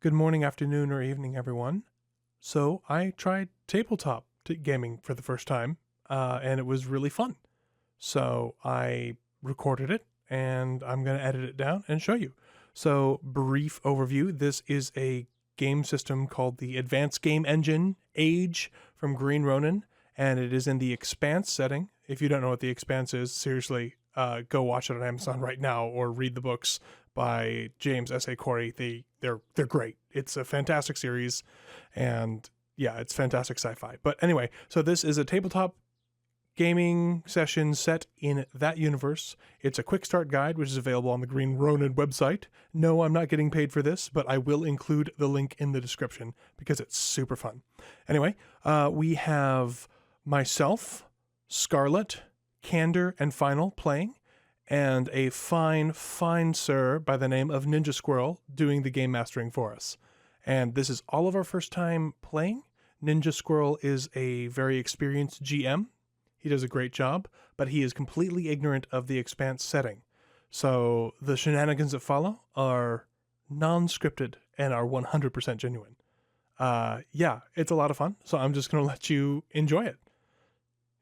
Good morning, afternoon, or evening, everyone. So I tried tabletop gaming for the first time, and it was really fun. So I recorded it, and I'm going to edit it down and show you. So, brief overview. This is a game system called the Advanced Game Engine Age from Green Ronin, and it is in the Expanse setting. If you don't know what the Expanse is, seriously, go watch it on Amazon right now or read the books by James S.A. Corey. They're great. It's a fantastic series, and yeah, it's fantastic sci-fi. But anyway, so this is a tabletop gaming session set in that universe. It's a quick start guide, which is available on the Green Ronin website. No, I'm not getting paid for this, but I will include the link in the description because it's super fun. Anyway, we have myself, Scarlett, Candor, and Final playing, and a fine sir by the name of NjaSqurl doing the game mastering for us. And this is all of our first time playing. NjaSqurl is a very experienced GM. He does a great job, but he is completely ignorant of the Expanse setting. So the shenanigans that follow are non-scripted and are 100% genuine. Yeah, it's a lot of fun, so I'm just going to let you enjoy it.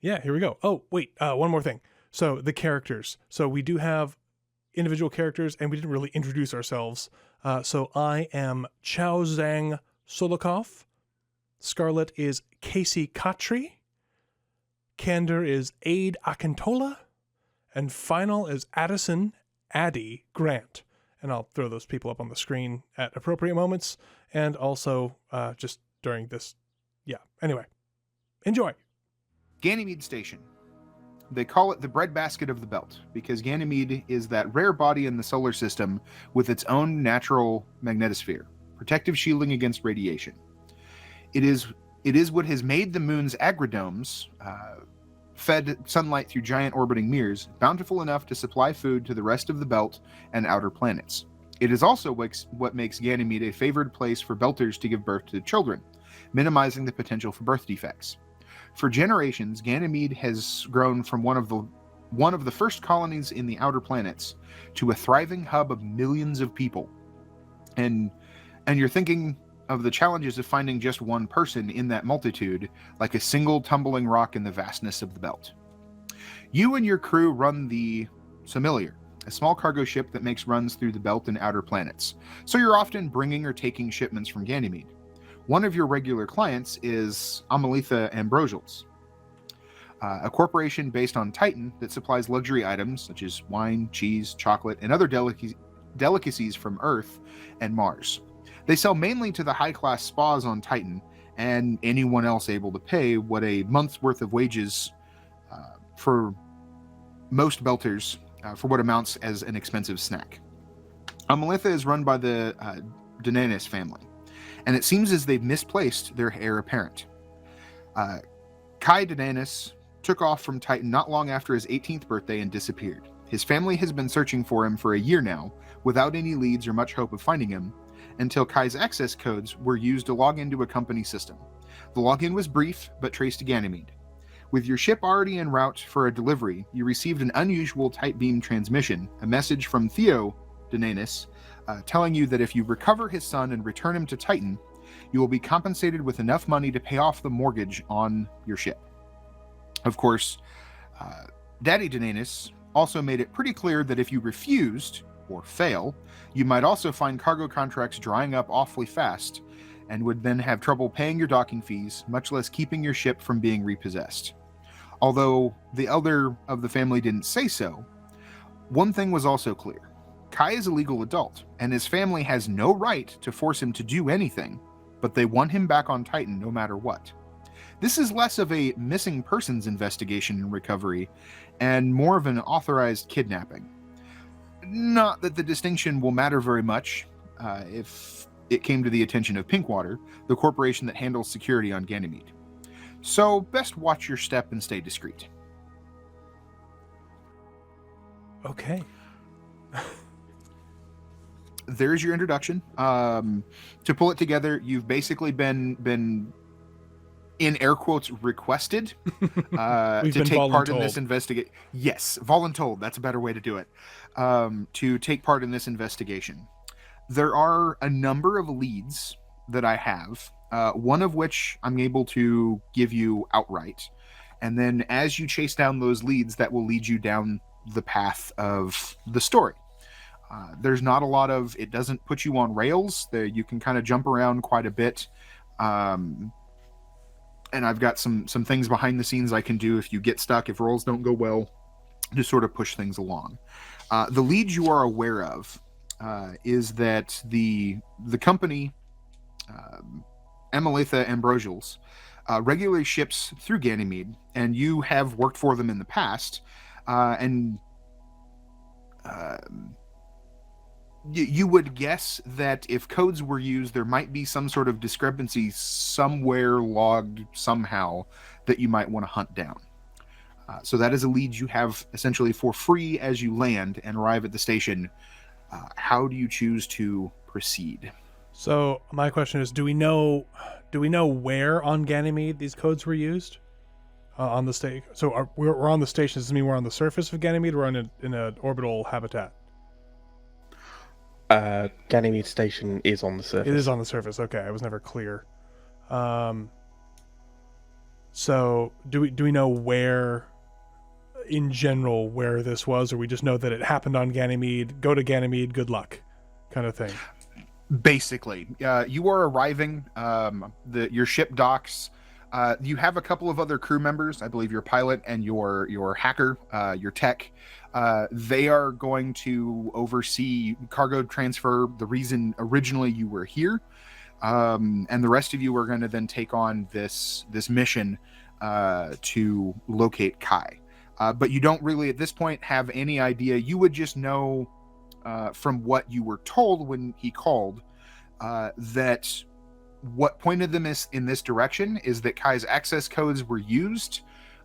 Yeah, here we go. Oh, wait, one more thing. So the characters. So we do have individual characters, and we didn't really introduce ourselves. So I am Chao Zhang Solikov. Scarlett is Casey Khatri. Candor is Aid Akintola, and Final is Addison Addy Grant. And I'll throw those people up on the screen at appropriate moments, and also just during this. Yeah, anyway, enjoy. Ganymede Station. They call it the breadbasket of the belt because Ganymede is that rare body in the solar system with its own natural magnetosphere, protective shielding against radiation. It is what has made the moon's agridomes, fed sunlight through giant orbiting mirrors, bountiful enough to supply food to the rest of the belt and outer planets. It is also what makes Ganymede a favored place for belters to give birth to children, minimizing the potential for birth defects. For generations, Ganymede has grown from one of the first colonies in the outer planets to a thriving hub of millions of people. And you're thinking of the challenges of finding just one person in that multitude, like a single tumbling rock in the vastness of the belt. You and your crew run the Familiar, a small cargo ship that makes runs through the belt and outer planets, so you're often bringing or taking shipments from Ganymede. One of your regular clients is Amelitha Ambrosials, a corporation based on Titan that supplies luxury items such as wine, cheese, chocolate, and other delicacies from Earth and Mars. They sell mainly to the high-class spas on Titan and anyone else able to pay what a month's worth of wages for most belters for what amounts as an expensive snack. Amelitha is run by the Dananis family, and it seems as they've misplaced their heir apparent. Kai Dananis took off from Titan not long after his 18th birthday and disappeared. His family has been searching for him for a year now, without any leads or much hope of finding him, until Kai's access codes were used to log into a company system. The login was brief, but traced to Ganymede. With your ship already en route for a delivery, you received an unusual tight beam transmission, a message from Theo Dananis, telling you that if you recover his son and return him to Titan, you will be compensated with enough money to pay off the mortgage on your ship. Of course, Daddy Dananis also made it pretty clear that if you refused, or fail, you might also find cargo contracts drying up awfully fast, and would then have trouble paying your docking fees, much less keeping your ship from being repossessed. Although the elder of the family didn't say so, one thing was also clear. Kai is a legal adult, and his family has no right to force him to do anything, but they want him back on Titan no matter what. This is less of a missing persons investigation and recovery, and more of an authorized kidnapping. Not that the distinction will matter very much if it came to the attention of Pinkwater, the corporation that handles security on Ganymede. So best watch your step and stay discreet. Okay. There's your introduction. To pull it together, you've basically been in air quotes requested to take part in this investigation. Yes, voluntold. That's a better way to do it. To take part in this investigation. There are a number of leads that I have, one of which I'm able to give you outright. And then as you chase down those leads, that will lead you down the path of the story. There's not a lot of, it doesn't put you on rails. You can kind of jump around quite a bit. And I've got some things behind the scenes I can do if you get stuck, if rolls don't go well, to sort of push things along. The lead you are aware of is that the company, Ameletha Ambrosials, regularly ships through Ganymede, and you have worked for them in the past, and you would guess that if codes were used, there might be some sort of discrepancy somewhere logged somehow that you might want to hunt down. So that is a lead you have essentially for free as you land and arrive at the station. How do you choose to proceed? So my question is, do we know where on Ganymede these codes were used? On the state. So we're on the station. Does this mean we're on the surface of Ganymede or in an orbital habitat? Ganymede Station is on the surface. It is on the surface. Okay, I was never clear. So do we know where, in general, where this was, or we just know that it happened on Ganymede? Go to Ganymede, good luck, kind of thing. Basically, you are arriving. Your ship docks. You have a couple of other crew members. I believe your pilot and your hacker, your tech. They are going to oversee cargo transfer. The reason originally you were here, and the rest of you are going to then take on this mission to locate Kai. But you don't really at this point have any idea. You would just know from what you were told when he called that what pointed them in this direction is that Kai's access codes were used,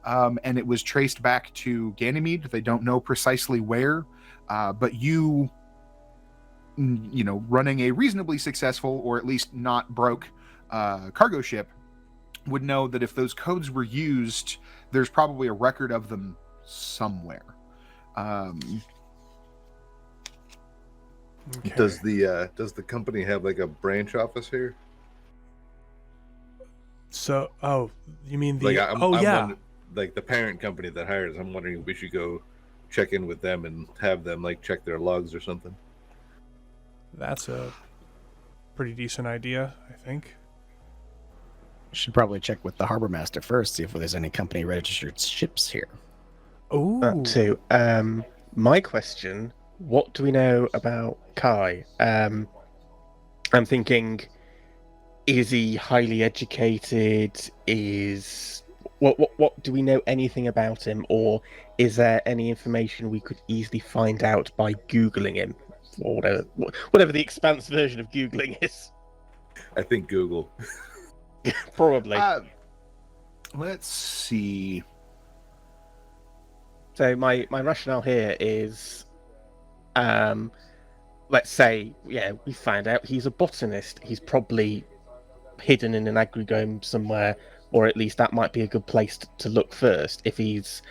and it was traced back to Ganymede. They don't know precisely where, but you know, running a reasonably successful, or at least not broke, cargo ship, would know that if those codes were used, there's probably a record of them somewhere. Okay. Does the company have like a branch office here? So, you mean the? Like yeah. Like the parent company that hires. I'm wondering if we should go check in with them and have them like check their logs or something. That's a pretty decent idea, I think. Should probably check with the harbor master first, see if there's any company registered ships here. Oh. So, my question: what do we know about Kai? I'm thinking, is he highly educated? What do we know anything about him, or is there any information we could easily find out by Googling him, or whatever the Expanse version of Googling is? I think Google. Probably. Let's see. So my rationale here is, let's say, we find out he's a botanist. He's probably hidden in an agricome somewhere, or at least that might be a good place to look first. If he's,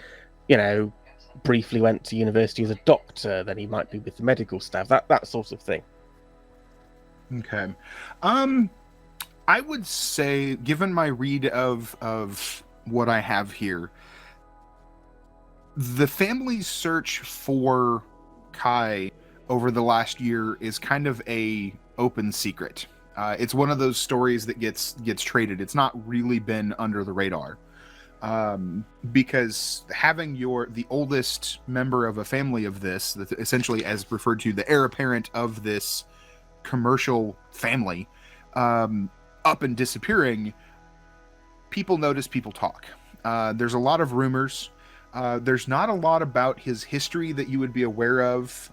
briefly went to university as a doctor, then he might be with the medical staff, that sort of thing. Okay. I would say, given my read of what I have here, the family's search for Kai over the last year is kind of a open secret. It's one of those stories that gets traded. It's not really been under the radar, because having the oldest member of a family of this, essentially as referred to, the heir apparent of this commercial family, up and disappearing, people notice, people talk. There's a lot of rumors. There's not a lot about his history that you would be aware of.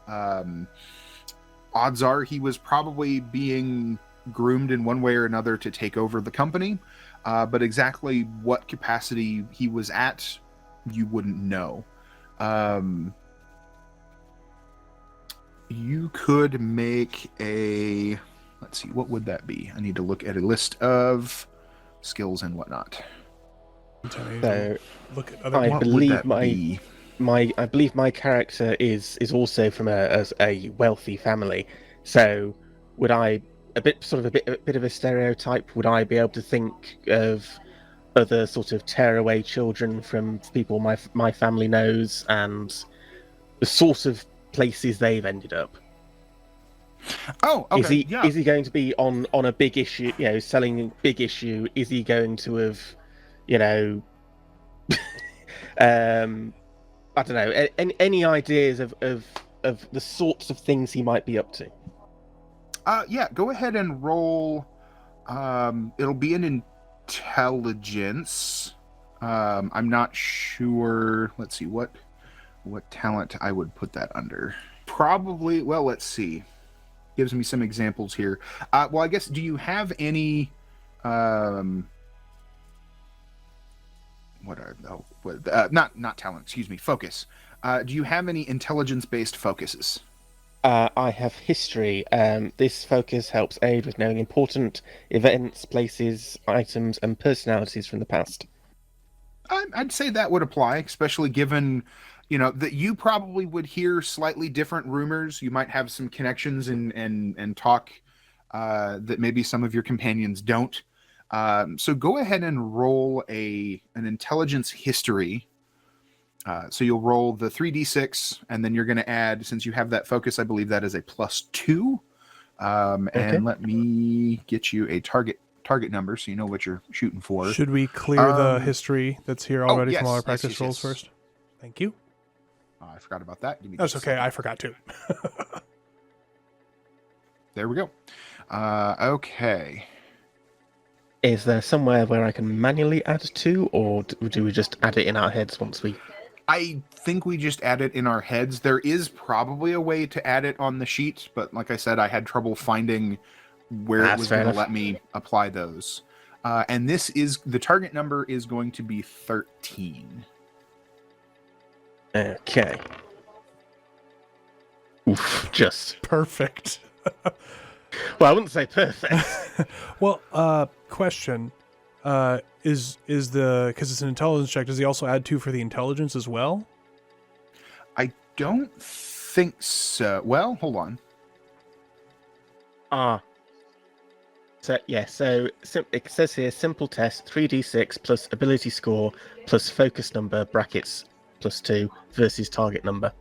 Odds are he was probably being groomed in one way or another to take over the company, but exactly what capacity he was at, you wouldn't know. You could make a... Let's see, what would that be? I need to look at a list of skills and whatnot. So, look at other. I believe my character is also from a wealthy family. So, would I a bit of a stereotype? Would I be able to think of other sort of tearaway children from people my family knows and the sort of places they've ended up? Oh, okay. Is he going to be on a big issue, selling a big issue? Is he going to have, I don't know, any ideas of the sorts of things he might be up to? Yeah, go ahead and roll. It'll be an intelligence. I'm not sure. Let's see what talent I would put that under. Probably. Well, let's see. Gives me some examples here. Well, I guess. Do you have any? Not talent. Excuse me. Focus. Do you have any intelligence-based focuses? I have history. This focus helps aid with knowing important events, places, items, and personalities from the past. I'd say that would apply, especially given, that you probably would hear slightly different rumors. You might have some connections and talk that maybe some of your companions don't. So go ahead and roll an intelligence history. So you'll roll the 3d6, and then you're going to add, since you have that focus, I believe that is a +2. And let me get you a target number so you know what you're shooting for. Should we clear the history that's here already yes, from all our yes, practice rolls yes. first? Thank you. I forgot about that. Give me That's just a okay. second. I forgot too. There we go. Okay. Is there somewhere where I can manually add to, or do we just add it in our heads once we... I think we just add it in our heads. There is probably a way to add it on the sheet, but like I said, I had trouble finding where it was going to let me apply those. And the target number is going to be 13. Okay. Oof, just Perfect. well, I wouldn't say perfect. Well, question. Is because it's an intelligence check, does he also add 2 for the intelligence as well? I don't think so. Well, hold on. So it says here, simple test, 3d6 plus ability score plus focus number brackets +2 versus target number.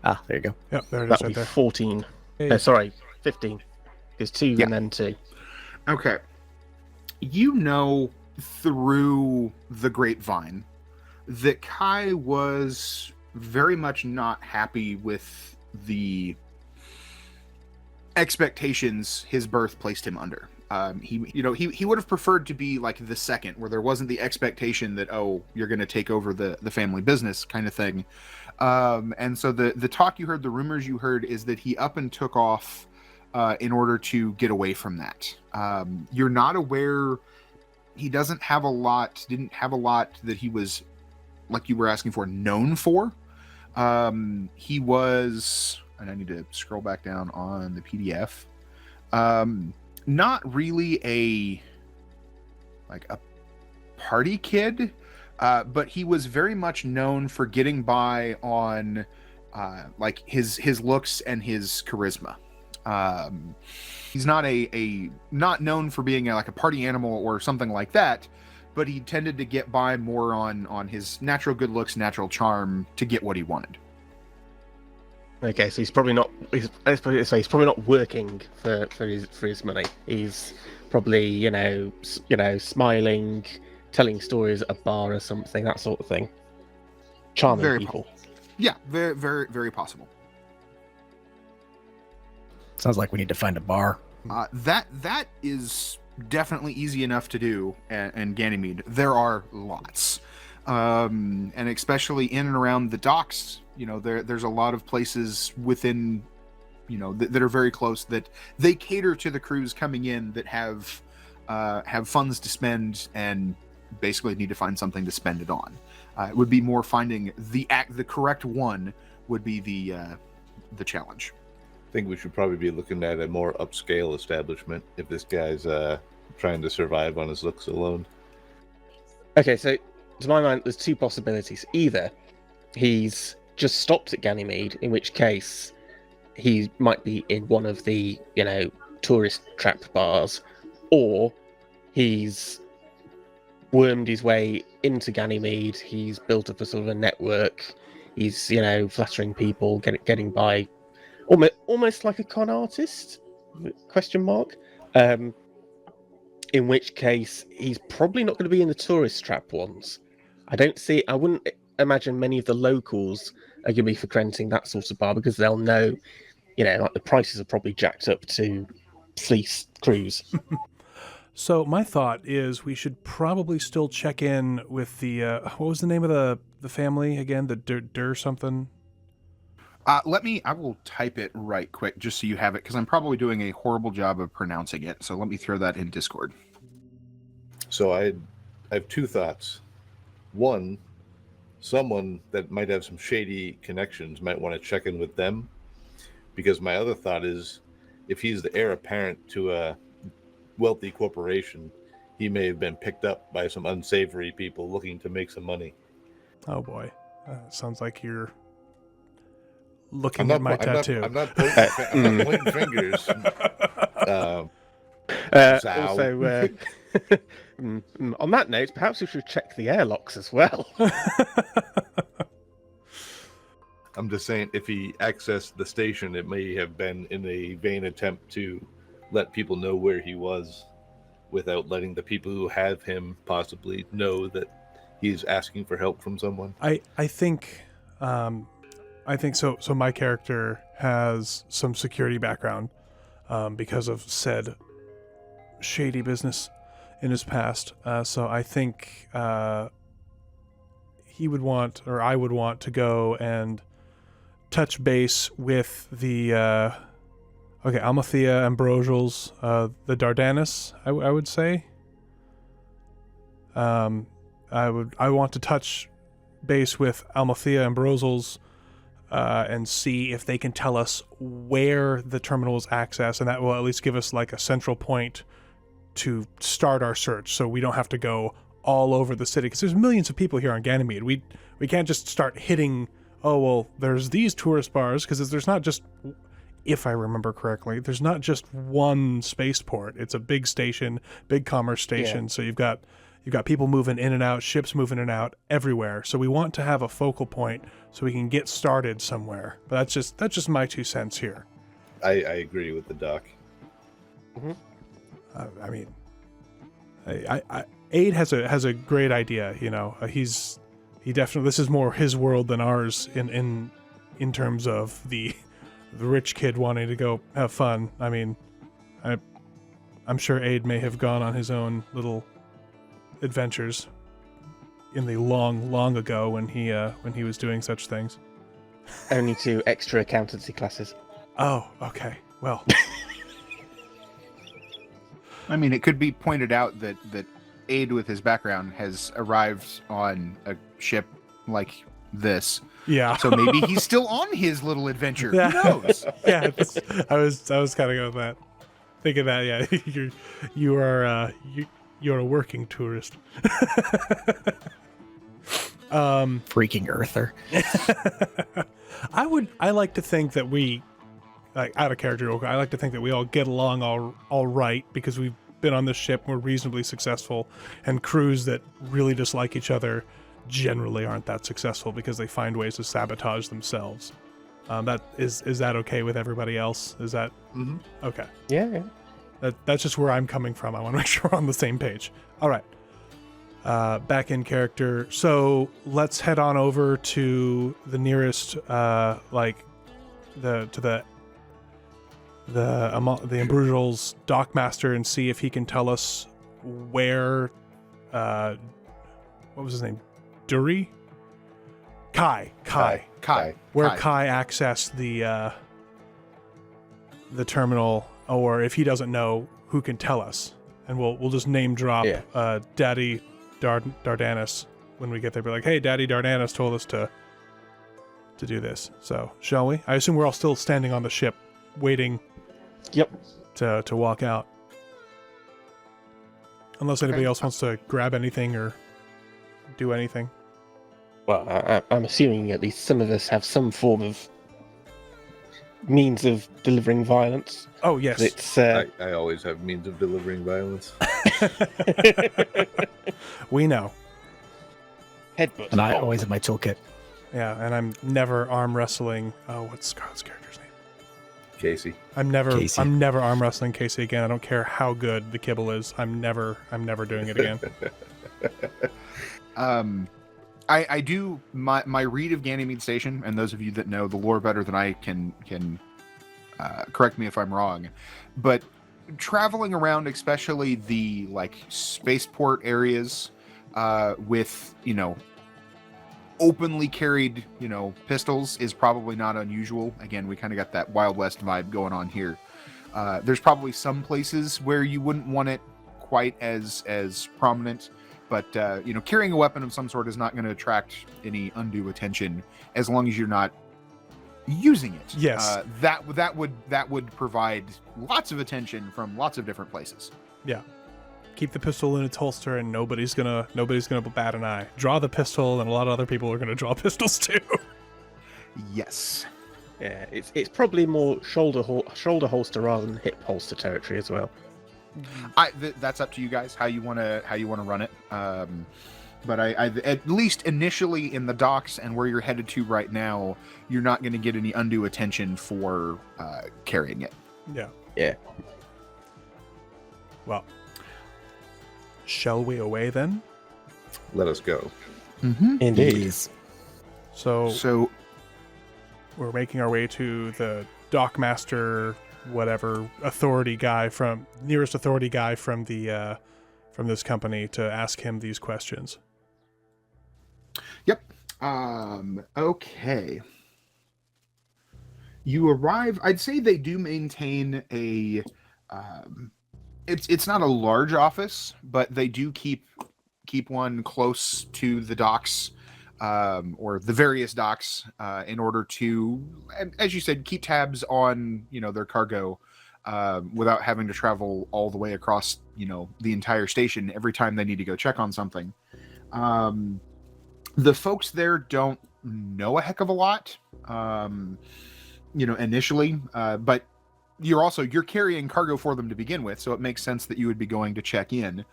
Ah, there you go. Yep, there it is That would right be there. 14. Hey. Sorry, 15. Because 2 Yeah. and then 2. Okay. Through the grapevine that Kai was very much not happy with the expectations his birth placed him under. He would have preferred to be like the second, where there wasn't the expectation that, oh, you're going to take over the family business kind of thing. And so the talk you heard, the rumors you heard, is that he up and took off in order to get away from that. You're not aware. He didn't have a lot that he was, like you were asking for, known for. He was, and I need to scroll back down on the PDF. Not really a party kid, but he was very much known for getting by on like his looks and his charisma. He's not not known for being like a party animal or something like that, but he tended to get by more on his natural good looks, natural charm to get what he wanted. Okay, so he's probably not. Let's put it this way: he's probably not working for his money. He's probably smiling, telling stories at a bar or something, that sort of thing. Charming Very people. Yeah, very, very, very possible. Sounds like we need to find a bar. That is definitely easy enough to do, and Ganymede. There are lots, and especially in and around the docks. There's a lot of places within, that are very close that they cater to the crews coming in that have funds to spend and basically need to find something to spend it on. It would be more finding the correct one would be the challenge. I think we should probably be looking at a more upscale establishment if this guy's trying to survive on his looks alone. Okay, so to my mind, there's 2 possibilities. Either he's just stopped at Ganymede, in which case he might be in one of the, tourist trap bars, or he's wormed his way into Ganymede. He's built up a sort of a network. He's, flattering people, getting by, almost like a con artist? Question mark. In which case, he's probably not going to be in the tourist trap ones. I wouldn't imagine many of the locals are going to be frequenting that sort of bar because they'll know, like the prices are probably jacked up to fleece crews. So my thought is we should probably still check in with the what was the name of the family again? The Dur something. I will type it right quick just so you have it, because I'm probably doing a horrible job of pronouncing it. So let me throw that in Discord. So I have two thoughts. One, someone that might have some shady connections might want to check in with them, because my other thought is if he's the heir apparent to a wealthy corporation, he may have been picked up by some unsavory people looking to make some money. Oh boy, sounds like you're looking at my tattoo. I'm not pointing fingers. Also, on that note, perhaps we should check the airlocks as well. I'm just saying, if he accessed the station, it may have been in a vain attempt to let people know where he was without letting the people who have him possibly know that he's asking for help from someone. I think so. So my character has some security background because of said shady business in his past. So I think he would want, or I would want, to go and touch base with the Almathea, Ambrosials, the Dardanus, I would say. I want to touch base with Almathea and Ambrosials and see if they can tell us where the terminal is accessed, and that will at least give us like a central point to start our search, so we don't have to go all over the city, because there's millions of people here on Ganymede. We can't just start hitting, oh well, there's these tourist bars, because there's not just, if I remember correctly, there's not just one spaceport. It's a big station, big commerce station. Yeah. So you've got people moving in and out, ships moving in and out everywhere. So we want to have a focal point so we can get started somewhere. But that's just my 2 cents here. I agree with the doc. Mm-hmm. I mean, Aid has a great idea. He definitely, this is more his world than ours in terms of the rich kid wanting to go have fun. I mean, I'm sure Aid may have gone on his own little adventures in the long ago when he was doing such things. Only 2 extra accountancy classes. Oh, okay. Well, I mean, it could be pointed out that Aid, with his background, has arrived on a ship like this. Yeah. So maybe he's still on his little adventure. Yeah. Who knows? Yeah, I was kind of going with that. Thinking that, yeah, you're a working tourist. Freaking earther. I like to think that we, like, out of character, I like to think that we all get along all right, because we've been on this ship, we're reasonably successful, and crews that really dislike each other generally aren't that successful because they find ways to sabotage themselves. That is that okay with everybody else? Is that okay? Yeah. That's just where I'm coming from. I want to make sure we're on the same page. All right. Back in character. So let's head on over to the nearest, the Ambrosials dockmaster and see if he can tell us where, what was his name? Dury? Kai. Where Kai accessed the terminal, or if he doesn't know, who can tell us. And we'll just name drop Daddy Dardanus when we get there. Be like, hey, Daddy Dardanus told us to do this. So, shall we? I assume we're all still standing on the ship, waiting. Yep. To walk out. Unless anybody else wants to grab anything or do anything. Well, I'm assuming at least some of us have some form of means of delivering violence. Oh yes. It's I always have means of delivering violence. We know. headbutt. And I always have my toolkit. Yeah, and I'm never arm wrestling. Oh, what's Scarlett's character's name? Casey. I'm never Casey. arm wrestling Casey again. I don't care how good the kibble is. I'm never doing it again. I do my read of Ganymede Station, and those of you that know the lore better than I can correct me if I'm wrong, but traveling around, especially the like spaceport areas, with openly carried pistols is probably not unusual. Again, we kind of got that Wild West vibe going on here. There's probably some places where you wouldn't want it quite as prominent. But carrying a weapon of some sort is not going to attract any undue attention as long as you're not using it. Yes, that would provide lots of attention from lots of different places. Yeah. Keep the pistol in its holster, and nobody's gonna bat an eye. Draw the pistol, and a lot of other people are gonna draw pistols too. Yes. Yeah, it's probably more shoulder holster rather than hip holster territory as well. That's up to you guys how you want to run it. But I at least initially in the docks and where you're headed to right now, you're not going to get any undue attention for carrying it. Yeah. Yeah. Well, shall we away then? Let us go. Mm-hmm. Indeed. Please. So we're making our way to the dockmaster, whatever nearest authority guy from the from this company to ask him these questions. Yep. Okay. You arrive. I'd say they do maintain a. It's not a large office, but they do keep one close to the docks, or the various docks, in order to, as you said, keep tabs on their cargo, without having to travel all the way across the entire station every time they need to go check on something. The folks there don't know a heck of a lot, initially, but you're carrying cargo for them to begin with, so it makes sense that you would be going to check in,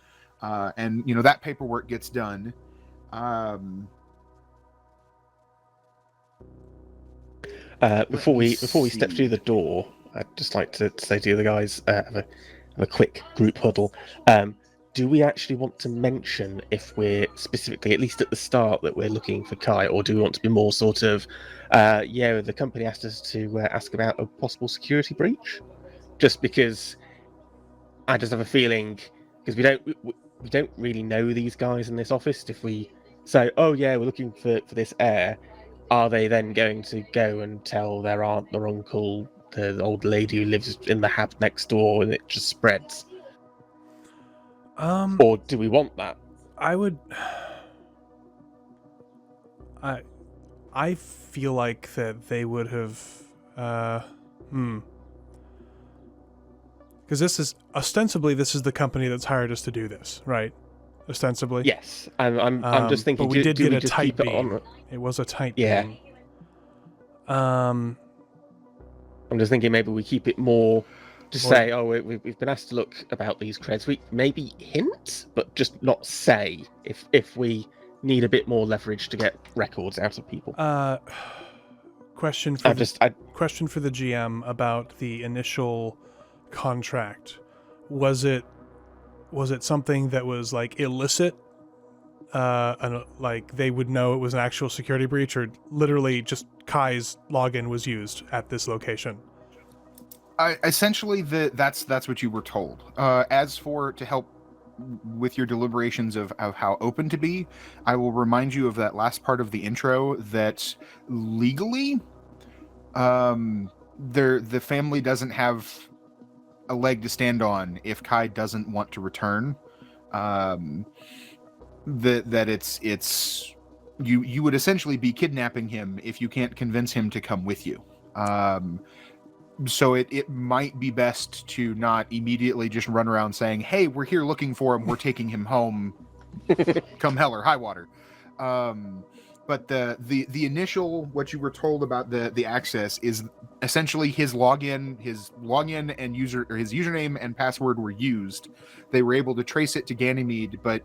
and that paperwork gets done. Before we step through the door, I'd just like to say to the guys, have a quick group huddle. Do we actually want to mention if we're specifically, at least at the start, that we're looking for Kai, or do we want to be more sort of, the company asked us to ask about a possible security breach? Just because I just have a feeling, because we don't really know these guys in this office. If we say, oh yeah, we're looking for this heir, are they then going to go and tell their aunt, their uncle, the old lady who lives in the hab next door, and it just spreads? Or do we want that? I feel like that they would have, because this is the company that's hired us to do this, right? Ostensibly. Yes, I'm just thinking. But we did get a just tight keep it beam. on? It was a tight Yeah. beam. I'm just thinking maybe we keep it more. Just say, oh, we've been asked to look about these creds. We maybe hint, but just not say if we need a bit more leverage to get records out of people. Question for the GM about the initial contract. Was it something that was like illicit? And like they would know it was an actual security breach, or literally just Kai's login was used at this location? Essentially, that's what you were told. As for to help with your deliberations of how open to be, I will remind you of that last part of the intro that legally, the family doesn't have a leg to stand on if Kai doesn't want to return. That it's you would essentially be kidnapping him if you can't convince him to come with you. So it might be best to not immediately just run around saying, hey, we're here looking for him, we're taking him home, come hell or high water. But the initial, what you were told about the access is essentially his login and his username and password were used. They were able to trace it to Ganymede, but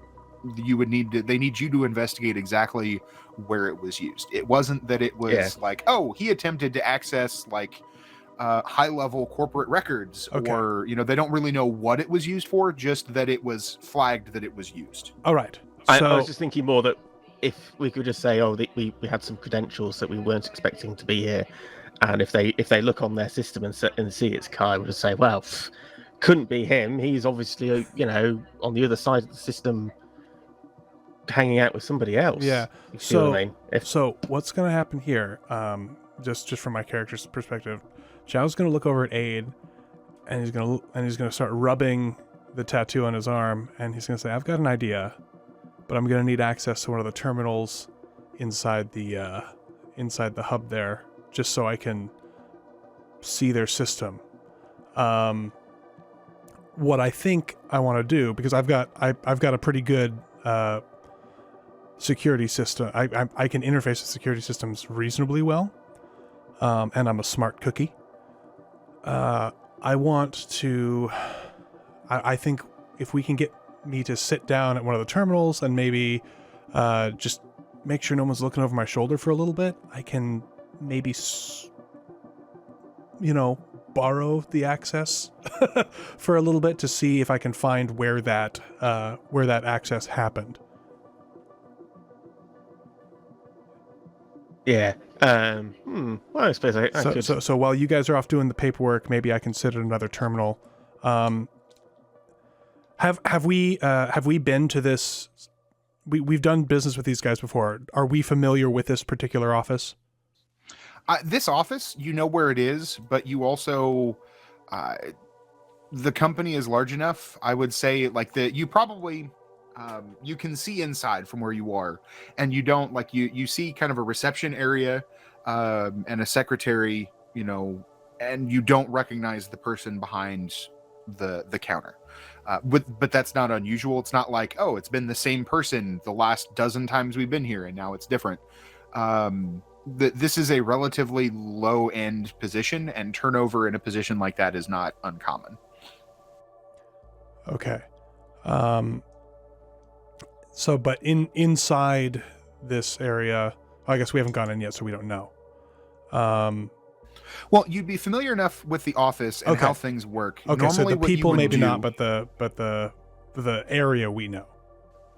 they need you to investigate exactly where it was used. It wasn't that it was like, oh, he attempted to access like high level corporate records, or they don't really know what it was used for, just that it was flagged that it was used. All right. I was just thinking more that if we could just say, oh, we had some credentials that we weren't expecting to be here, and if they look on their system and see it's Kai, we'll just say, well, couldn't be him. He's obviously on the other side of the system, hanging out with somebody else. Yeah. So what's going to happen here? Just from my character's perspective, Zhao's going to look over at Aid, and he's going to start rubbing the tattoo on his arm, and he's going to say, "I've got an idea, but I'm going to need access to one of the terminals inside the hub there, just so I can see their system." What I think I want to do, because I've got a pretty good security system. I can interface with security systems reasonably well, and I'm a smart cookie. I want to. I think if we can get me to sit down at one of the terminals and maybe just make sure no one's looking over my shoulder for a little bit, I can maybe borrow the access for a little bit to see if I can find where that access happened. Yeah. Well, I suppose I could. So while you guys are off doing the paperwork, maybe I can sit at another terminal. Have we been to this? We've done business with these guys before. Are we familiar with this particular office? This office, you know where it is, but you also, the company is large enough. I would say, like you probably, you can see inside from where you are, and you don't you see kind of a reception area, and a secretary, and you don't recognize the person behind the counter. But that's not unusual. It's not like, oh, it's been the same person the last dozen times we've been here and now it's different. This is a relatively low end position, and turnover in a position like that is not uncommon. Okay. So, but inside this area, I guess we haven't gone in yet, so we don't know. Well, you'd be familiar enough with the office and how things work. Okay, normally, so the people maybe not, but the area we know.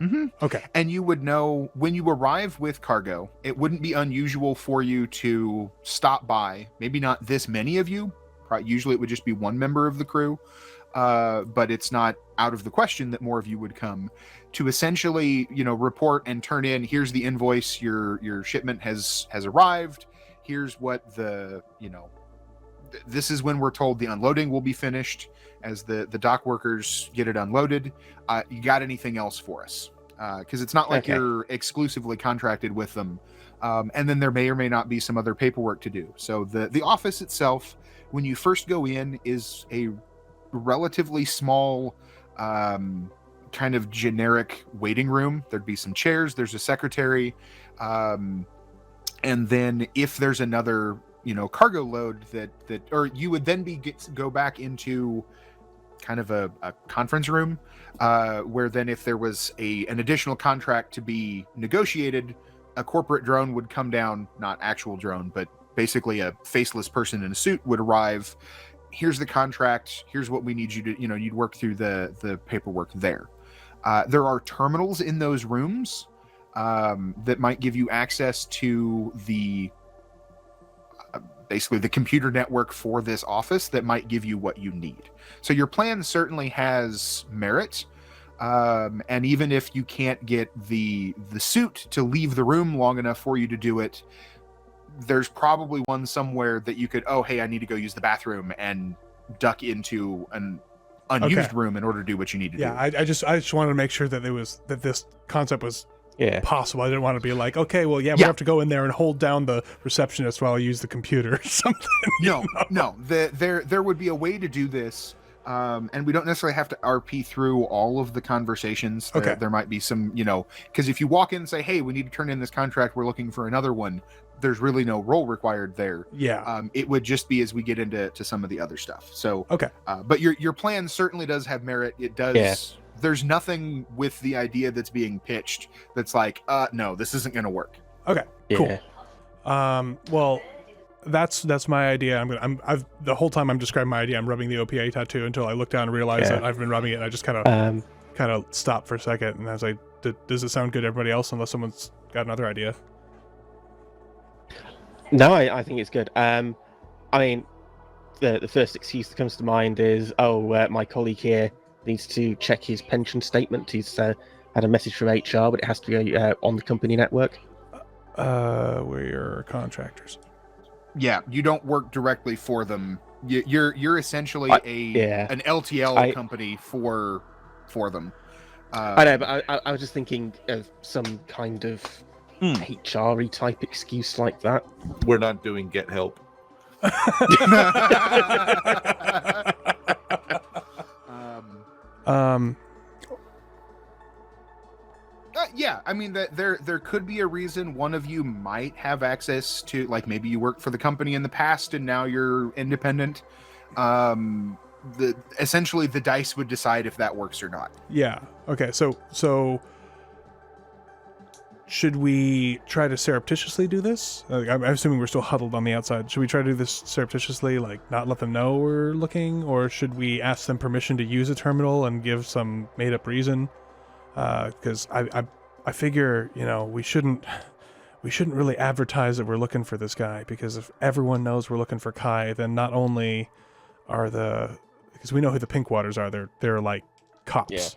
Mm-hmm. Okay. And you would know when you arrive with cargo, it wouldn't be unusual for you to stop by. Maybe not this many of you. Usually it would just be one member of the crew. But it's not out of the question that more of you would come to essentially, report and turn in. Here's the invoice. Your shipment has arrived. Here's what this is when we're told the unloading will be finished as the dock workers get it unloaded. You got anything else for us? Because it's not like you're exclusively contracted with them. And then there may or may not be some other paperwork to do. So the office itself, when you first go in, is a relatively small, kind of generic waiting room. There'd be some chairs. There's a secretary. And then if there's another, cargo load or you would then go back into kind of a conference room, where then if there was an additional contract to be negotiated, a corporate drone would come down, not actual drone, but basically a faceless person in a suit would arrive. Here's the contract. Here's what we need you to, you'd work through the paperwork there. There are terminals in those rooms that might give you access to basically the computer network for this office that might give you what you need. So your plan certainly has merit. And even if you can't get the suit to leave the room long enough for you to do it, there's probably one somewhere that you could, oh, hey, I need to go use the bathroom, and duck into an unused room in order to do what you need to do. Yeah, I just wanted to make sure that this concept was possible. I didn't want to be like, okay, well, we have to go in there and hold down the receptionist while I use the computer or something. No. There would be a way to do this, And we don't necessarily have to RP through all of the conversations. Okay. There might be some, because if you walk in and say, hey, we need to turn in this contract, we're looking for another one, there's really no role required there. Yeah. It would just be as we get into some of the other stuff. So, Okay. but your plan certainly does have merit. It does. Yeah. There's nothing with the idea that's being pitched that's like, no, this isn't going to work. Okay. Yeah. Cool. Well, that's my idea. I've the whole time I'm describing my idea, I'm rubbing the OPA tattoo until I look down and realize that I've been rubbing it. And I just kind of stopped for a second, and I was like, does it sound good to everybody else? Unless someone's got another idea. No, I think it's good. I mean, the first excuse that comes to mind is, my colleague here needs to check his pension statement. He's had a message from HR, but it has to go on the company network. We're contractors. Yeah, you don't work directly for them. You're essentially an LTL company for them. I know, but I was just thinking of some kind of HR-y type excuse like that. We're not doing get help. Yeah, I mean that there could be a reason one of you might have access to, like, maybe you worked for the company in the past and now you're independent. Essentially the dice would decide if that works or not. Yeah. Okay. So should we try to surreptitiously do this? I'm assuming we're still huddled on the outside. Should we try to do this surreptitiously, like not let them know we're looking, or should we ask them permission to use a terminal and give some made-up reason? Because I figure, we shouldn't really advertise that we're looking for this guy, because if everyone knows we're looking for Kai, then not only are because we know who the Pinkwaters are, they're like cops. Yeah.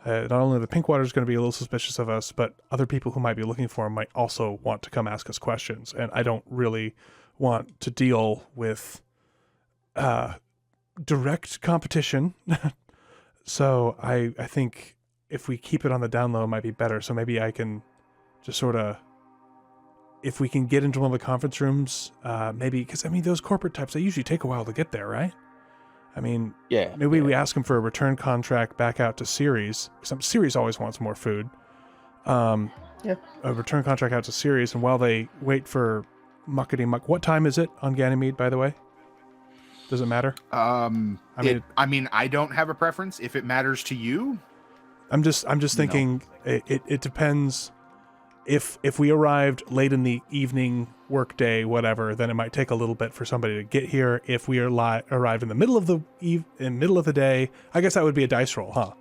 Not only the Pinkwaters going to be a little suspicious of us, but other people who might be looking for him might also want to come ask us questions, and I don't really want to deal with direct competition. So I think if we keep it on the down low, it might be better. So maybe I can just sort of, if we can get into one of the conference rooms, maybe, because those corporate types, they usually take a while to get there, right? Maybe we ask them for a return contract back out to Ceres. Ceres always wants more food. A return contract out to Ceres, and while they wait for Muckety Muck. What time is it on Ganymede, by the way? Does it matter? I don't have a preference. If it matters to you, I'm just thinking it depends. If we arrived late in the evening, work day, whatever, then it might take a little bit for somebody to get here. If we arrive in the middle of the day, I guess that would be a dice roll, huh?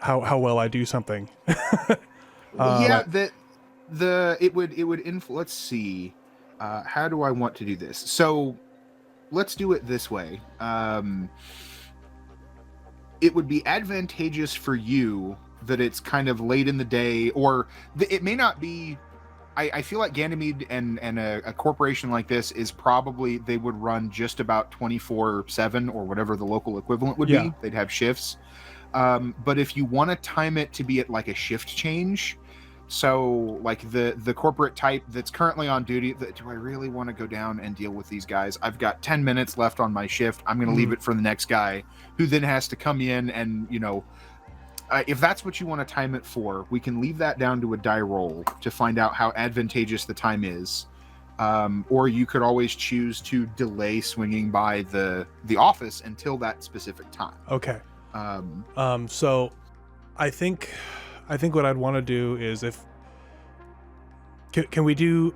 How well I do something. It would let's see. How do I want to do this? So let's do it this way. It would be advantageous for you that it's kind of late in the day, or it may not be. I feel like Ganymede and a corporation like this is probably, they would run just about 24/7 or whatever the local equivalent would be. They'd have shifts. But if you want to time it to be at like a shift change, so like the corporate type that's currently on duty, do I really want to go down and deal with these guys? I've got 10 minutes left on my shift. I'm going to leave it for the next guy, who then has to come in and, if that's what you want to time it for, we can leave that down to a die roll to find out how advantageous the time is. Or you could always choose to delay swinging by the office until that specific time. Okay. So I think what I'd want to do is, can we do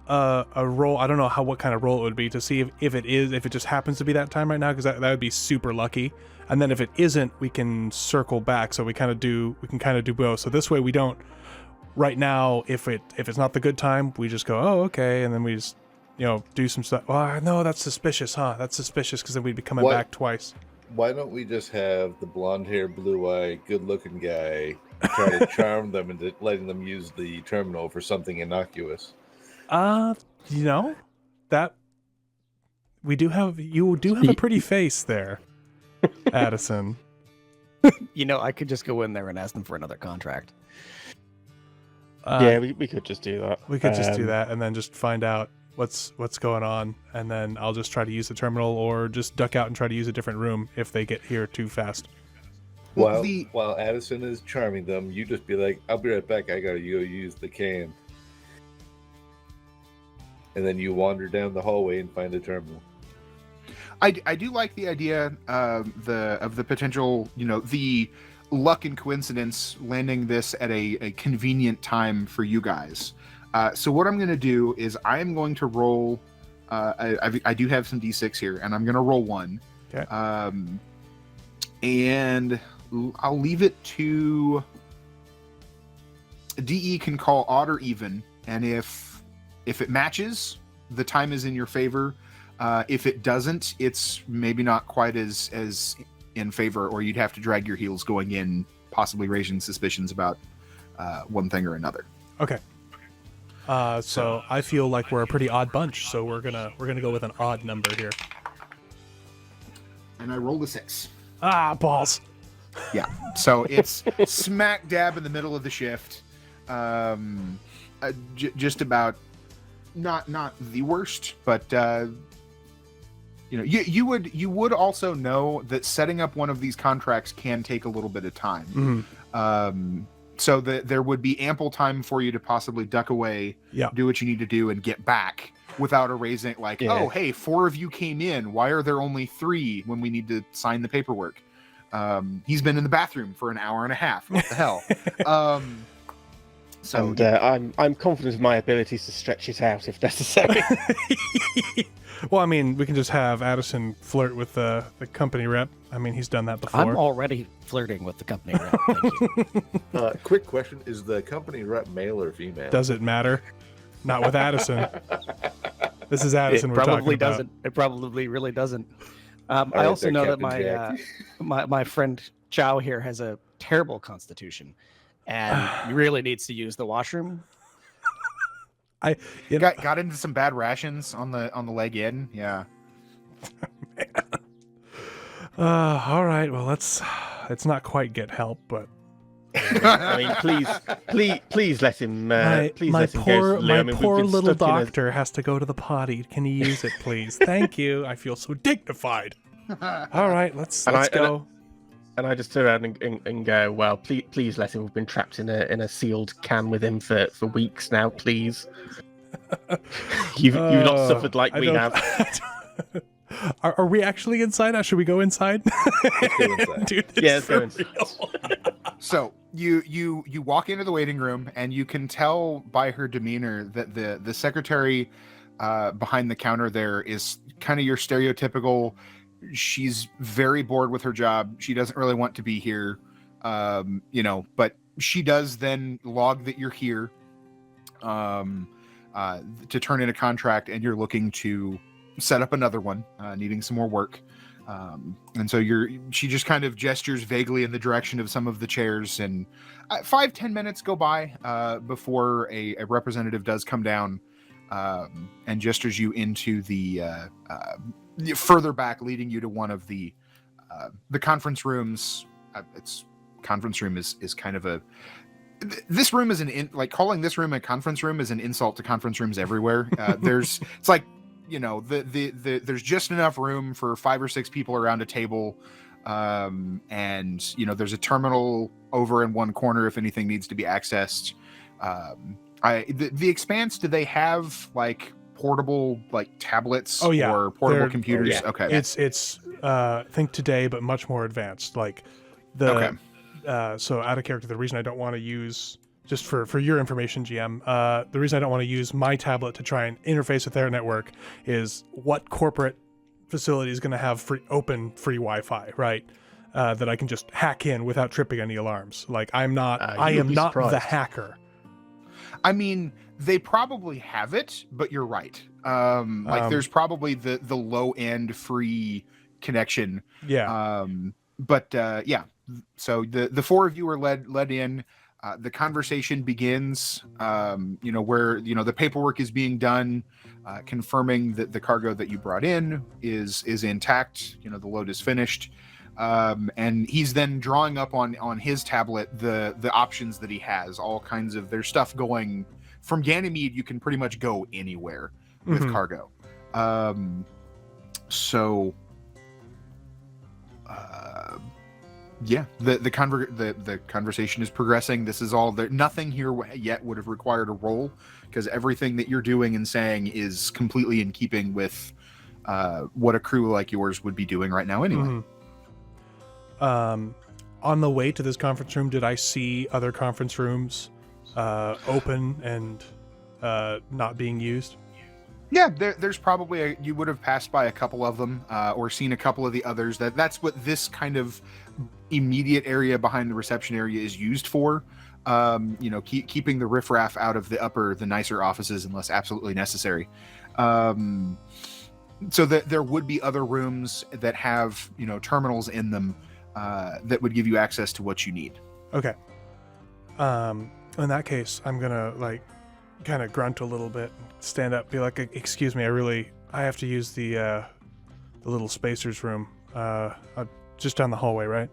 a roll? I don't know what kind of roll it would be, to see if it just happens to be that time right now, because that would be super lucky. And then if it isn't, we can circle back. So we can kind of do both. So this way we don't, right now, if it's not the good time, we just go, oh, okay. And then we just, do some stuff. Well, no, that's suspicious, huh? That's suspicious, because then we'd be coming back twice. Why don't we just have the blonde hair, blue eye, good looking guy try to charm them into letting them use the terminal for something innocuous? That you do have a pretty face there, Addison. I could just go in there and ask them for another contract. We could just do that. We could just do that, and then just find out what's going on, and then I'll just try to use the terminal or just duck out and try to use a different room if they get here too fast. Well, While Addison is charming them, you just be like, "I'll be right back. I gotta go use the can," and then you wander down the hallway and find a terminal. I do like the idea of the potential, the luck and coincidence landing this at a convenient time for you guys. So what I'm going to do is I am going to roll. I do have some d6 here, and I'm going to roll one. Okay. And I'll leave it to DE can call odd or even, and if it matches, the time is in your favor. If it doesn't, it's maybe not quite as in favor, or you'd have to drag your heels going in, possibly raising suspicions about one thing or another. Okay. So I feel like we're a pretty odd bunch, so we're gonna go with an odd number here. And I rolled a 6. Ah, balls. Yeah. So it's smack dab in the middle of the shift. Just about not the worst, but you would also know that setting up one of these contracts can take a little bit of time. Mm-hmm. So that there would be ample time for you to possibly duck away, do what you need to do, and get back without erasing, oh, hey, 4 of you came in. Why are there only 3 when we need to sign the paperwork? He's been in the bathroom for an hour and a half. What the hell? I'm confident of my abilities to stretch it out if necessary. Well, I mean, we can just have Addison flirt with the company rep. I mean, he's done that before. I'm already flirting with the company rep. Thank you. Quick question: is the company rep male or female? Does it matter? Not with Addison. This is Addison we're talking about. It probably really doesn't. I right, also know that Captain my friend Chow here has a terrible constitution, and he really needs to use the washroom. Got into some bad rations on the leg in. Yeah. All right. Well, let's not quite get help, but I mean, please let him. Please let him go. My poor little doctor has to go to the potty. Can you use it, please? Thank you. I feel so dignified. All right, let's go. And I just turn around and go, well, please let him. We've been trapped in a sealed can with him for weeks now. Please, you've not suffered like we have. Are we actually inside? Should we go inside? Dude, let's go inside. So you walk into the waiting room, and you can tell by her demeanor that the secretary behind the counter there is kind of your stereotypical. She's very bored with her job. She doesn't really want to be here, but she does then log that you're here to turn in a contract, and you're looking to set up another one, needing some more work. And so she just kind of gestures vaguely in the direction of some of the chairs, and 5-10 minutes go by before a representative does come down and gestures you into the further back, leading you to one of the conference rooms. Conference room is kind of this room is calling this room a conference room is an insult to conference rooms everywhere. There's just enough room for 5 or 6 people around a table, and there's a terminal over in one corner if anything needs to be accessed. The Expanse, do they have portable tablets or portable computers? Okay, it's think today, but much more advanced. So out of character, the reason I don't want to use, just for your information, GM, the reason I don't want to use my tablet to try and interface with their network is what corporate facility is going to have free Wi-Fi, right? That I can just hack in without tripping any alarms. I am not the hacker. I mean, they probably have it, but you're right. There's probably the low end free connection. Yeah. So the 4 of you are led in. The conversation begins, where, the paperwork is being done, confirming that the cargo that you brought in is intact. The load is finished. And he's then drawing up on his tablet the options that he has, all kinds of, there's stuff going from Ganymede. You can pretty much go anywhere. with Mhm. cargo. So yeah, the conversation is progressing. This is all there. Nothing here yet would have required a roll, because everything that you're doing and saying is completely in keeping with what a crew like yours would be doing right now anyway. Mhm. On the way to this conference room, did I see other conference rooms open and not being used? Yeah, there's probably you would have passed by a couple of them or seen a couple of the others. That's what this kind of immediate area behind the reception area is used for. Keeping the riffraff out of the nicer offices unless absolutely necessary. So that there would be other rooms that have terminals in them that would give you access to what you need. Okay. In that case, I'm gonna kind of grunt a little bit, stand up, be like, "Excuse me, I have to use the little spacers room, just down the hallway, right?"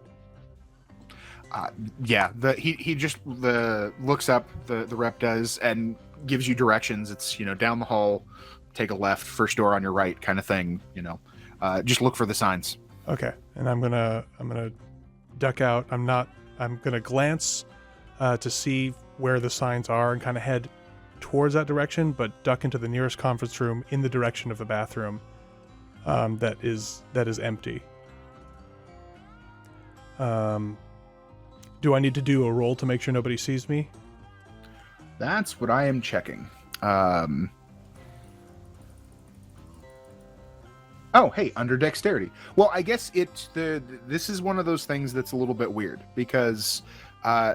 Yeah. He just looks up. The rep does and gives you directions. It's down the hall, take a left, first door on your right, kind of thing. Just look for the signs. Okay. And I'm gonna duck out. I'm gonna glance to see where the signs are and kind of head towards that direction, but duck into the nearest conference room in the direction of the bathroom that is empty. Do I need to do a roll to make sure nobody sees me? That's what I am checking. Oh, hey, under dexterity. Well, I guess this is one of those things that's a little bit weird, because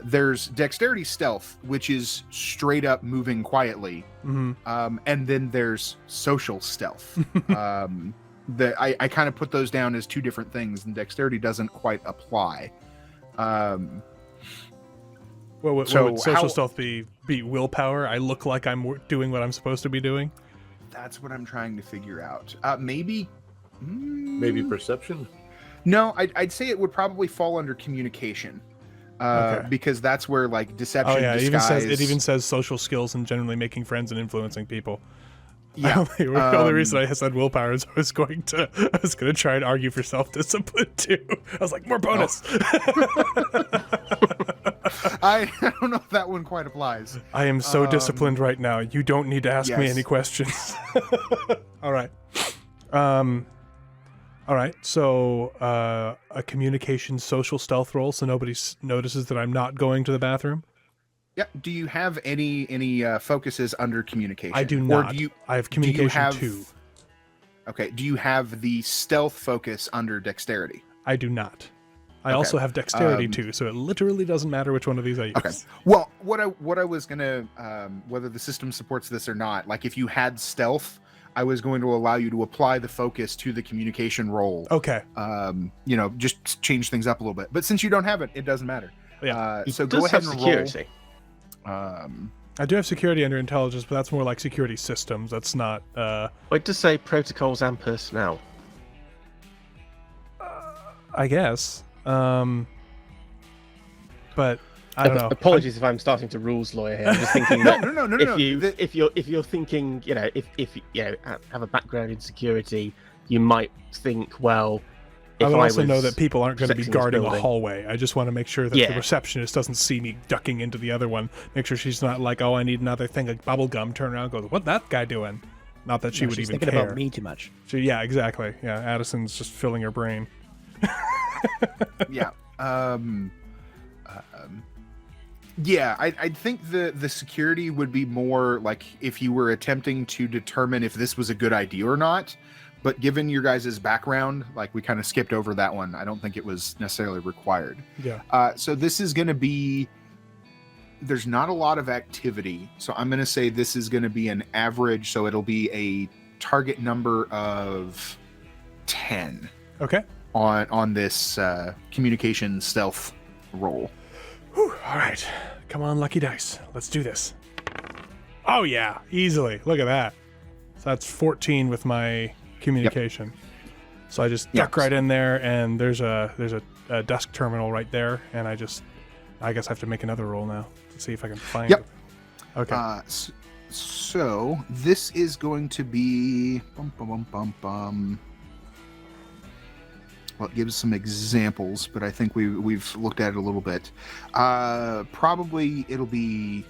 there's dexterity stealth, which is straight up moving quietly. Mm-hmm. And then there's social stealth. I kind of put those down as two different things, and dexterity doesn't quite apply. What would social stealth be willpower? I look like I'm doing what I'm supposed to be doing? That's what I'm trying to figure out. Maybe perception? No, I'd say it would probably fall under communication. Okay. Because that's where deception, Oh yeah, disguise... it even says social skills and generally making friends and influencing people. Yeah. The only reason I said willpower is I was going to try and argue for self-discipline too. I was like, more bonus. I don't know if that one quite applies. I am so disciplined right now. You don't need to ask me any questions. All right. All right. So a communication social stealth roll, so nobody notices that I'm not going to the bathroom. Yeah. Do you have any focuses under communication? I do not. Or I have communication 2. Okay. Do you have the stealth focus under dexterity? I do not. I also have dexterity 2, so it literally doesn't matter which one of these I use. Okay. Well, what I was gonna whether the system supports this or not, if you had stealth, I was going to allow you to apply the focus to the communication roll. Okay. Just change things up a little bit. But since you don't have it, it doesn't matter. Yeah. So go ahead and security. roll. I do have security under intelligence, but that's more like security systems. That's not. Well, it does say protocols and personnel. I guess. But I don't know. Apologies if I'm starting to rules lawyer here. I'm just thinking that No. if you're thinking, if you have a background in security, you might think, well, if I would also was know that people aren't going to be protecting this guarding a building- hallway. I just want to make sure that the receptionist doesn't see me ducking into the other one. Make sure she's not like, oh, I need another thing like bubble gum. Turn around and goes, what that guy doing? Not that she would she's even thinking care. about me too much. Yeah, exactly. Yeah, Addison's just filling her brain. Yeah. Yeah, I think the security would be more like if you were attempting to determine if this was a good idea or not. But given your guys' background, we kind of skipped over that one. I don't think it was necessarily required. Yeah. So this is going to be... There's not a lot of activity. So I'm going to say this is going to be an average. So it'll be a target number of 10. Okay. On this communication stealth roll. Whew, all right. Come on, lucky dice. Let's do this. Oh, yeah. Easily. Look at that. So that's 14 with my communication. Yep. So I just duck right in there, and there's a desk terminal right there, and I guess I have to make another roll now to see if I can find it. Okay. So this is going to be well, it gives some examples, but I think we've looked at it a little bit. Probably it'll be,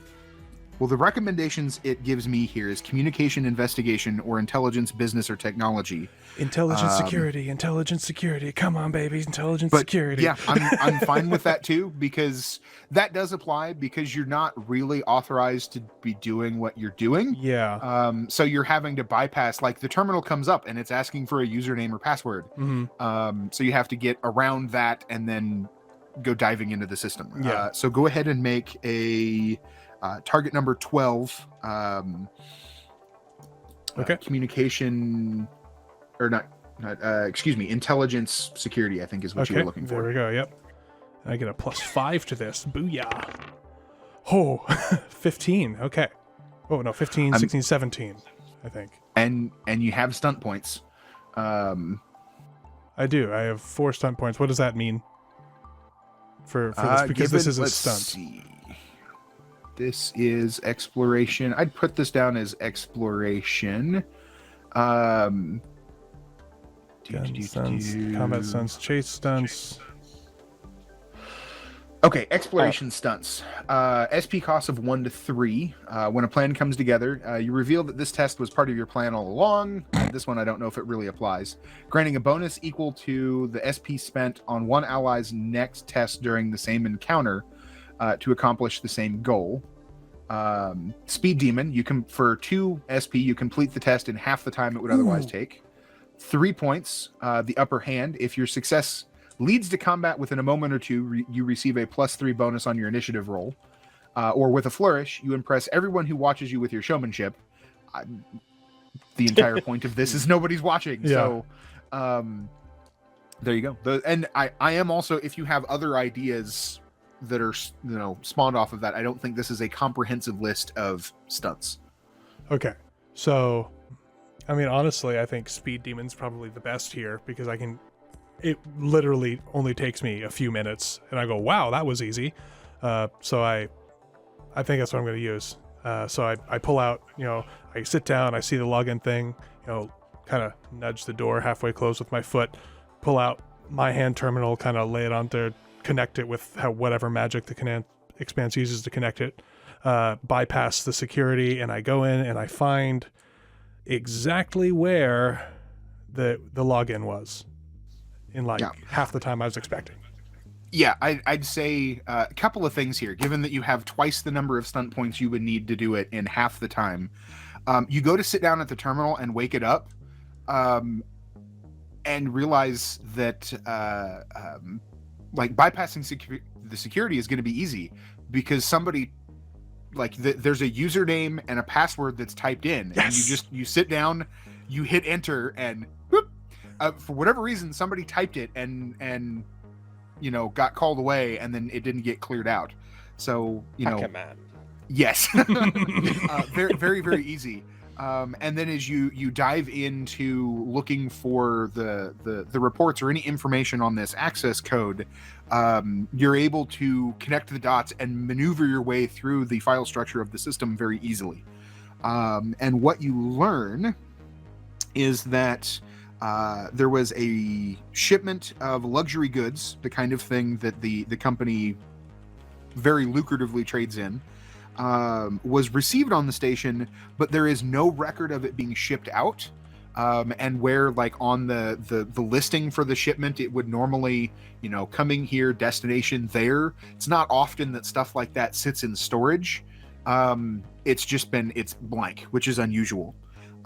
well, the recommendations it gives me here is communication, investigation, or intelligence, business, or technology. Intelligence security. Come on, baby. Intelligence But security. yeah, I'm fine with that too, because that does apply because you're not really authorized to be doing what you're doing. Yeah. So you're having to bypass, like the terminal comes up and it's asking for a username or password. Mm-hmm. So you have to get around that and then go diving into the system. Yeah. So go ahead and make a target number 12. Okay. Communication, or not, excuse me, intelligence security, I think is what you were looking for. There we go. Yep. I get a +5 to this. Booyah. Oh, 15. Okay. Oh, no, 15, 16, 17, I think. And you have stunt points. I do. I have 4 stunt points. What does that mean for this? Because this is a stunt. See. This is exploration. I'd put this down as exploration. Gun stunts, combat stunts, chase stunts. Okay, exploration stunts. SP cost of 1 to 3. When a plan comes together, you reveal that this test was part of your plan all along. This one, I don't know if it really applies. Granting a bonus equal to the SP spent on one ally's next test during the same encounter to accomplish the same goal. Speed Demon, you can, for 2 SP, you complete the test in half the time it would otherwise take. 3 points, the upper hand. If your success leads to combat within a moment or two, you receive a +3 bonus on your initiative roll. Or with a flourish, you impress everyone who watches you with your showmanship. The entire point of this is nobody's watching. Yeah. So there you go. And I am also, if you have other ideas that are, spawned off of that, I don't think this is a comprehensive list of stunts. Okay. So, I mean, honestly, I think Speed Demon's probably the best here because it literally only takes me a few minutes and I go, wow, that was easy. So I think that's what I'm going to use. So I pull out, I sit down, I see the login thing, kind of nudge the door halfway closed with my foot, pull out my hand terminal, kind of lay it on there, connect it with whatever magic the Expanse uses to connect it, bypass the security, and I go in and I find exactly where the login was in half the time I was expecting. Yeah, I'd say a couple of things here. Given that you have twice the number of stunt points you would need to do it in half the time, you go to sit down at the terminal and wake it up, and realize that bypassing the security is going to be easy because somebody there's a username and a password that's typed in. Yes. And you sit down, you hit enter, and whoop, for whatever reason somebody typed it and got called away, and then it didn't get cleared out. So Hacker man. Yes. Very, very, very easy. And then as you dive into looking for the reports or any information on this access code, you're able to connect the dots and maneuver your way through the file structure of the system very easily. And what you learn is that there was a shipment of luxury goods, the kind of thing that the company very lucratively trades in, was received on the station, but there is no record of it being shipped out. And where on the listing for the shipment, it would normally, coming here, destination there. It's not often that stuff like that sits in storage. It's blank, which is unusual.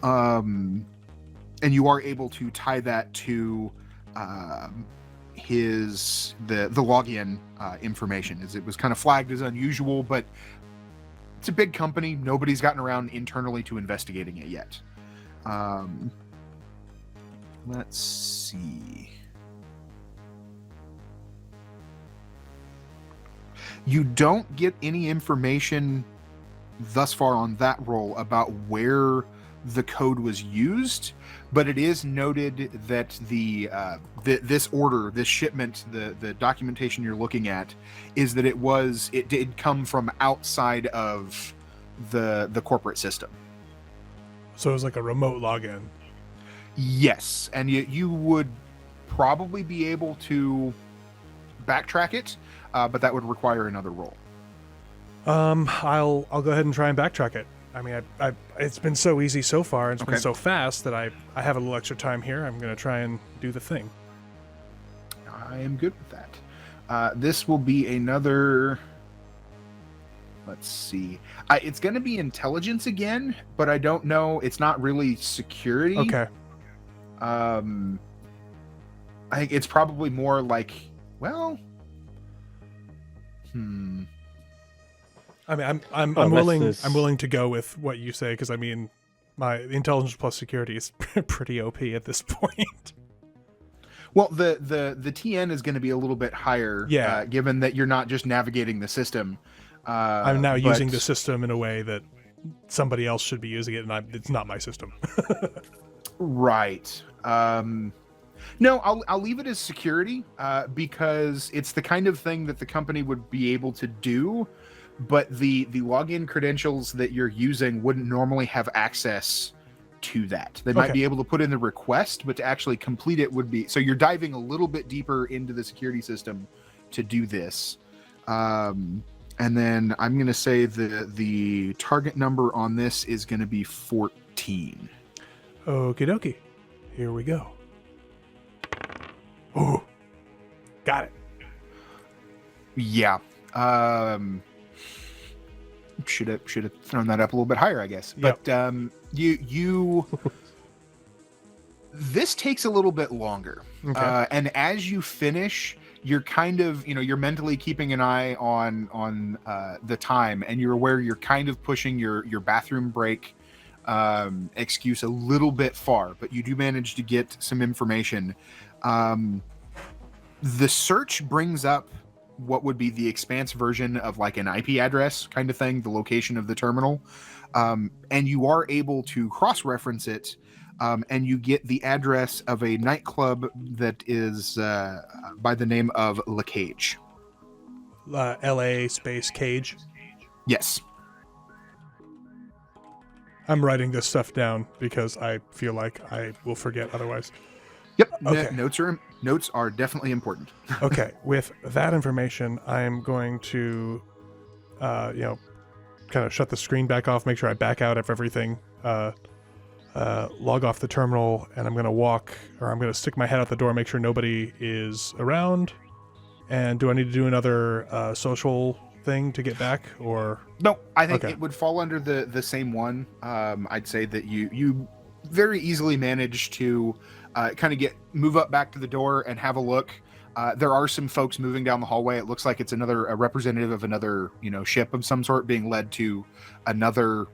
And you are able to tie that to the login information, as it was kind of flagged as unusual, but it's a big company. Nobody's gotten around internally to investigating it yet. Let's see. You don't get any information thus far on that roll about where the code was used, but it is noted that this order, this shipment, the documentation you're looking at, is that it did come from outside of the corporate system. So it was like a remote login. Yes, and you would probably be able to backtrack it, but that would require another roll. I'll go ahead and try and backtrack it. I mean, I it's been so easy so far, and it's been Okay. so fast that I have a little extra time here. I'm going to try and do the thing. I am good with that. This will be another. Let's see. It's going to be intelligence again, but I don't know. It's not really security. Okay. I think it's probably more like, well, I mean, I'm Unless willing. there's- I'm willing to go with what you say because I mean, my intelligence plus security is pretty OP at this point. Well, the TN is going to be a little bit higher, Yeah. given that you're not just navigating the system. I'm now but- using the system in a way that somebody else should be using it, and it's not my system. Right. No, I'll leave it as security because it's the kind of thing that the company would be able to do, but the login credentials that you're using wouldn't normally have access to that. They might Okay. be able to put in the request, but to actually complete it would be. So you're diving a little bit deeper into the security system to do this. And then I'm going to say the target number on this is going to be 14. Okie dokie. Here we go. Ooh. Got it. Yeah. Should have thrown that up a little bit higher, I guess. Yep. But you this takes a little bit longer. Okay. And as you finish, you're kind of, you're mentally keeping an eye on the time, and you're aware you're kind of pushing your bathroom break excuse a little bit far, but you do manage to get some information. The search brings up what would be the Expanse version of like an IP address kind of thing, the location of the terminal. And you are able to cross-reference it, and you get the address of a nightclub that is by the name of La Cage. LA space cage. Yes. I'm writing this stuff down because I feel like I will forget otherwise. Yep. Okay. Notes are definitely important. Okay, with that information, I'm going to, kind of shut the screen back off, make sure I back out of everything, log off the terminal, and I'm going to stick my head out the door, make sure nobody is around. And do I need to do another social thing to get back, or? No, I think Okay. it would fall under the same one. I'd say that you very easily manage to kind of move up back to the door and have a look. There are some folks moving down the hallway. It looks like it's a representative of another ship of some sort being led to another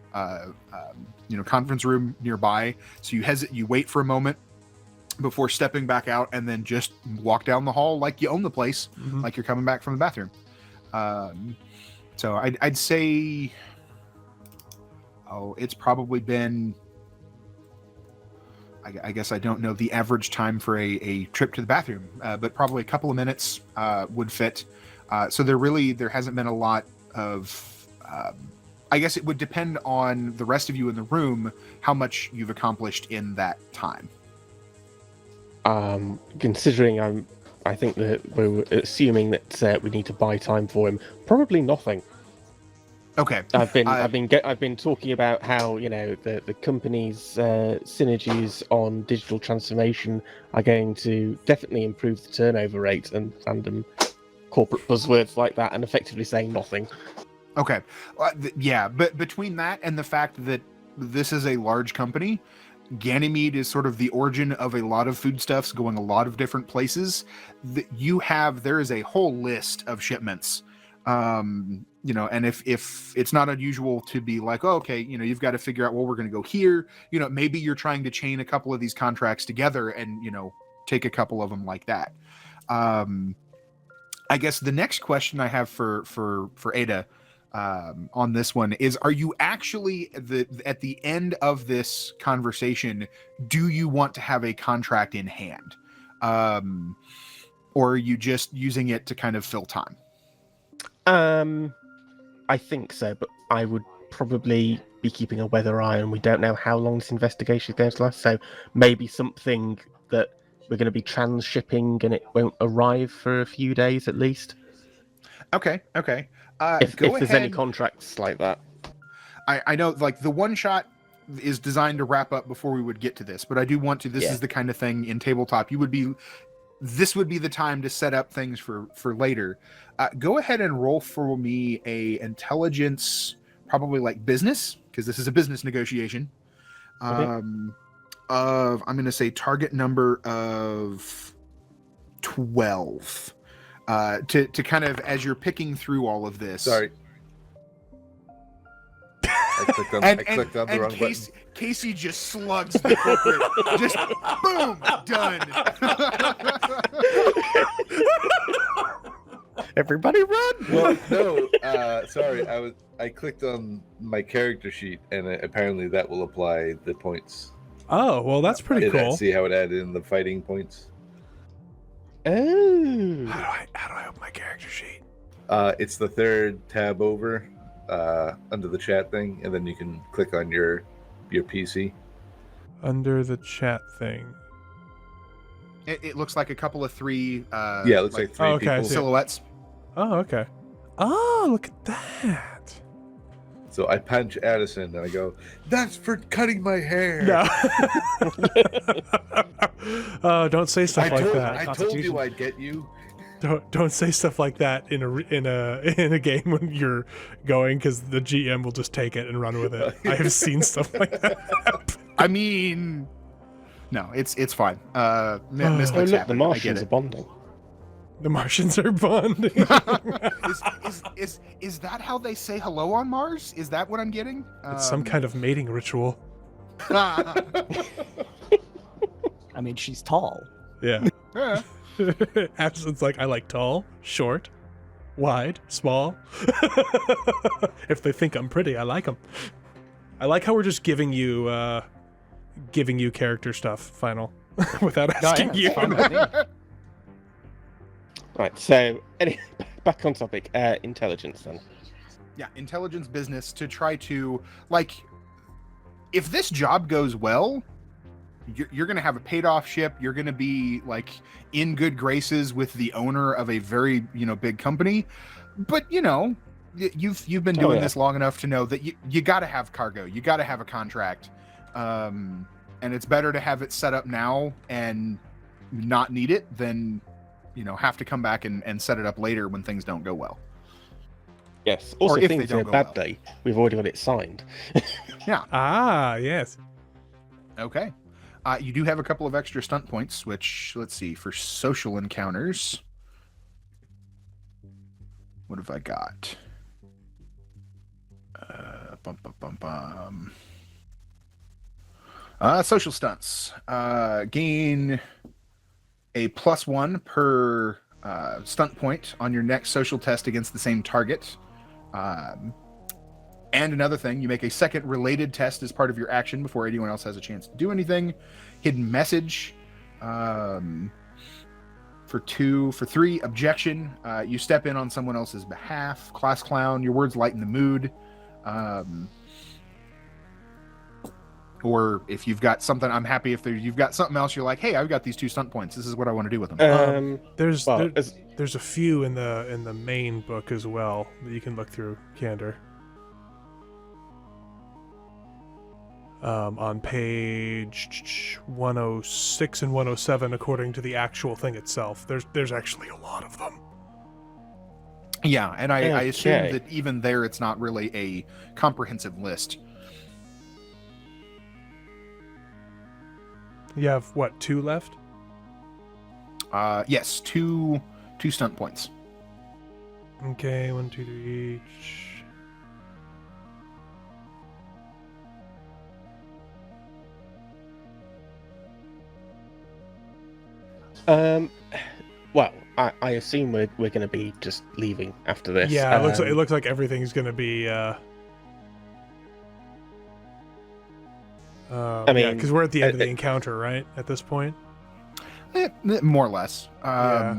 conference room nearby. So you wait for a moment before stepping back out, and then just walk down the hall like you own the place, Mhm. like you're coming back from the bathroom. So I'd say, it's probably been, I guess I don't know the average time for a trip to the bathroom, but probably a couple of minutes would fit. So there hasn't been a lot of, I guess it would depend on the rest of you in the room, how much you've accomplished in that time. Considering I think that we're assuming that we need to buy time for him. Probably nothing. Okay. I've been talking about how the company's synergies on digital transformation are going to definitely improve the turnover rate and random corporate buzzwords like that, and effectively saying nothing. Okay. Yeah, but between that and the fact that this is a large company, Ganymede is sort of the origin of a lot of foodstuffs going a lot of different places. There is a whole list of shipments. And if it's not unusual to be like, oh, okay, you've got to figure out, well, we're going to go here. Maybe you're trying to chain a couple of these contracts together and, take a couple of them like that. I guess the next question I have for Ada on this one is, are you actually at the end of this conversation, do you want to have a contract in hand? Or are you just using it to kind of fill time? I think so, but I would probably be keeping a weather eye, and we don't know how long this investigation is going to last. So maybe something that we're going to be transshipping and it won't arrive for a few days at least. Okay. If Go there's ahead. any contracts like that. I know, like, the one shot is designed to wrap up before we would get to this, but I do want to. This is the kind of thing in tabletop this would be the time to set up things for later. Go ahead and roll for me a intelligence, probably like business, because this is a business negotiation. I'm going to say target number of 12. To kind of, as you're picking through all of this. Sorry. I clicked on the wrong button. Casey just slugs the culprit. Just boom, done. Everybody run! Well, no, sorry. I clicked on my character sheet, and apparently that will apply the points. Oh, well, that's pretty cool. See how it added in the fighting points? Oh. How do I open my character sheet? It's the third tab over under the chat thing, and then you can click on your PC. Under the chat thing. It looks like a couple of three. It looks like three people. Silhouettes. Oh, okay. Oh, look at that. So I punch Addison and I go, "That's for cutting my hair." No. Oh, don't say stuff like that. I told you I'd get you. Don't say stuff like that in a game when you're going, because the GM will just take it and run with it. I have seen stuff like that. I mean, no, it's fine. Mistakes Look, happen. the Martians are bonding. The Martians are bonding. Is that how they say hello on Mars? Is that what I'm getting? It's some kind of mating ritual. I mean, she's tall. Yeah. Absence like, I like tall, short, wide, small. If they think I'm pretty, I like them. I like how we're just giving you character stuff, Final, without asking you. Right, so back on topic, intelligence then. Yeah, intelligence business to try to, like, if this job goes well, you're going to have a paid off ship. You're going to be, like, in good graces with the owner of a very, big company. But, you've been doing this long enough to know that you got to have cargo. You got to have a contract. And it's better to have it set up now and not need it than, have to come back and set it up later when things don't go well. Yes. Also, if things they are a don't go bad well. day. We've already got it signed. Yeah. Ah, yes. Okay. You do have a couple of extra stunt points, which, let's see, for social encounters. What have I got? Social stunts. Gain a +1 per stunt point on your next social test against the same target. And another thing, you make a second related test as part of your action before anyone else has a chance to do anything. Hidden message. For 3, objection. You step in on someone else's behalf. Class clown. Your words lighten the mood. Or if you've got something, I'm happy if you've got something else. You're like, hey, I've got these 2 stunt points. This is what I want to do with them. There's a few in the main book as well that you can look through, Candor. On page 106 and 107, according to the actual thing itself, there's actually a lot of them. Yeah, and I assume that even there, it's not really a comprehensive list. You have, what, 2 left? Yes, two stunt points. Okay, 1, 2, 3 each. Well, I assume we're going to be just leaving after this. Yeah, it looks like everything's going to be. I mean, because we're at the end of the encounter, right? At this point, more or less. Yeah.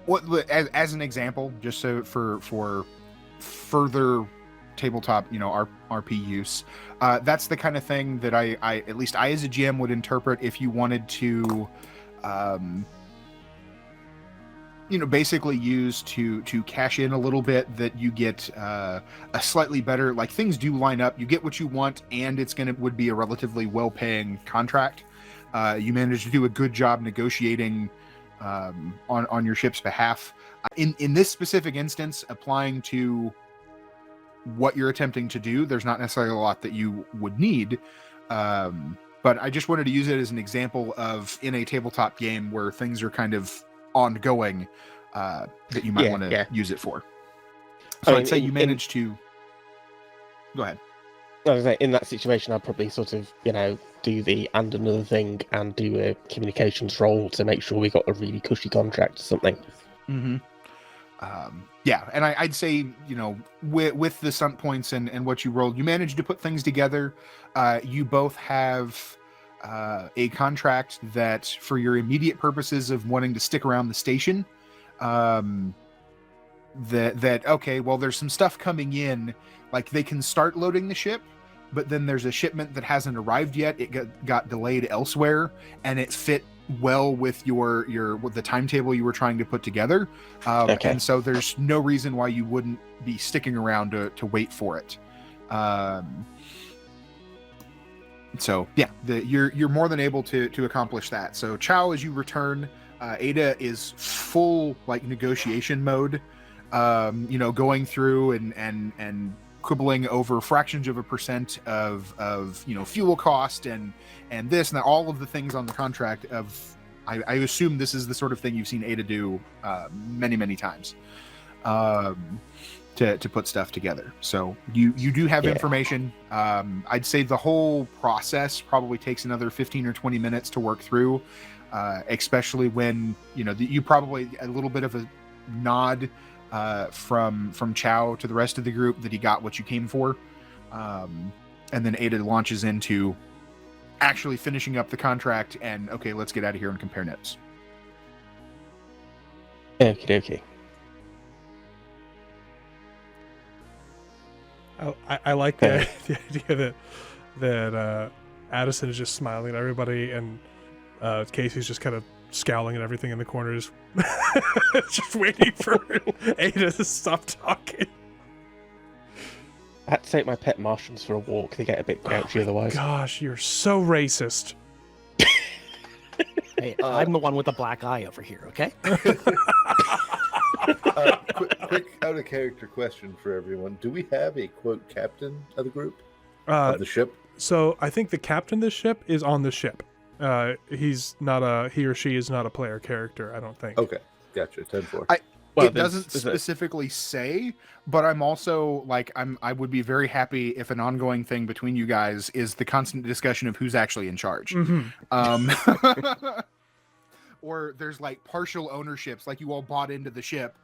What as an example, just so for further tabletop, RP use. That's the kind of thing that I at least I as a GM would interpret if you wanted to, basically use to cash in a little bit, that you get a slightly better, like, things do line up. You get what you want, and would be a relatively well-paying contract. You manage to do a good job negotiating on your ship's behalf. In this specific instance, applying to what you're attempting to do, there's not necessarily a lot that you would need. But I just wanted to use it as an example of, in a tabletop game where things are kind of ongoing, that you might want to use it for. So I'd say you managed to... Go ahead. I was saying, in that situation, I'd probably sort of, do the and another thing and do a communications roll to make sure we got a really cushy contract or something. Mm-hmm. And I'd say, with the stunt points and what you rolled, you managed to put things together. You both have a contract that, for your immediate purposes of wanting to stick around the station, okay, well, there's some stuff coming in, like they can start loading the ship, but then there's a shipment that hasn't arrived yet. It got delayed elsewhere, and it fit well with the timetable you were trying to put together. Okay. And so there's no reason why you wouldn't be sticking around to wait for it. So yeah, you're more than able to accomplish that. So Chow, as you return, Ada is full negotiation mode, going through and quibbling over fractions of a percent of fuel cost and this and that, all of the things on the contract of, I assume this is the sort of thing you've seen Ada do many times, to put stuff together. So you do have information. I'd say the whole process probably takes another 15 or 20 minutes to work through, especially when you probably a little bit of a nod from Chow to the rest of the group that he got what you came for, and then Ada launches into actually finishing up the contract and, okay, let's get out of here and compare notes. Okie dokie. I like the idea that Addison is just smiling at everybody, and Casey's just kind of scowling at everything in the corners, just waiting for Ada to stop talking. I had to take my pet Martians for a walk. They get a bit grouchy otherwise. Gosh, you're so racist. Hey, I'm the one with the black eye over here, okay? Quick out of character question for everyone. Do we have a quote captain of the group? Of the ship? So I think the captain of the ship is on the ship. He or she is not a player character, I don't think. Okay, gotcha. 10-4. It doesn't specifically say, but I'm also I would be very happy if an ongoing thing between you guys is the constant discussion of who's actually in charge. Mm-hmm. Or there's partial ownerships, you all bought into the ship,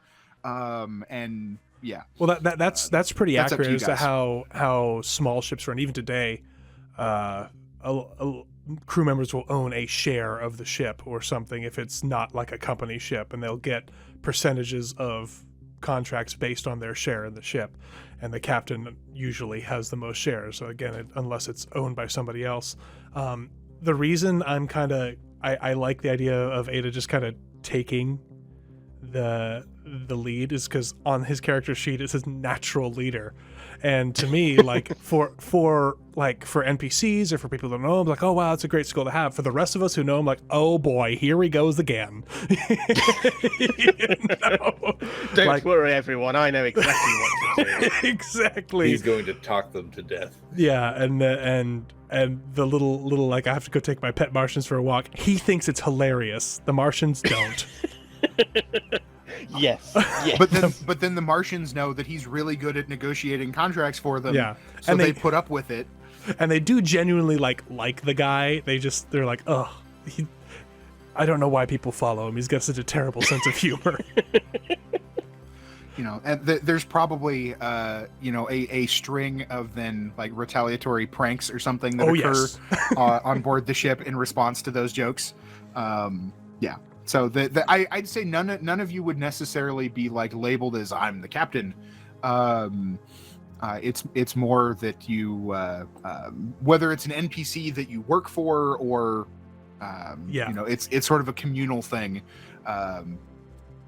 and yeah. Well, that's pretty That's up to accurate you as to how small ships run. Even today, crew members will own a share of the ship or something if it's not like a company ship, and they'll get percentages of contracts based on their share in the ship, and the captain usually has the most shares. So again, unless it's owned by somebody else. The reason I like the idea of Ada just kind of taking the lead is because on his character sheet it says natural leader, and to me, for NPCs or for people that know him, oh wow, it's a great skill to have. For the rest of us who know him, oh boy, here he goes again. Don't worry, everyone. I know exactly what to do. Exactly. He's going to talk them to death. Yeah, and the little I have to go take my pet Martians for a walk. He thinks it's hilarious. The Martians don't. Yes. But then the Martians know that he's really good at negotiating contracts for them. Yeah. So and they put up with it. And they do genuinely like the guy. They're like, ugh, I don't know why people follow him. He's got such a terrible sense of humor. And there's probably a string of then retaliatory pranks or something that occur on board the ship in response to those jokes. Yeah. So I'd say none of you would necessarily be labeled as I'm the captain. It's more that you, whether it's an NPC that you work for or, Yeah. you know, it's sort of a communal thing. And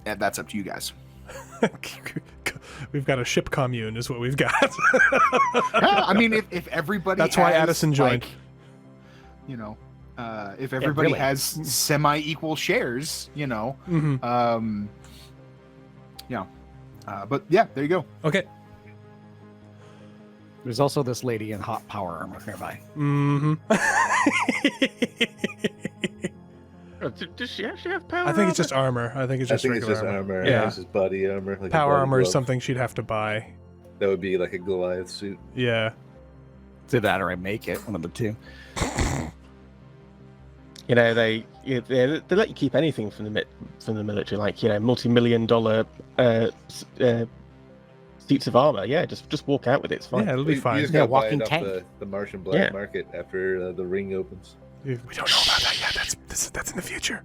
that's up to you guys. We've got a ship commune, is what we've got. Yeah, I mean, if everybody, That's why has, Addison joined. like, you know, if everybody really. has semi-equal shares, you know, Mhm. yeah. But yeah, there you go. Okay. There's also this lady in hot power armor nearby. Mm-hmm. Does she actually have power? I think it's just armor. I think it's I just think it's regular just armor. armor. Yeah. It's just body armor. Like a Power body armor is glove. something she'd have to buy. That would be like a Goliath suit. Yeah. Either that or I make it, one of the two. You know, they let you keep anything from the military, like, you know, multi-million-dollar suits of armor. Yeah, just walk out with it. It's fine. Yeah, it'll be You fine. just Yeah, gotta buy walking it off tank. the Martian black Yeah. market after the ring opens. We don't know about that yet. That's in the future.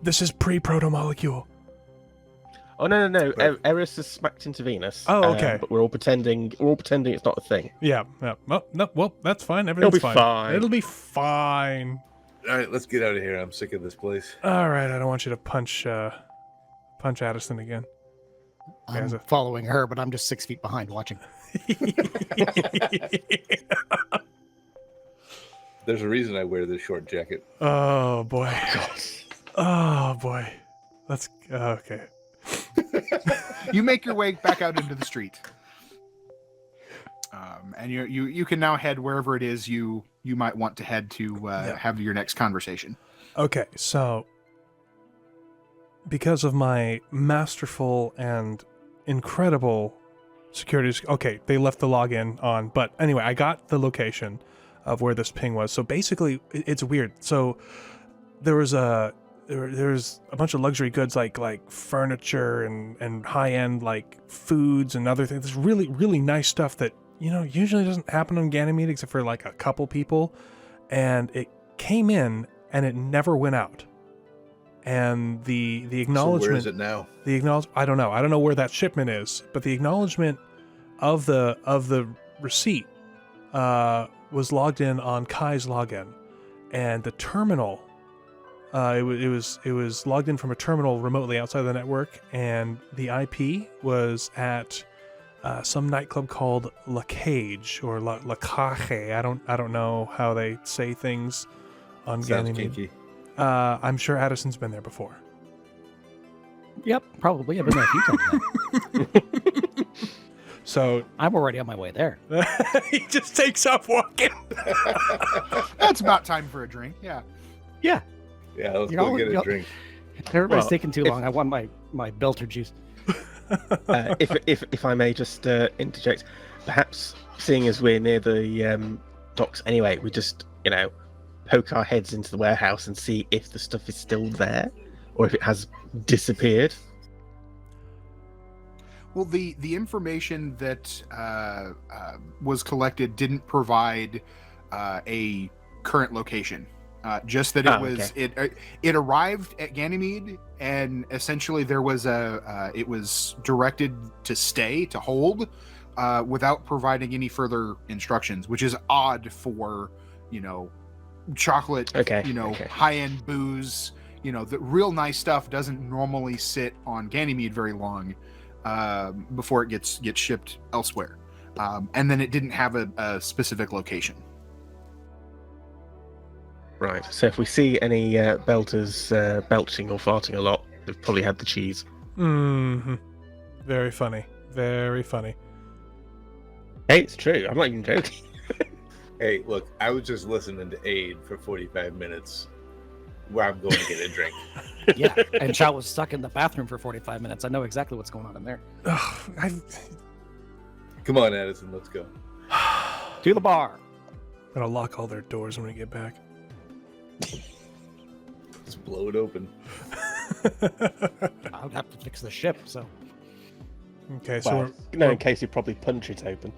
This is pre-proto molecule. Oh no! Right. Eris has smacked into Venus. Oh, okay. But we're all pretending it's not a thing. Yeah. Oh, no, well, that's fine. Everything's be fine. It'll be fine. All right, let's get out of here. I'm sick of this place. All right. I don't want you to punch Addison again. I'm As a- following her, but I'm just 6 feet behind watching. There's a reason I wear this short jacket. Oh boy. Oh boy. Let's. Okay. You make your way back out into the street, and you can now head wherever it is you might want to head to have your next conversation. Okay. So, because of my masterful and incredible security, okay, they left the login on, but anyway, I got the location of where this ping was. So basically, it's weird. So there's a bunch of luxury goods like furniture and high-end like foods and other things. There's really, really nice stuff that, you know, usually doesn't happen on Ganymede except for like a couple people. And it came in and it never went out. And the acknowledgement. So where is it now? I don't know. I don't know where that shipment is, but the acknowledgement of the receipt was logged in on Kai's login, and the terminal. It was logged in from a terminal remotely outside the network, and the IP was at some nightclub called La Cage or La Cage. I don't know how they say things on Sounds Ganymede. kinky. I'm sure Addison's been there before. Yep, probably. I've been there a few times now. So I'm already on my way there. he just takes off walking. That's about time for a drink. Yeah. Yeah. Yeah, let's You go know, get a you'll- drink. Everybody's Well, taking too if- long. I want my belter juice. If I may just interject, perhaps seeing as we're near the docks anyway, we just, you know, poke our heads into the warehouse and see if the stuff is still there or if it has disappeared. Well, the information that was collected didn't provide a current location. Just that it arrived at Ganymede, and essentially there was it was directed to stay, to hold, without providing any further instructions, which is odd for, you know, chocolate, high-end booze. You know, the real nice stuff doesn't normally sit on Ganymede very long before it gets shipped elsewhere. And then it didn't have a specific location. Right. So if we see any belters belching or farting a lot, they've probably had the cheese. Mm-hmm. Very funny. Very funny. Hey, it's true. I'm not even joking. Hey, look, I was just listening to Aid for 45 minutes where I'm going to get a drink. Yeah, and Chow was stuck in the bathroom for 45 minutes. I know exactly what's going on in there. I'm Come on, Addison, let's go. To the bar. gonna lock all their doors when we get back. Let's blow it open. I'll have to fix the ship, so. Okay, so Well, in case you probably punch it open.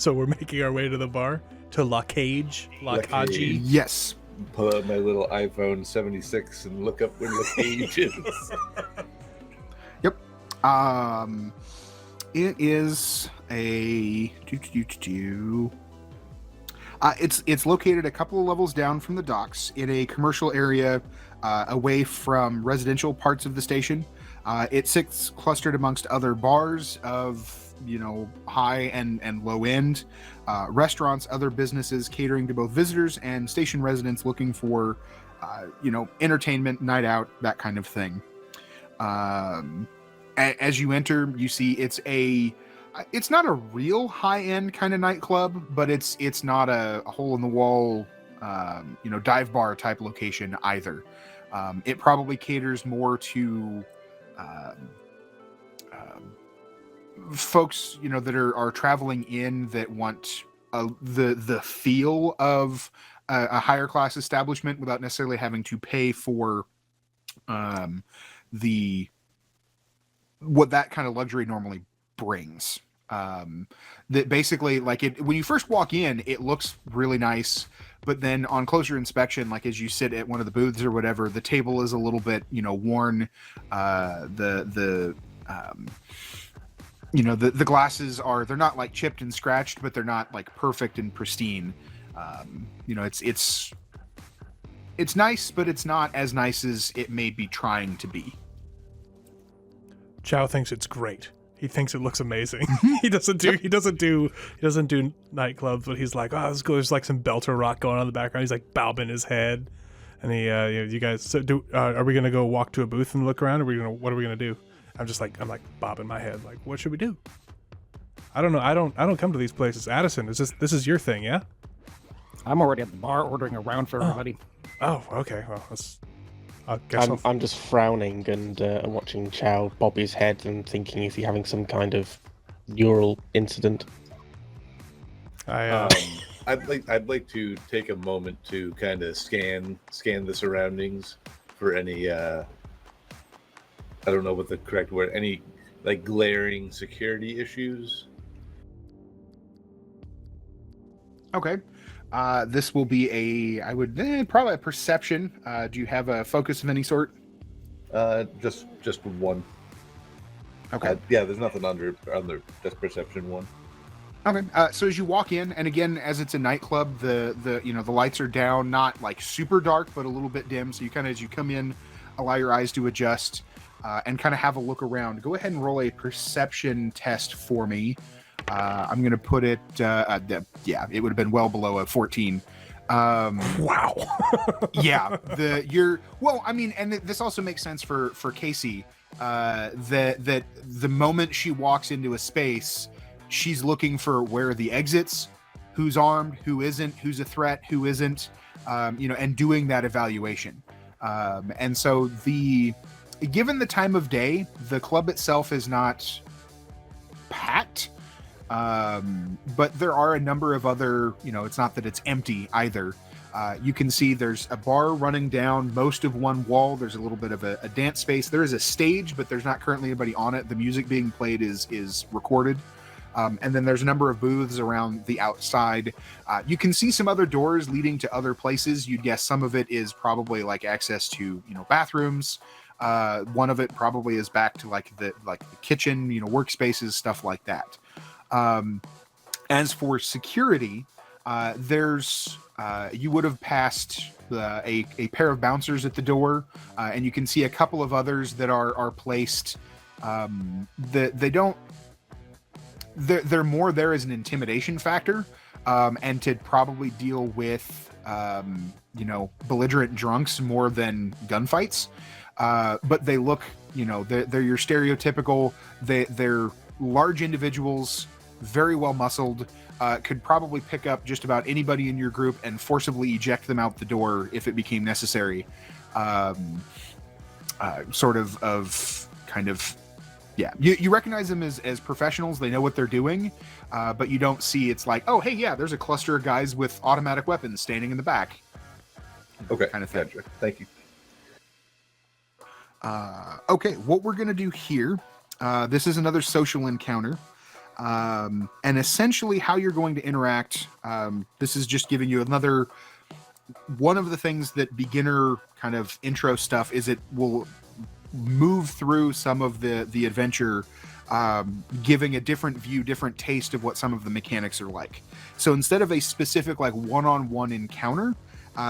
we're making our way to the bar, to La Cage, La La Cage. Cage. Yes. Pull out my little iPhone 76 and look up where the cage is. Um, It is a it's located a couple of levels down from the docks in a commercial area away from residential parts of the station. It sits clustered amongst other bars of high and low end restaurants, other businesses catering to both visitors and station residents looking for entertainment, night out, that kind of thing. As you enter, you see it's not a real high-end kind of nightclub, but it's not a hole-in-the-wall, dive bar type location either. It probably caters more to folks, that are traveling in that want the feel of a higher class establishment without necessarily having to pay for what that kind of luxury normally brings. That basically, like, when you first walk in, it looks really nice, but then on closer inspection, like as you sit at one of the booths or whatever, the table is a little bit worn. The glasses they're not like chipped and scratched, but they're not like perfect and pristine. It's nice, but it's not as nice as it may be trying to be. Chow thinks it's great. He thinks it looks amazing. He doesn't do nightclubs, but he's like, oh, this is cool. There's like some belter rock going on in the background. He's like bobbing his head, and he, you guys, so are we gonna go walk to a booth and look around? What are we gonna do? I'm like bobbing my head, like, what should we do? I don't know. I don't come to these places. Addison, this is your thing, yeah? I'm already at the bar ordering a round for everybody. Oh, okay. Well, I'm just frowning and watching Chow bob his head and thinking, is he having some kind of neural incident? I'd like to take a moment to kind of scan the surroundings for any I don't know what the correct word, any like glaring security issues. Okay. This will be probably a perception. Do you have a focus of any sort? Just one. Okay. Yeah, there's nothing under just perception one. Okay. So as you walk in, and again, as it's a nightclub, the lights are down, not like super dark, but a little bit dim. So you kind of, as you come in, allow your eyes to adjust and kind of have a look around. Go ahead and roll a perception test for me. I'm going to put it, it would have been well below a 14. Wow. Yeah. And this also makes sense for Casey, that the moment she walks into a space, she's looking for where are the exits, who's armed, who isn't, who's a threat, who isn't, and doing that evaluation. And so given the time of day, the club itself is not packed. But there are a number of other, it's not that it's empty either. You can see there's a bar running down most of one wall. There's a little bit of a dance space. There is a stage, but there's not currently anybody on it. The music being played is recorded. And then there's a number of booths around the outside. You can see some other doors leading to other places. You'd guess some of it is probably like access to, bathrooms. One of it probably is back to like the kitchen, workspaces, stuff like that. As for security, there's you would have passed a pair of bouncers at the door, and you can see a couple of others that are placed. They're more there as an intimidation factor, and to probably deal with belligerent drunks more than gunfights. But they look, they're your stereotypical. They're large individuals, very well muscled, could probably pick up just about anybody in your group and forcibly eject them out the door if it became necessary. You recognize them as professionals. They know what they're doing, but you don't see it's like, oh, hey, yeah, there's a cluster of guys with automatic weapons standing in the back. Okay, kind of thing. gotcha. Thank you. Okay, what we're going to do here, this is another social encounter. And essentially how you're going to interact, this is just giving you one of the things that beginner kind of intro stuff is it will move through some of the adventure, giving a different view, different taste of what some of the mechanics are like. So instead of a specific like one-on-one encounter,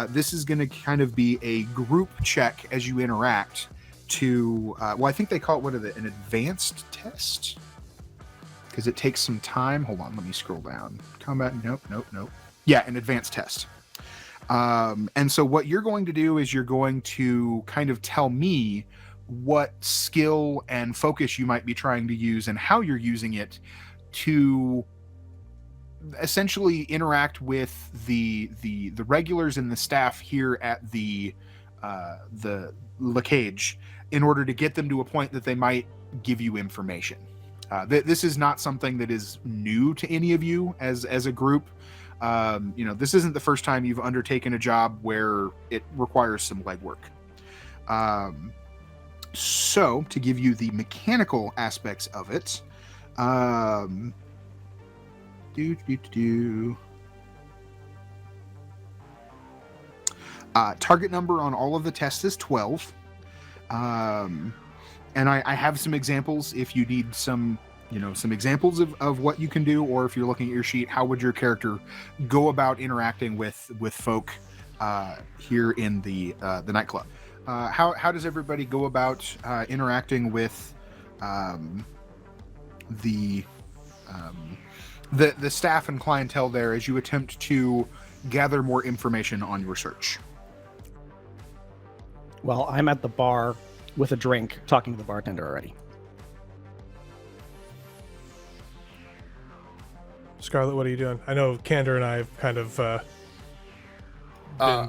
this is going to kind of be a group check as you interact to, well, I think they call it, an advanced test? Because it takes some time. Hold on, let me scroll down. Combat, nope. Yeah, an advanced test. And so what you're going to do is you're going to kind of tell me what skill and focus you might be trying to use and how you're using it to essentially interact with the regulars and the staff here at the La Cage in order to get them to a point that they might give you information. This is not something that is new to any of you as a group. This isn't the first time you've undertaken a job where it requires some legwork. So to give you the mechanical aspects of it, target number on all of the tests is 12. And I have some examples if you need some examples of what you can do, or if you're looking at your sheet, how would your character go about interacting with folk here in the nightclub? How does everybody go about interacting with the staff and clientele there as you attempt to gather more information on your search? Well, I'm at the bar with a drink, talking to the bartender already. Scarlett, what are you doing? I know Candor and I have kind of been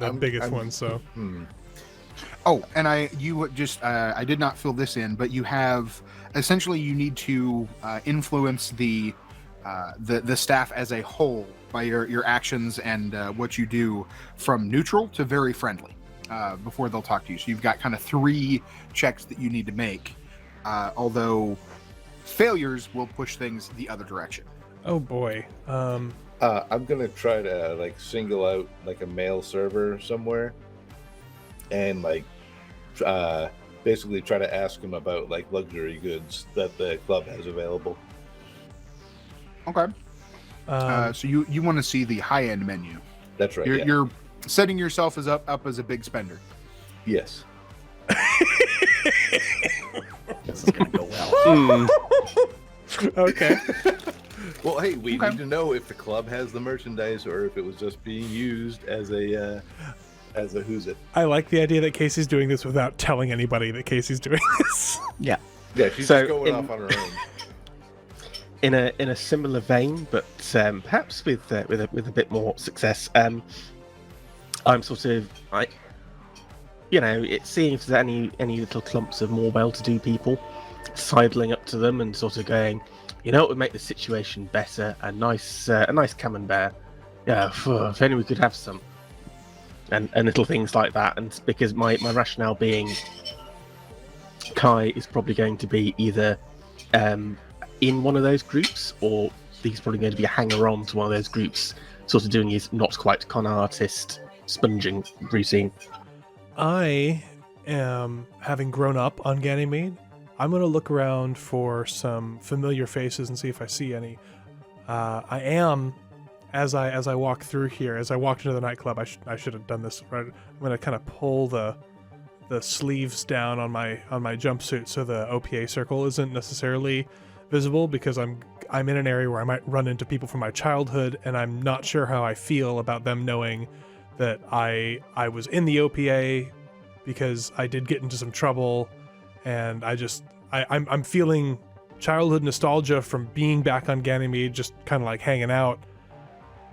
the biggest ones, so. Oh, and I did not fill this in, but you have essentially you need to influence the staff as a whole by your actions and what you do from neutral to very friendly before they'll talk to you. So you've got kind of 3 checks that you need to make, although failures will push things the other direction. Oh boy. I'm gonna try to single out a male server somewhere, and basically try to ask him about luxury goods that the club has available. Okay. So you want to see the high-end menu? That's right. You're setting yourself as up as a big spender. Yes. This is gonna go well. Okay. Well, hey, we need to know if the club has the merchandise or if it was just being used as a who's it. I like the idea that Casey's doing this without telling anybody that Casey's doing this. Yeah, she's So just going off on her own. In a similar vein, but perhaps with a bit more success, I'm sort of it's seeing if there's any little clumps of more well-to-do people, sidling up to them and sort of going, what would make the situation better? A nice camembert. Yeah, if only we could have some. And little things like that. And because my rationale being, Kai is probably going to be either in one of those groups, or he's probably going to be a hanger-on to one of those groups, sort of doing his not quite con artist sponging routine. I am, having grown up on Ganymede, I'm going to look around for some familiar faces and see if I see any. I am, as I walk through here, as I walked into the nightclub, I should have done this. Right? I'm going to kind of pull the sleeves down on my jumpsuit so the OPA circle isn't necessarily visible, because I'm in an area where I might run into people from my childhood, and I'm not sure how I feel about them knowing that I was in the OPA because I did get into some trouble, and I'm feeling childhood nostalgia from being back on Ganymede, just kind of like hanging out.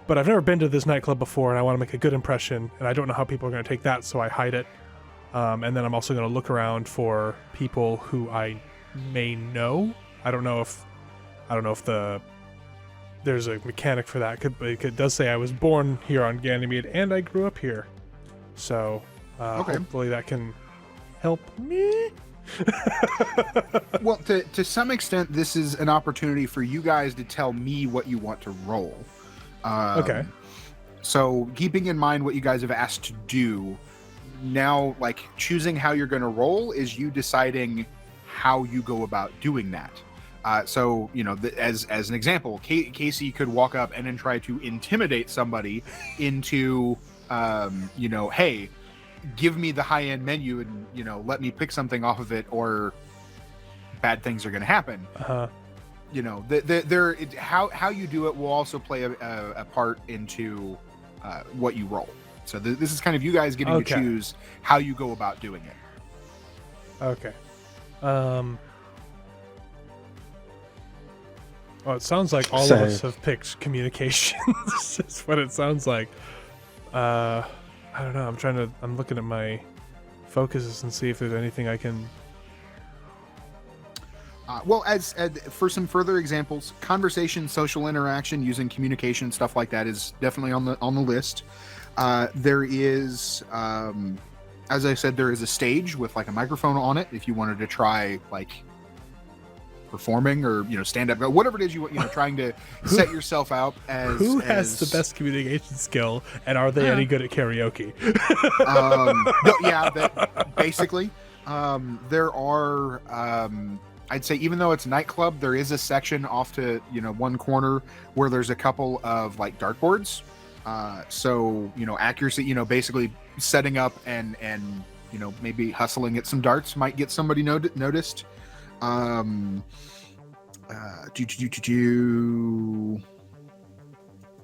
But I've never been to this nightclub before, and I want to make a good impression, and I don't know how people are going to take that, so I hide it. And then I'm also going to look around for people who I may know. I don't know if there's a mechanic for that. It does say I was born here on Ganymede and I grew up here, so hopefully that can help me. Well, to some extent, this is an opportunity for you guys to tell me what you want to roll. Okay. So keeping in mind what you guys have asked to do, now, like, choosing how you're going to roll is you deciding how you go about doing that. So, you know, as an example, Casey could walk up and then try to intimidate somebody into, you know, hey, give me the high-end menu and, you know, let me pick something off of it, or bad things are going to happen. You know, how you do it will also play a part into what you roll. So this is kind of you guys getting to choose how you go about doing it. Okay. Well, it sounds like all of us have picked communication. That's what it sounds like. I don't know. I'm looking at my focuses and see if there's anything I can. Well, as for some further examples, conversation, social interaction, using communication, stuff like that is definitely on the list. There is, as I said, there is a stage with like a microphone on it. If you wanted to try like performing or, you know, stand up, whatever it is you know, trying to set yourself out as who has the best communication skill, and are they any good at karaoke? Basically, there are. I'd say even though it's nightclub, there is a section off to, you know, one corner where there's a couple of like dartboards. So, you know, accuracy, you know, basically setting up and you know, maybe hustling at some darts might get somebody noticed.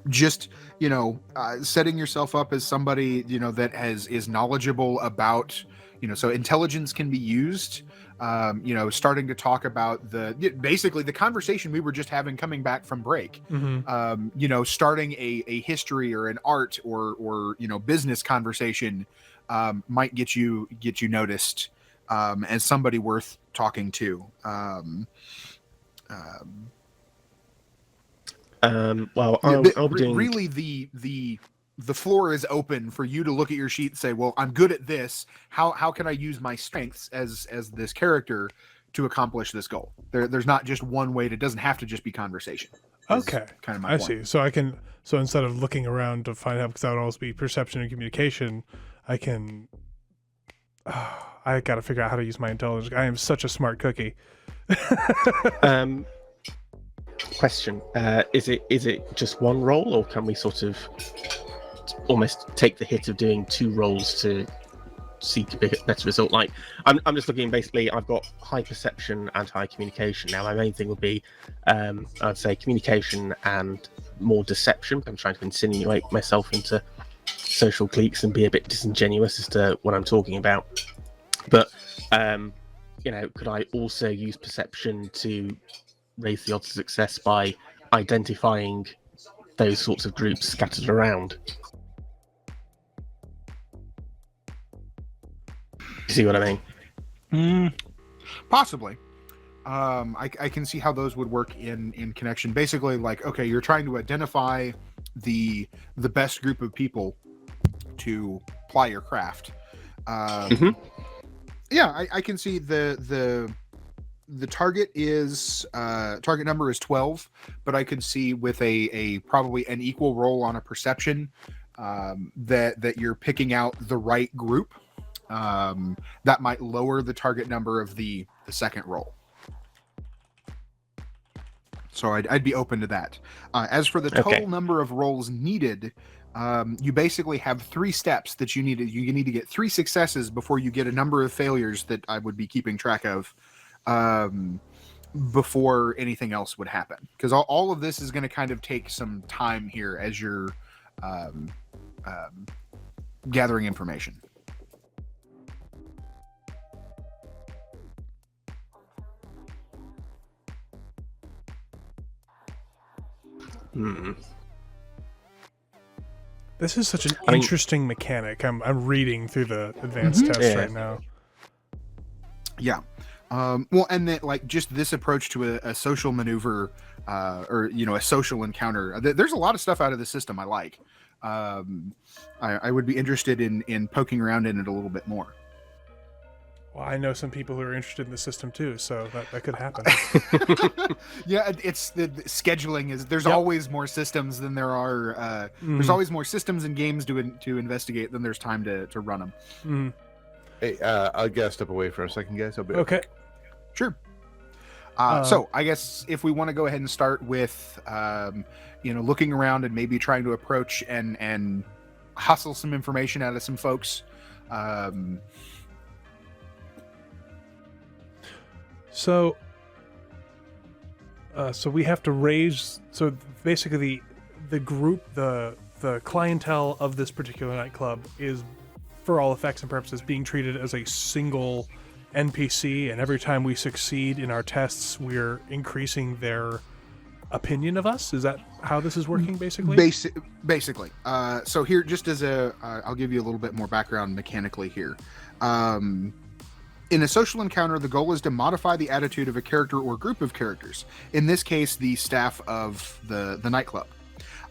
Just, you know, setting yourself up as somebody, you know, that is knowledgeable about, you know, so intelligence can be used. You know, starting to talk about basically the conversation we were just having coming back from break. Mm-hmm. You know, starting a history or an art or you know, business conversation might get you noticed as somebody worth talking to. Well, I'll be doing... really the floor is open for you to look at your sheet and say, well, I'm good at this. How can I use my strengths as this character to accomplish this goal? There's not just one way. It doesn't have to just be conversation. Okay. Kind of my point. See. So instead of looking around to find out, because that would also be perception and communication, I can, I got to figure out how to use my intelligence. I am such a smart cookie. Question. Is it just one roll, or can we sort of almost take the hit of doing two rolls to seek a better result? Like, I'm just looking, basically, I've got high perception and high communication. Now, my main thing would be, I'd say communication and more deception. I'm trying to insinuate myself into social cliques and be a bit disingenuous as to what I'm talking about. But, you know, could I also use perception to raise the odds of success by identifying those sorts of groups scattered around? You see what I mean? Possibly. I can see how those would work in connection. Basically, like, okay, you're trying to identify the best group of people to ply your craft. Yeah, I can see the target is target number is 12, but I could see with a probably an equal roll on a perception that you're picking out the right group. That might lower the target number of the second roll. So I'd be open to that. As for the total number of rolls needed, you basically have 3 steps that you need to get 3 successes before you get a number of failures that I would be keeping track of before anything else would happen. Because all of this is going to kind of take some time here as you're gathering information. This is such an interesting mechanic. I'm reading through the advanced tests right now. Yeah. Well, and that, like, just this approach to a social maneuver, or, you know, a social encounter. There's a lot of stuff out of the system I like. I would be interested in poking around in it a little bit more. Well, I know some people who are interested in the system too, so that could happen. Yeah, it's the scheduling is there's Yep. always more systems than there are. There's always more systems and games to investigate than there's time to run them. Mm. Hey, I gotta step away for a second, guys. I'll be Okay. Sure. So I guess if we want to go ahead and start with, looking around and maybe trying to approach and hustle some information out of some folks. So we have to raise. So basically, the group, the clientele of this particular nightclub is, for all effects and purposes, being treated as a single NPC, and every time we succeed in our tests, we're increasing their opinion of us. Is that how this is working, basically? Basically. So here, just as I'll give you a little bit more background mechanically here. In a social encounter, the goal is to modify the attitude of a character or group of characters. In this case, the staff of the nightclub.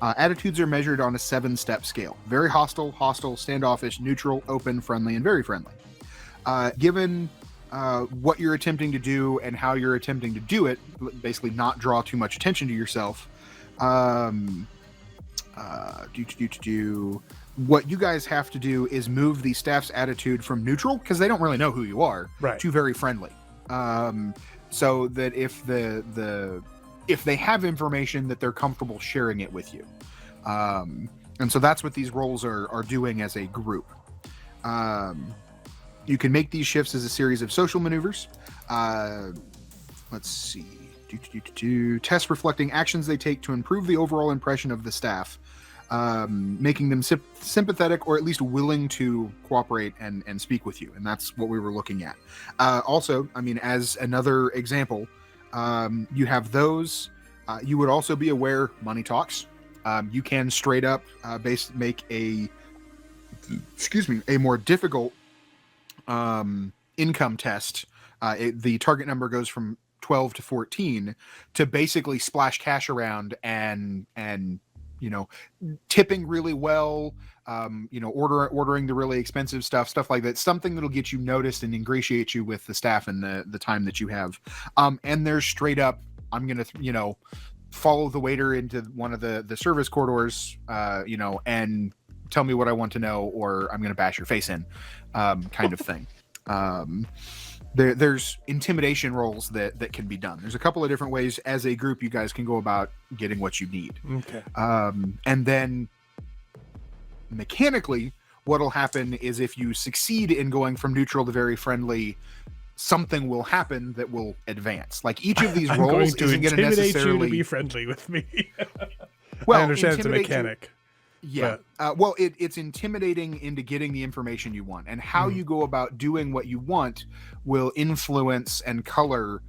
Attitudes are measured on a 7-step scale. Very hostile, standoffish, neutral, open, friendly, and very friendly. Given what you're attempting to do and how you're attempting to do it, basically not draw too much attention to yourself, what you guys have to do is move the staff's attitude from neutral, because they don't really know who you are, Right, to very friendly. So that if if they have information, that they're comfortable sharing it with you. And so that's what these roles are doing as a group. You can make these shifts as a series of social maneuvers. Let's see. Tests reflecting actions they take to improve the overall impression of the staff, making them sympathetic or at least willing to cooperate and speak with you. And that's what we were looking at. Also, I mean, as another example, you have those. You would also be aware money talks. You can straight up make a more difficult income test. The target number goes from 12 to 14 to basically splash cash around and tipping really well, ordering the really expensive stuff like that, something that'll get you noticed and ingratiate you with the staff and the time that you have. And there's straight up, I'm going to, follow the waiter into one of the service corridors, and tell me what I want to know, or I'm going to bash your face in, kind of thing. There's intimidation roles that can be done. There's a couple of different ways as a group you guys can go about getting what you need. Okay. And then mechanically, what'll happen is if you succeed in going from neutral to very friendly, something will happen that will advance. Like each of these roles isn't going to necessarily you to be friendly with me. Well, I understand it's a mechanic. Yeah. Well, it's intimidating into getting the information you want, and how you go about doing what you want will influence and color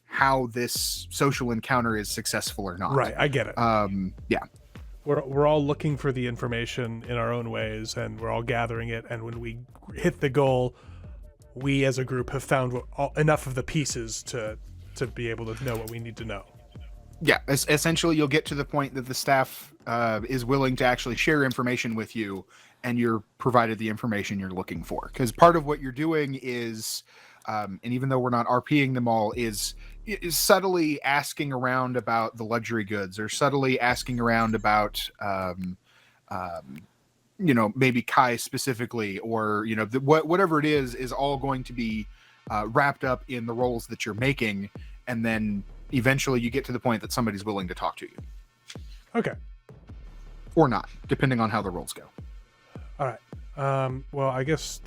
how this social encounter is successful or not. Right. I get it. Yeah. We're all looking for the information in our own ways, and we're all gathering it. And when we hit the goal, we as a group have found enough of the pieces to be able to know what we need to know. Yeah, essentially you'll get to the point that the staff is willing to actually share information with you, and you're provided the information you're looking for. Because part of what you're doing is, and even though we're not RPing them all, is subtly asking around about the luxury goods, or subtly asking around about, maybe Kai specifically, or, whatever it is all going to be wrapped up in the roles that you're making, and then eventually you get to the point that somebody's willing to talk to you. Okay. Or not, depending on how the rolls go. All right. Well, I guess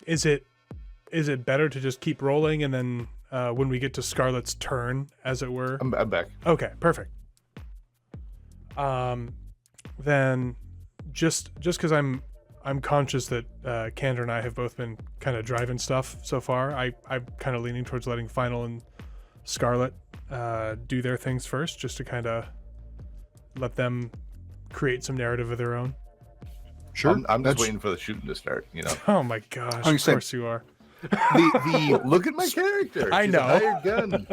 is it better to just keep rolling, and then when we get to Scarlett's turn, as it were? I'm back. Okay, perfect. Then just because I'm conscious that Kander and I have both been kind of driving stuff so far, I'm kind of leaning towards letting Final and Scarlett do their things first, just to kind of let them create some narrative of their own. Sure. I'm just waiting for the shooting to start, Oh my gosh, of course you are. Look at my character. I know. Hired gun.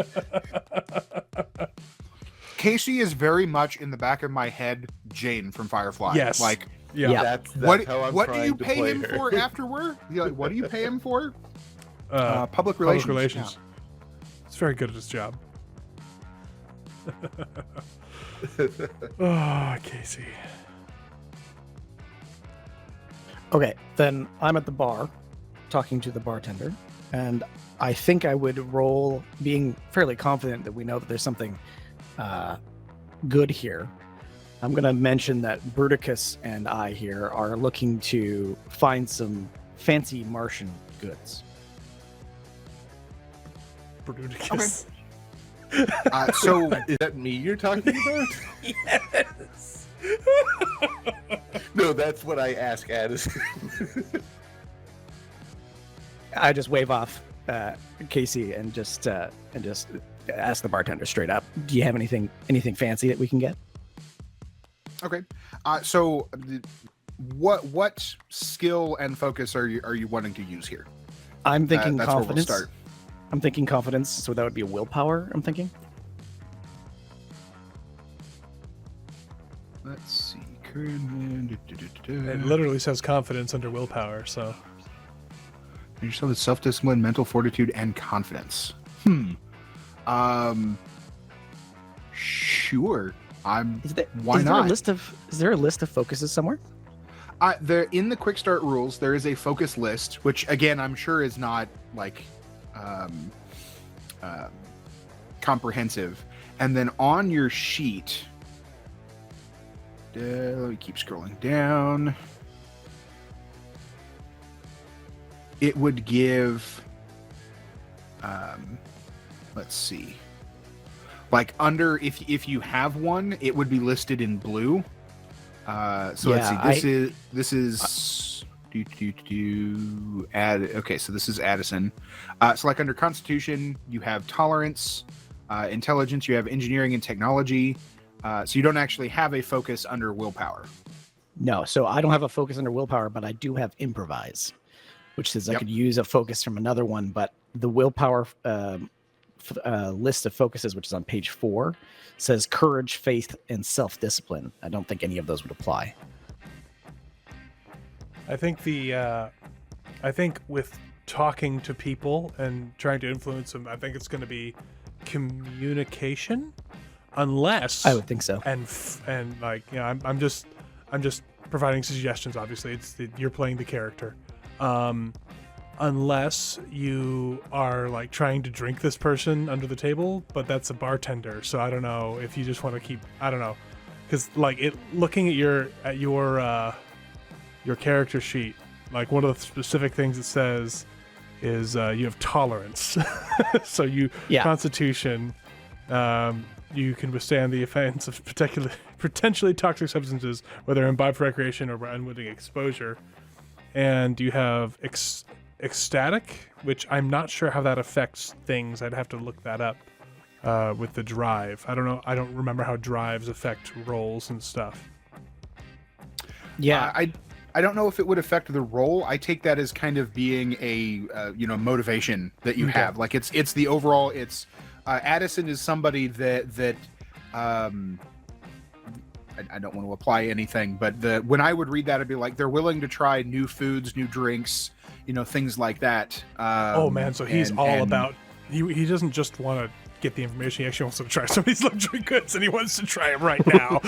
Casey is very much in the back of my head Jane from Firefly. Yes. Like, Yeah. That's What how I'm what do trying you to pay play him her. for afterward? What do you pay him for? Public Public relations. relations. It's very good at his job. Oh, Casey. Okay, then I'm at the bar talking to the bartender, and I think I would roll, being fairly confident that we know that there's something good here. I'm going to mention that Bruticus and I here are looking to find some fancy Martian goods. Bruticus. So Is that me you're talking about? Yes. No, that's what I ask Addison. I just wave off Casey and just ask the bartender straight up, do you have anything fancy that we can get? okay. So what skill and focus are you wanting to use here? I'm thinking That's where we'll confidence. start. I'm thinking confidence, so that would be a willpower, I'm thinking. Let's see. Current. It literally says confidence under willpower, so. Yourself with self-discipline, mental fortitude, and confidence. Sure. Why is not? Is there a list of focuses somewhere? There in the quick start rules, there is a focus list, which again I'm sure is not like comprehensive. And then on your sheet, let me keep scrolling down. It would give, let's see, like under if you have one, it would be listed in blue. So let's see. This is add. Okay, so this is Addison. So like under Constitution, you have tolerance, intelligence. You have engineering and technology. So you don't actually have a focus under willpower. No, so I don't have a focus under willpower, but I do have improvise, which says I could use a focus from another one. But the willpower list of focuses, which is on page 4, says courage, faith, and self-discipline. I don't think any of those would apply. I think I think with talking to people and trying to influence them, I think it's going to be communication, unless I would think so. and like, you know, I'm just providing suggestions. Obviously, you're playing the character. Unless you are like trying to drink this person under the table, but that's a bartender. So I don't know if you just want to keep. I don't know, because like looking at your character sheet, like one of the specific things it says is you have tolerance. So Constitution, you can withstand the offense of potentially toxic substances, whether imbibed for recreation or unwitting exposure, and you have ecstatic, which I'm not sure how that affects things. I'd have to look that up with the drive. I don't know. I don't remember how drives affect rolls and stuff. Yeah, I don't know if it would affect the role. I take that as kind of being a motivation that you have. Like it's the overall. It's Addison is somebody that I don't want to apply anything, but when I would read that, I'd be like, they're willing to try new foods, new drinks, things like that. Oh man, so he's about. He doesn't just want to get the information. He actually wants to try some of these luxury goods, and he wants to try them right now.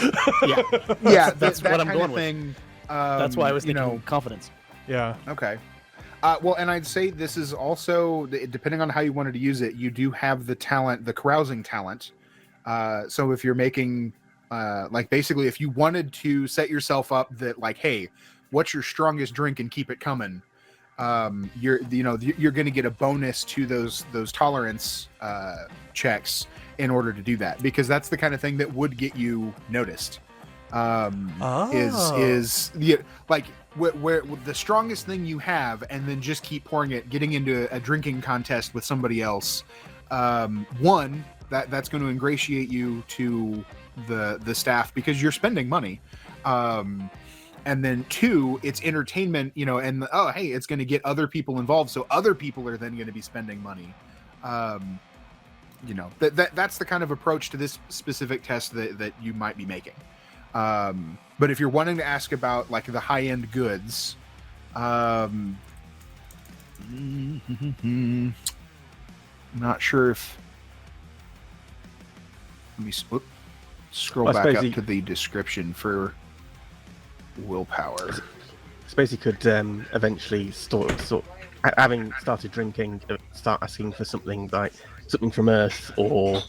Yeah, that's that what I'm kind going of thing. with. That's why I was thinking confidence. Yeah. Okay. Well, and I'd say this is also, depending on how you wanted to use it, you do have the talent, the carousing talent. So if you're making, like basically if you wanted to set yourself up that like, hey, what's your strongest drink and keep it coming, you're going to get a bonus to those tolerance checks in order to do that, because that's the kind of thing that would get you noticed. Is like where the strongest thing you have, and then just keep pouring it, getting into a drinking contest with somebody else. One, that's going to ingratiate you to the staff because you're spending money. And then 2, it's entertainment, and hey, it's going to get other people involved, so other people are then going to be spending money. That's the kind of approach to this specific test that you might be making. But But if you're wanting to ask about like the high-end goods, not sure if. Let me scroll I back suppose up he- to the description for willpower. I suppose he could eventually having started drinking, start asking for something from Earth or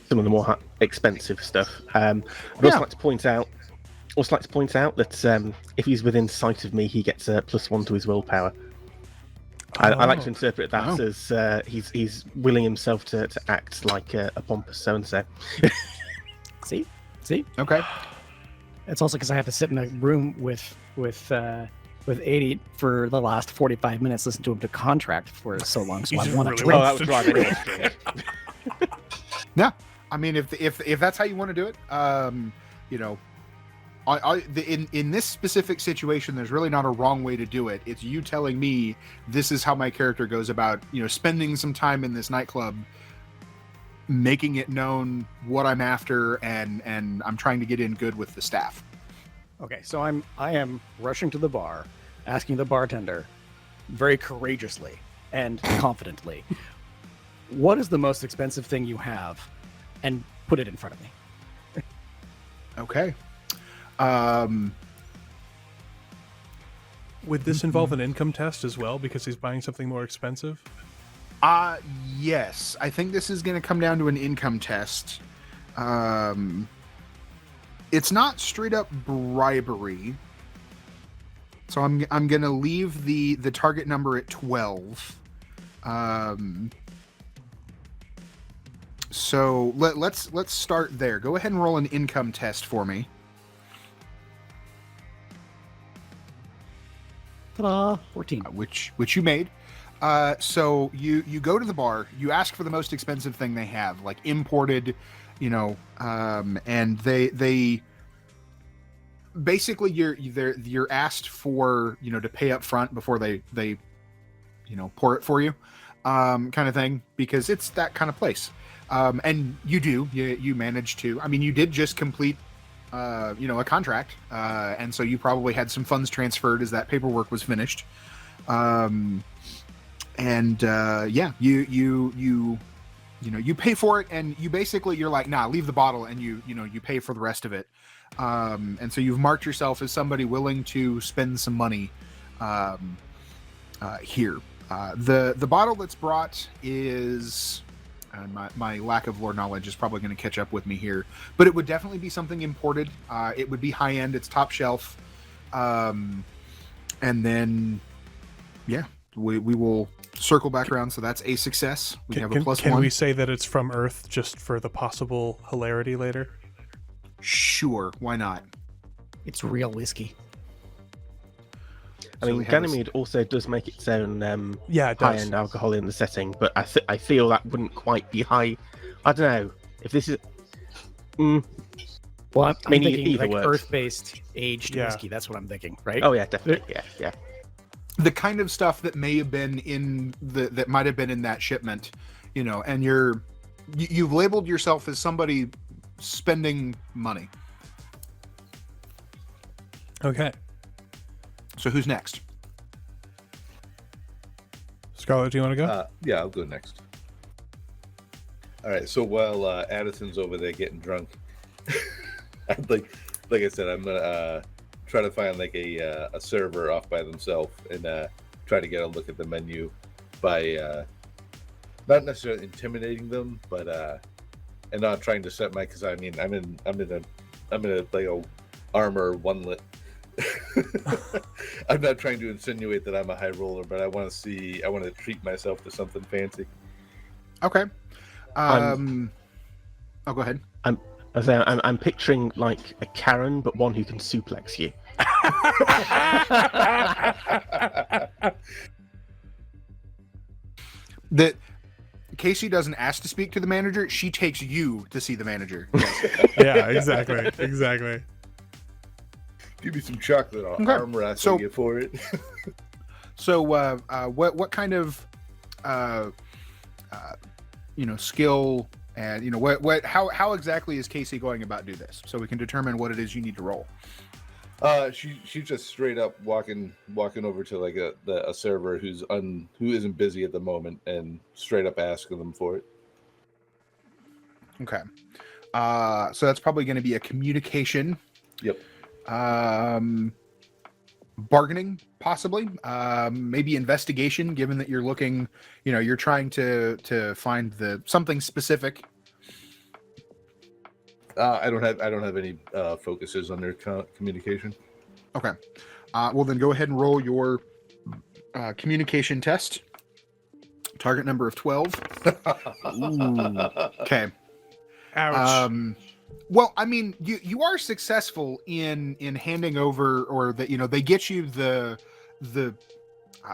some of the more expensive stuff. I'd also like to point out that if he's within sight of me, he gets a +1 to his willpower. I like to interpret that as he's willing himself to act like a pompous so-and-so. See? Okay. It's also because I have to sit in a room with 80 for the last 45 minutes, listen to him to contract for so long. So I He's want really to drink. Oh, that would drive anyone strange. Yeah, I mean, if that's how you want to do it, you know, in this specific situation, there's really not a wrong way to do it. It's you telling me this is how my character goes about, you know, spending some time in this nightclub, making it known what I'm after, and I'm trying to get in good with the staff. Okay, so I am rushing to the bar, asking the bartender very courageously and confidently, what is the most expensive thing you have, and put it in front of me. Okay. Would this involve an income test as well because he's buying something more expensive? Yes, I think this is going to come down to an income test. It's not straight up bribery, so I'm going to leave the target number at 12. So let's start there. Go ahead and roll an income test for me. Ta-da! 14. Which you made. So you go to the bar, you ask for the most expensive thing they have, like imported, you know, and they basically you're asked for, you know, to pay up front before they you know, pour it for you, kind of thing, because it's that kind of place. And you managed to, I mean, you did just complete you know, a contract, and so you probably had some funds transferred as that paperwork was finished. Yeah, you know, you pay for it, and you're like, nah, leave the bottle, and you pay for the rest of it. And so you've marked yourself as somebody willing to spend some money here. The bottle that's brought is, and my lack of lore knowledge is probably going to catch up with me here, but it would definitely be something imported. It would be high end. It's top shelf. And then, yeah, we will circle back around. So that's a success. We have a +1. Can we say that it's from Earth just for the possible hilarity later? Sure, why not? It's real whiskey. I So mean, we have Ganymede also does make its own Yeah, it does. high-end alcohol in the setting, but I feel that wouldn't quite be high. I don't know if this is. Well, I'm I mean, thinking either like works. earth-based aged Yeah. whiskey. That's what I'm thinking, right? Oh yeah, definitely. Yeah. The kind of stuff that may have been that might have been in that shipment, you know, and you've labeled yourself as somebody spending money. Okay. So who's next? Scarlett, do you want to go? Yeah, I'll go next. All right. So while Addison's over there getting drunk, I'd like I said, I'm gonna try to find like a server off by themselves and try to get a look at the menu by not necessarily intimidating them, but and not trying to set my, because I mean I'm in a like a armor onelet. I'm not trying to insinuate that I'm a high roller, but I want to treat myself to something fancy. Okay. Oh, go ahead. I'm picturing like a Karen, but one who can suplex you. That Casey doesn't ask to speak to the manager; she takes you to see the manager. Yeah, exactly. Exactly. Give me some chocolate. I'll Okay. arm wrestle you for it. So, what kind of you know, skill And how exactly is Casey going about do this, so we can determine what it is you need to roll? She's just straight up walking over to like a server who isn't busy at the moment, and straight up asking them for it. Okay. So that's probably going to be a communication. Yep. Bargaining, possibly. Maybe investigation, given that you're looking, you're trying to find something specific. I don't have any focuses on their communication. Okay. Well, then go ahead and roll your communication test. Target number of 12. Ooh. Okay. Ouch. Well, I mean, you are successful in handing over, or that they get you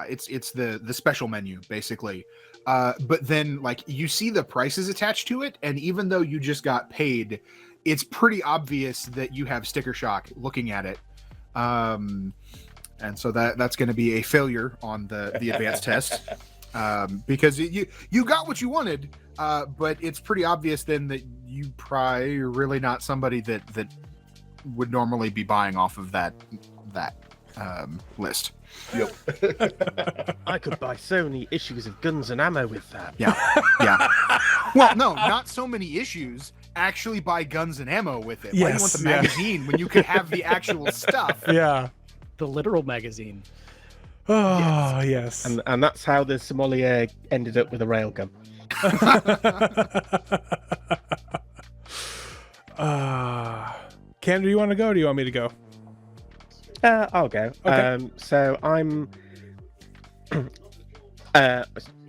it's the special menu basically. But then like you see the prices attached to it, and even though you just got paid, it's pretty obvious that you have sticker shock looking at it. And so that's going to be a failure on the advanced test. Because you got what you wanted, but it's pretty obvious then that you probably are really not somebody that would normally be buying off of that list. Yep. I could buy so many issues of guns and ammo with that. Yeah. Well, no, not so many issues. Actually buy guns and ammo with it. Why do you want the magazine when you could have the actual stuff? Yeah. The literal magazine. Oh, yes. And that's how the sommelier ended up with a railgun. Cam, do you want to go, or do you want me to go? I'll go. Okay. So I'm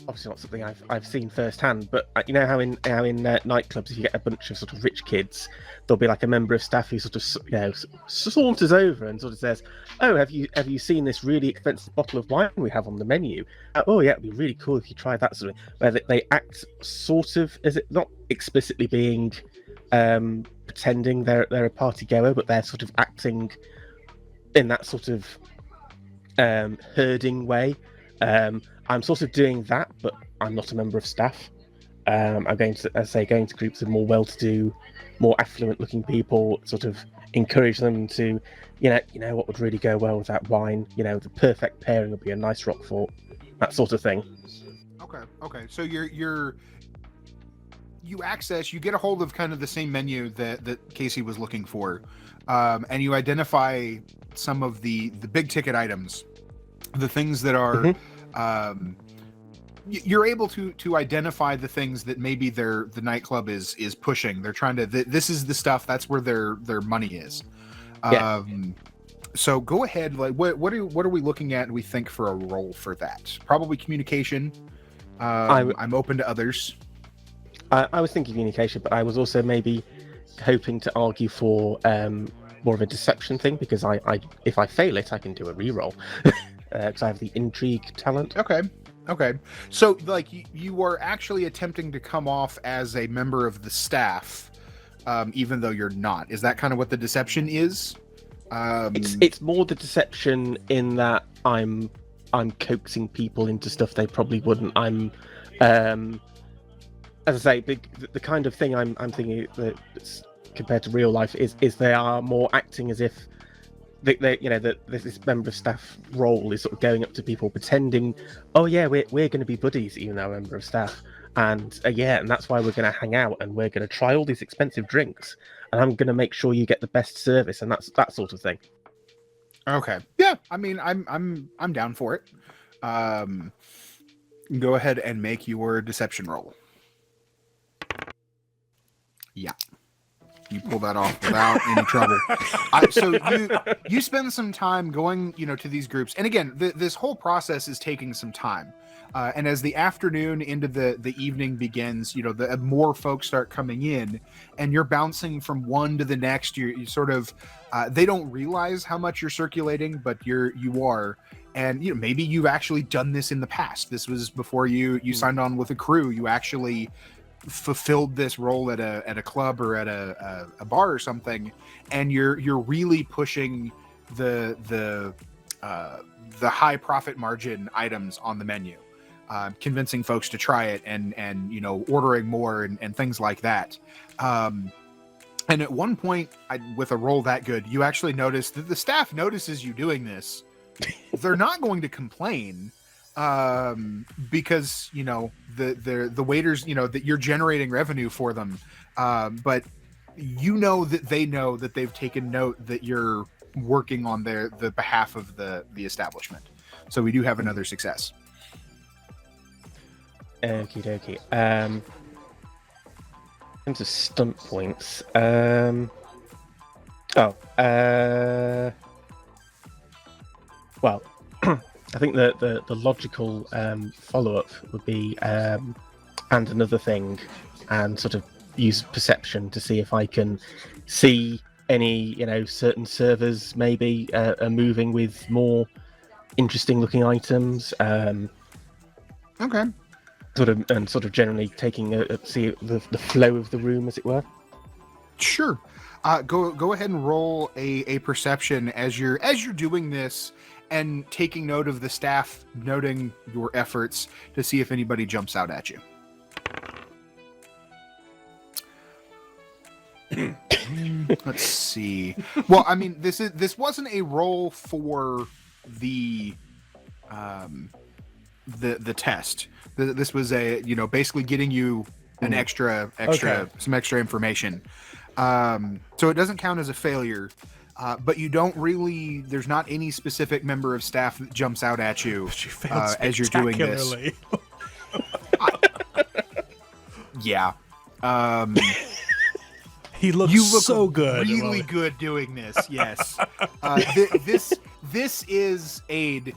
obviously not something I've seen firsthand, but you know how in nightclubs, if you get a bunch of sort of rich kids, there'll be like a member of staff who sort of saunters over and sort of says, "Oh, have you seen this really expensive bottle of wine we have on the menu? Oh yeah, it'd be really cool if you tried that." Sort of where they act sort of as it not explicitly being pretending they're a party goer, but they're sort of acting in that sort of herding way. I'm sort of doing that, but I'm not a member of staff. I'm going to groups of more well-to-do, more affluent-looking people, sort of encourage them to, what would really go well with that wine. The perfect pairing would be a nice Roquefort, that sort of thing. Okay. So you get a hold of kind of the same menu that Casey was looking for, and you identify some of the big ticket items, the things that are. Mm-hmm. You're able to identify the things that maybe the nightclub is pushing. They're trying to. This is the stuff. That's where their money is. Yeah. So go ahead. Like what are we looking at? And we think for a role for that. Probably communication. I'm open to others. I was thinking communication, but I was also maybe hoping to argue for more of a deception thing, because I if I fail it, I can do a reroll. Because I have the intrigue talent. Okay. So, like, you are actually attempting to come off as a member of the staff, even though you're not. Is that kind of what the deception is? It's more the deception in that I'm coaxing people into stuff they probably wouldn't. I'm, as I say, the kind of thing I'm thinking that's compared to real life is they are more acting as if. This member of staff role is sort of going up to people pretending, oh yeah, we're going to be buddies, even though we're a member of staff, and that's why we're going to hang out, and we're going to try all these expensive drinks, and I'm going to make sure you get the best service, and that's that sort of thing. Okay, yeah, I mean, I'm down for it. Go ahead and make your deception roll. Yeah. You pull that off without any trouble. So you spend some time going, to these groups, and again, this whole process is taking some time. And as the afternoon into the evening begins, the more folks start coming in, and you're bouncing from one to the next. You sort of, they don't realize how much you're circulating, but you are. And maybe you've actually done this in the past. This was before you signed on with a crew. You actually fulfilled this role at a club or at a bar or something, and you're really pushing the high profit margin items on the menu. convincing folks to try it and ordering more and things like that. And at one point, with a roll that good, you actually notice that the staff notices you doing this. They're not going to complain because the waiters, that you're generating revenue for them, but that they know that they've taken note that you're working on the behalf of the establishment. So we do have another success. Okie dokie. In terms of stunt points, well, I think the logical follow-up would be and another thing, and sort of use perception to see if I can see any certain servers maybe are moving with more interesting looking items. Okay. Sort of generally taking see the flow of the room, as it were. Sure. Go ahead and roll a perception as you're doing this and taking note of the staff noting your efforts to see if anybody jumps out at you. Let's see. Well, I mean, this wasn't a roll for the test. This was basically getting you an extra some extra information. So it doesn't count as a failure, but you don't really. There's not any specific member of staff that jumps out at you as you're doing this. Yeah. He looks you look so good. Really good doing this. Yes. This is aid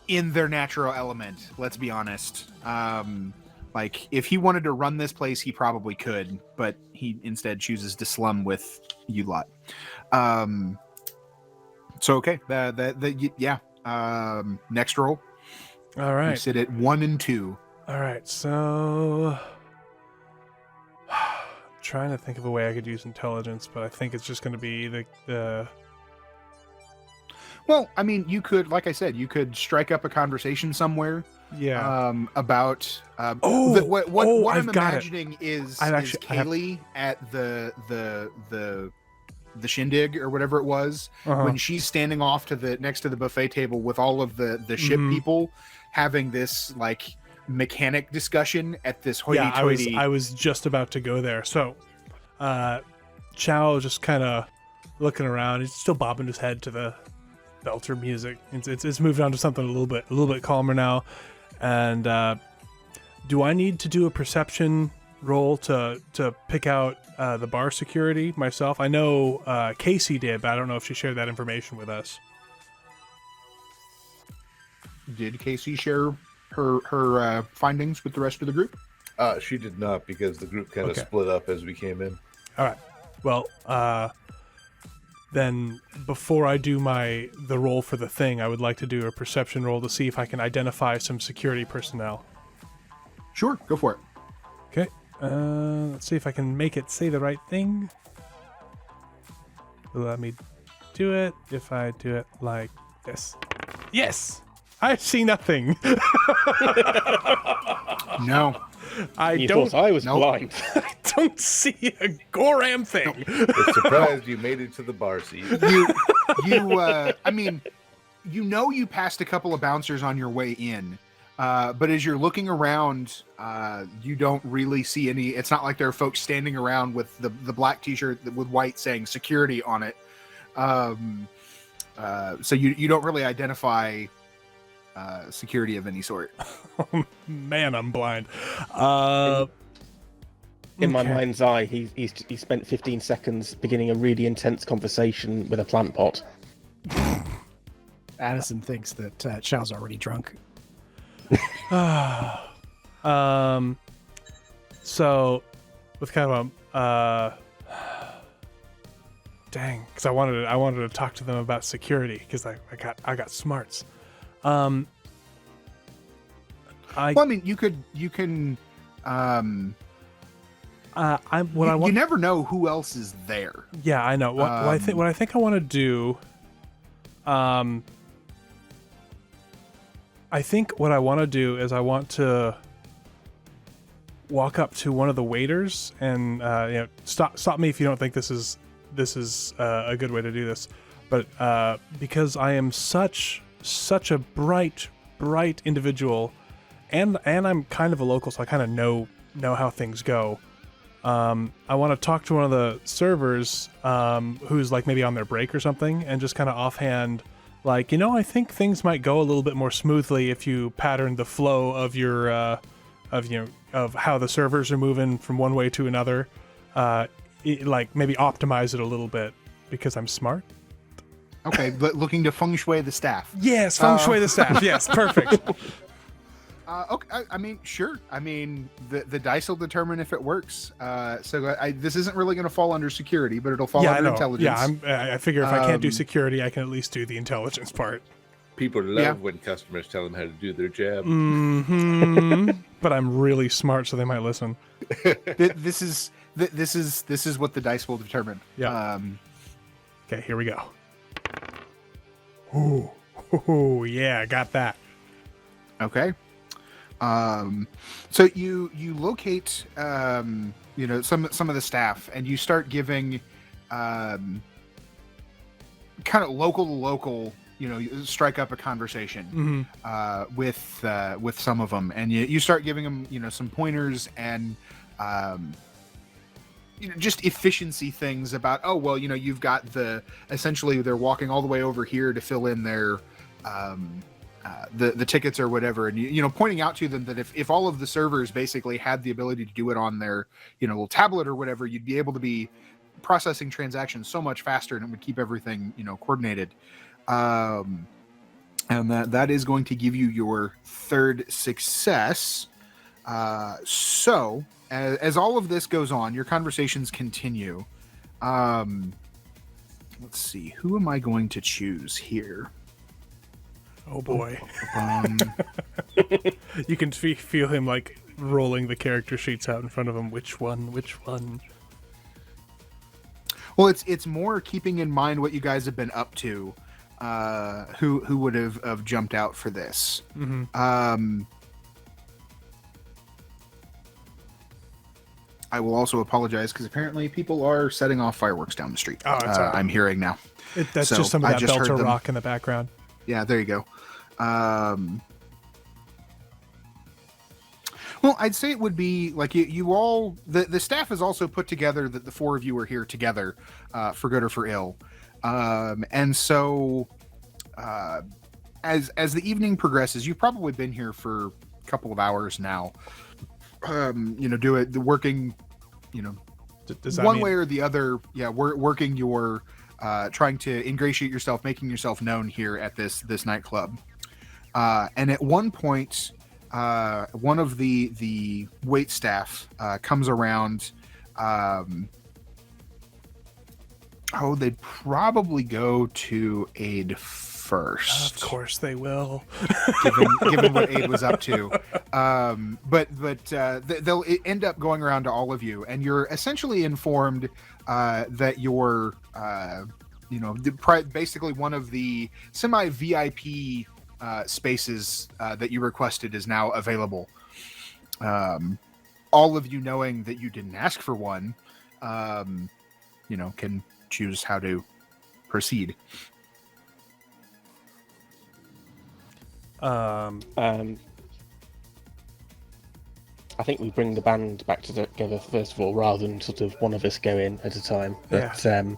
in their natural element. Let's be honest. Like if he wanted to run this place, he probably could, but he instead chooses to slum with you lot. So okay, next roll. All right. You sit at 1 and 2. All right. So trying to think of a way I could use intelligence, but I think it's just going to be the. Well, I mean, you could, like I said, you could strike up a conversation somewhere. Yeah. About what I'm imagining is Kaylee at the shindig or whatever it was, when she's standing off to next to the buffet table with all of the ship people having this like mechanic discussion at this hoity-toity. I was just about to go there. So Chow just kind of looking around. He's still bobbing his head to the belter music. It's moved on to something a little bit calmer now. And do I need to do a perception roll to pick out the bar security myself? I know Casey did, but I don't know if she shared that information with us. Did Casey share her findings with the rest of the group? She did not, because the group kind of split up as we came in. All right. Well, then before I do the roll for the thing, I would like to do a perception roll to see if I can identify some security personnel. Sure, go for it. Okay. Let's see if I can make it say the right thing. Let me do it if I do it like this. Yes! I see nothing. No. You thought I was blind. I don't see a goram thing. It's surprised you made it to the bar seat. I mean, you passed a couple of bouncers on your way in, but as you're looking around, you don't really see any. It's not like there are folks standing around with the black t-shirt with white saying security on it. So you don't really identify security of any sort. Oh, man, I'm blind. In my mind's eye, he spent 15 seconds beginning a really intense conversation with a plant pot. Addison thinks that Chow's already drunk. So with kind of a dang, because I wanted to talk to them about security because I got smarts. Well, I mean, you can. You never know who else is there. Yeah, I know. What I think I want to do. I think what I want to do is I want to walk up to one of the waiters and stop me if you don't think this is a good way to do this, but because I am such a bright individual, and I'm kind of a local, so I kind of know how things go. I want to talk to one of the servers who's like maybe on their break or something, and just kind of offhand, like, I think things might go a little bit more smoothly if you pattern the flow of your of how the servers are moving from one way to another. Like maybe optimize it a little bit because I'm smart. Okay, but looking to feng shui the staff. Yes, feng shui the staff. Yes, perfect. Okay, I mean, sure. I mean, the dice will determine if it works. So this isn't really going to fall under security, but it'll fall under intelligence. Yeah, I figure if I can't do security, I can at least do the intelligence part. People love when customers tell them how to do their job. Mm-hmm. But I'm really smart, so they might listen. This is what the dice will determine. Yeah. Okay, here we go. Ooh, yeah, got that. Okay. So you locate some of the staff, and you start giving kind of local to local, strike up a conversation with some of them, and you start giving them some pointers and just efficiency things about, you've got essentially they're walking all the way over here to fill in their the tickets or whatever, and pointing out to them that if all of the servers basically had the ability to do it on their little tablet or whatever, you'd be able to be processing transactions so much faster, and it would keep everything coordinated. And that is going to give you your third success. So as all of this goes on, your conversations continue. Let's see, who am I going to choose here? Oh boy. You can feel him like rolling the character sheets out in front of him. Which one? Well, it's more keeping in mind what you guys have been up to. Who would have jumped out for this? Mm-hmm. I will also apologize because apparently people are setting off fireworks down the street. Oh, that's right. I'm hearing now. That's just some of that belter rock in the background. Yeah, there you go. Well, I'd say it would be like you all. The staff has also put together that the four of you are here together, for good or for ill, and so as the evening progresses, you've probably been here for a couple of hours now. Working, one way or the other. Yeah, working your trying to ingratiate yourself, making yourself known here at this nightclub. And at one point, one of the wait staff comes around. They'd probably go to Aid first. Of course they will. given what Aid was up to. But they'll end up going around to all of you, and you're essentially informed that you're, basically one of the semi-VIP spaces that you requested is now available. All of you, knowing that you didn't ask for one, can choose how to proceed. I think we bring the band back together first of all, rather than sort of one of us go in at a time. But I'll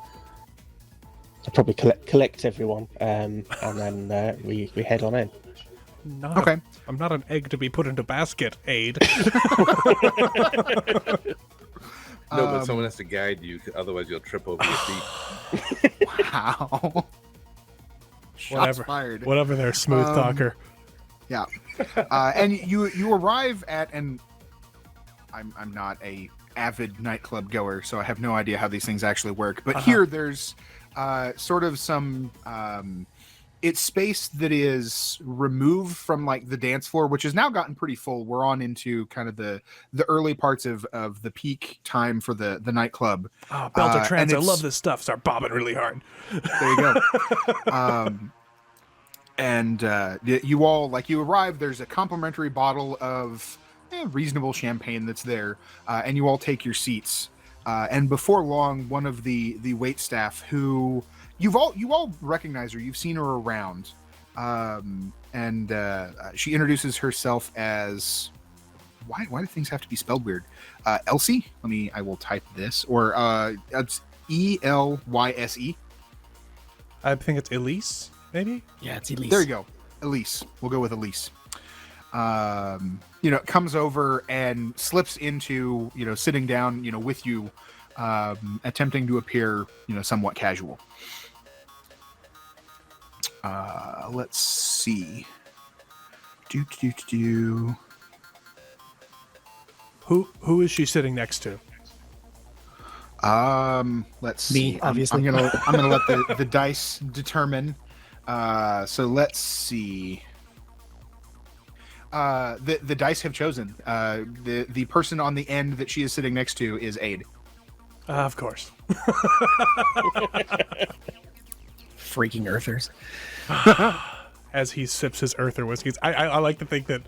probably collect everyone, and then we head on in. I'm not an egg to be put into basket, Aid. No, but someone has to guide you, otherwise you'll trip over your feet. Wow. Shots fired. Whatever there, smooth talker. Yeah. And you arrive at, and I'm not a avid nightclub goer, so I have no idea how these things actually work. But here there's sort of some it's space that is removed from like the dance floor, which has now gotten pretty full. We're on into kind of the early parts of the peak time for the nightclub. Oh, Belter Trans, I love this stuff. Start bobbing really hard. There you go. And you all, like, you arrive, there's a complimentary bottle of reasonable champagne that's there, and you all take your seats. And before long, one of the wait staff, who you all recognize her, you've seen her around, and she introduces herself as, why do things have to be spelled weird? Elsie. I will type this, or it's Elyse. I think it's Elise, maybe? Yeah, it's Elise. There you go. Elise. We'll go with Elise. Comes over and slips into, sitting down, with you, attempting to appear, somewhat casual. Let's see. Who is she sitting next to? Let's see. Me, obviously. I'm gonna let the dice determine. So let's see. The dice have chosen. The person on the end that she is sitting next to is Aid. Of course. Freaking Earthers. As he sips his Earther whiskeys, I like to think that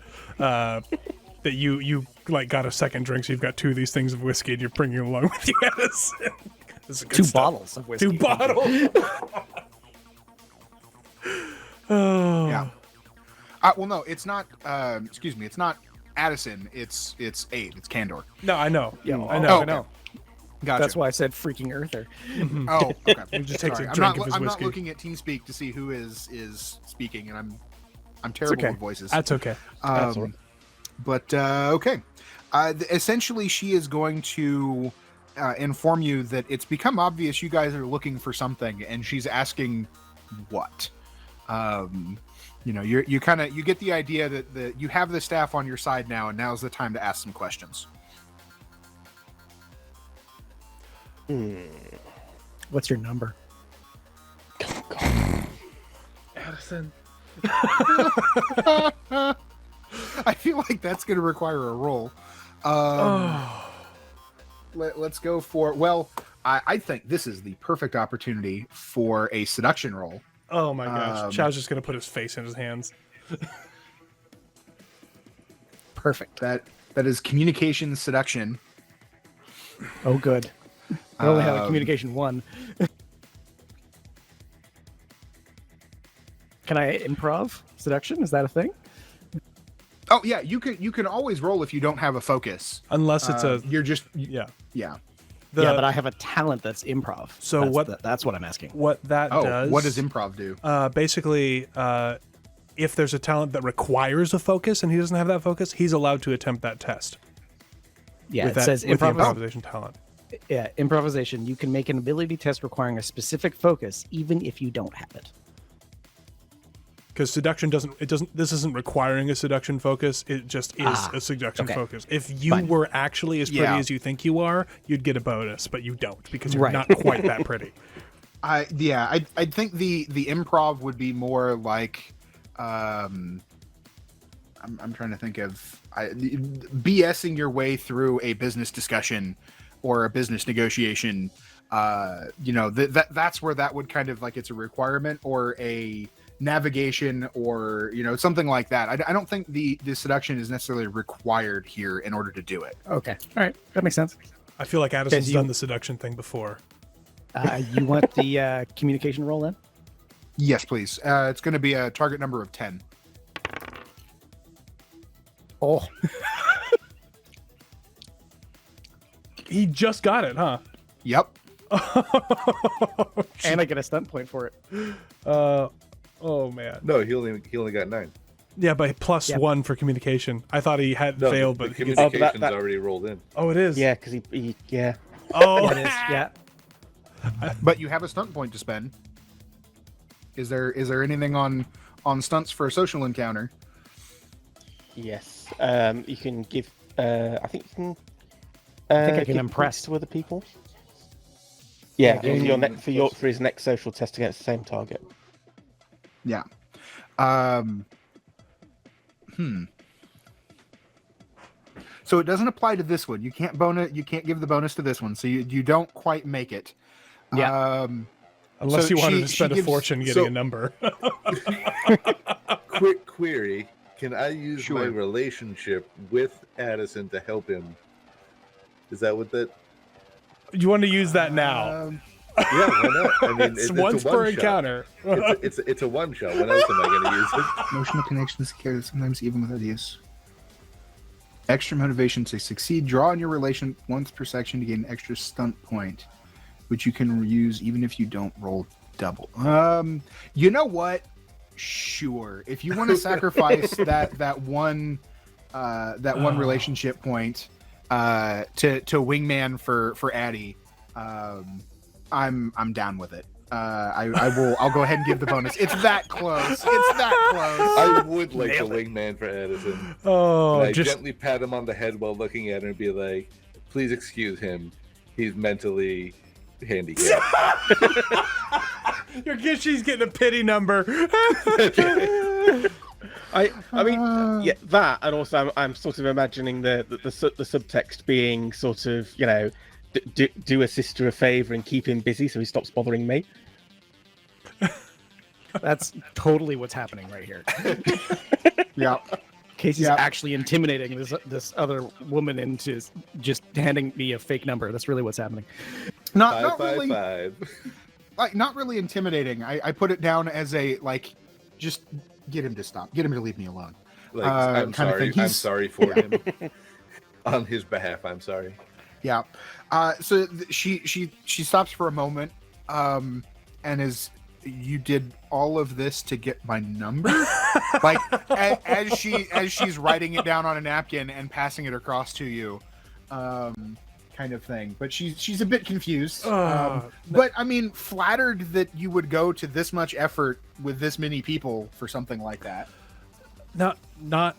that you like got a second drink, so you've got two of these things of whiskey, and you're bringing them along with you. This is good Two stuff. bottles of whiskey. 2 bottles. Oh. Yeah. Well, no, it's not. Excuse me. It's not Addison. It's Aid. It's Candor. No, I know. Yeah, I know. oh, I know. Gotcha. That's why I said freaking Earther. Oh, okay. He just takes Sorry. a drink of his I'm not whiskey. looking at TeamSpeak to see who is speaking, and I'm terrible okay. with voices. That's okay. That's all right. But okay. Essentially, she is going to inform you that it's become obvious you guys are looking for something, and she's asking what. You get the idea that you have the staff on your side now, and now's the time to ask some questions. What's your number? Addison. I feel like that's going to require a roll. Let's go for, well, I think this is the perfect opportunity for a seduction roll. Oh my gosh. Chow's just going to put his face in his hands. Perfect. That is communication seduction. Oh, good. I only have a communication 1. Can I improv seduction? Is that a thing? Oh yeah, you can always roll if you don't have a focus. Unless it's you're just yeah. yeah. Yeah, but I have a talent that's improv. So that's what I'm asking. What that does. What does improv do? Basically, if there's a talent that requires a focus and he doesn't have that focus, he's allowed to attempt that test. Yeah, with it says the improvisation talent. Yeah, improvisation. You can make an ability test requiring a specific focus, even if you don't have it. Because seduction this isn't requiring a seduction focus, it just is a seduction focus. If you were actually as pretty as you think you are, you'd get a bonus, but you don't, because you're not quite that pretty. I think the improv would be more like I'm trying to think of BSing your way through a business discussion or a business negotiation. That's where that would kind of like, it's a requirement or a navigation or something like that. I don't think the seduction is necessarily required here in order to do it. Okay, all right, that makes sense. I feel like Addison's done the seduction thing before. You want the communication roll then? Yes, please. It's going to be a target number of 10. Oh. He just got it, huh? Yep. And I get a stunt point for it. Oh man. No, he only got 9. Yeah, but plus 1 for communication. I thought he had failed, but he communication's already rolled in. Oh, it is. Yeah, because he yeah. Oh, It is, yeah. But you have a stunt point to spend. Is there anything on stunts for a social encounter? Yes. You can give. I think you can. I think I can give impress points to other people. Yeah, Yeah, for his next social test against the same target. Yeah. So it doesn't apply to this one. You can't give the bonus to this one, so you don't quite make it. Yeah. Unless So you wanted she- to she spend a gives- fortune getting a number. Quick query: can I use my Sure. relationship with Addison to help him? Is that what that? You want to use that now? Yeah, why not? I mean, It's it's once a per one-shot. encounter. It's a one shot. When else am I going to use it? Emotional connections carry sometimes even without use. Extra motivation to succeed. Draw on your relation once per section to gain an extra stunt point, which you can use even if you don't roll double. You know what? Sure. If you want to sacrifice that one relationship point to wingman for Addie, I'm down with it. I'll go ahead and give the bonus. It's that close. It's that close. I would like Nailed the it. wingman for Addison. Oh, And I just gently pat him on the head while looking at him and be like, "Please excuse him. He's mentally handicapped." she's getting a pity number. I mean, yeah, that, and also I'm sort of imagining the subtext being sort of, you know, do a sister a favor and keep him busy so he stops bothering me. That's totally what's happening right here. Yeah. Casey's Yep. actually intimidating this other woman into just handing me a fake number. That's really what's happening. Not Five, really. five. Like, not really intimidating. I put it down as a like, just get him to stop. Get him to leave me alone. Like, kind I'm of sorry. thing. I'm He's- sorry for him. On his behalf, I'm sorry. Yeah. So she stops for a moment, and is you did all of this to get my number? Like as she's writing it down on a napkin and passing it across to you, kind of thing. But she's a bit confused. But I mean, flattered that you would go to this much effort with this many people for something like that. Not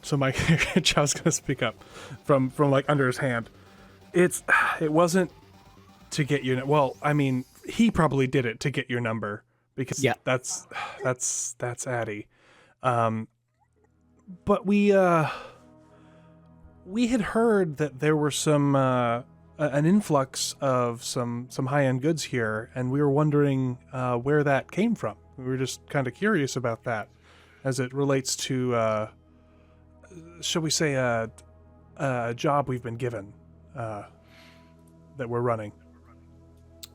so. Mike Chow's gonna speak up from like under his hand. It wasn't to get your. Well, I mean, he probably did it to get your number because that's Addie. But we had heard that there were some an influx of some high-end goods here, and we were wondering where that came from. We were just kind of curious about that as it relates to shall we say a job we've been given that we're running.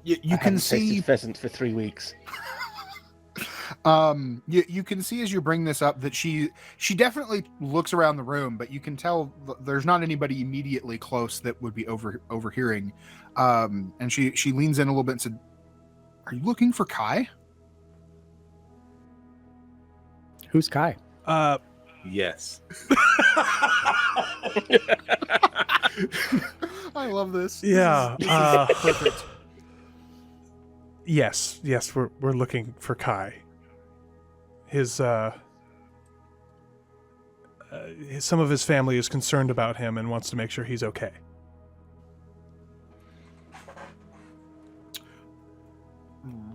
You I can haven't see tasted pheasant for 3 weeks. you can see as you bring this up that she definitely looks around the room, but you can tell there's not anybody immediately close that would be overhearing. And she leans in a little bit and said, "Are you looking for Kai?" Who's Kai? Yes. I love this. Yeah. This is perfect. Yes, we're looking for Kai. His some of his family is concerned about him and wants to make sure he's okay.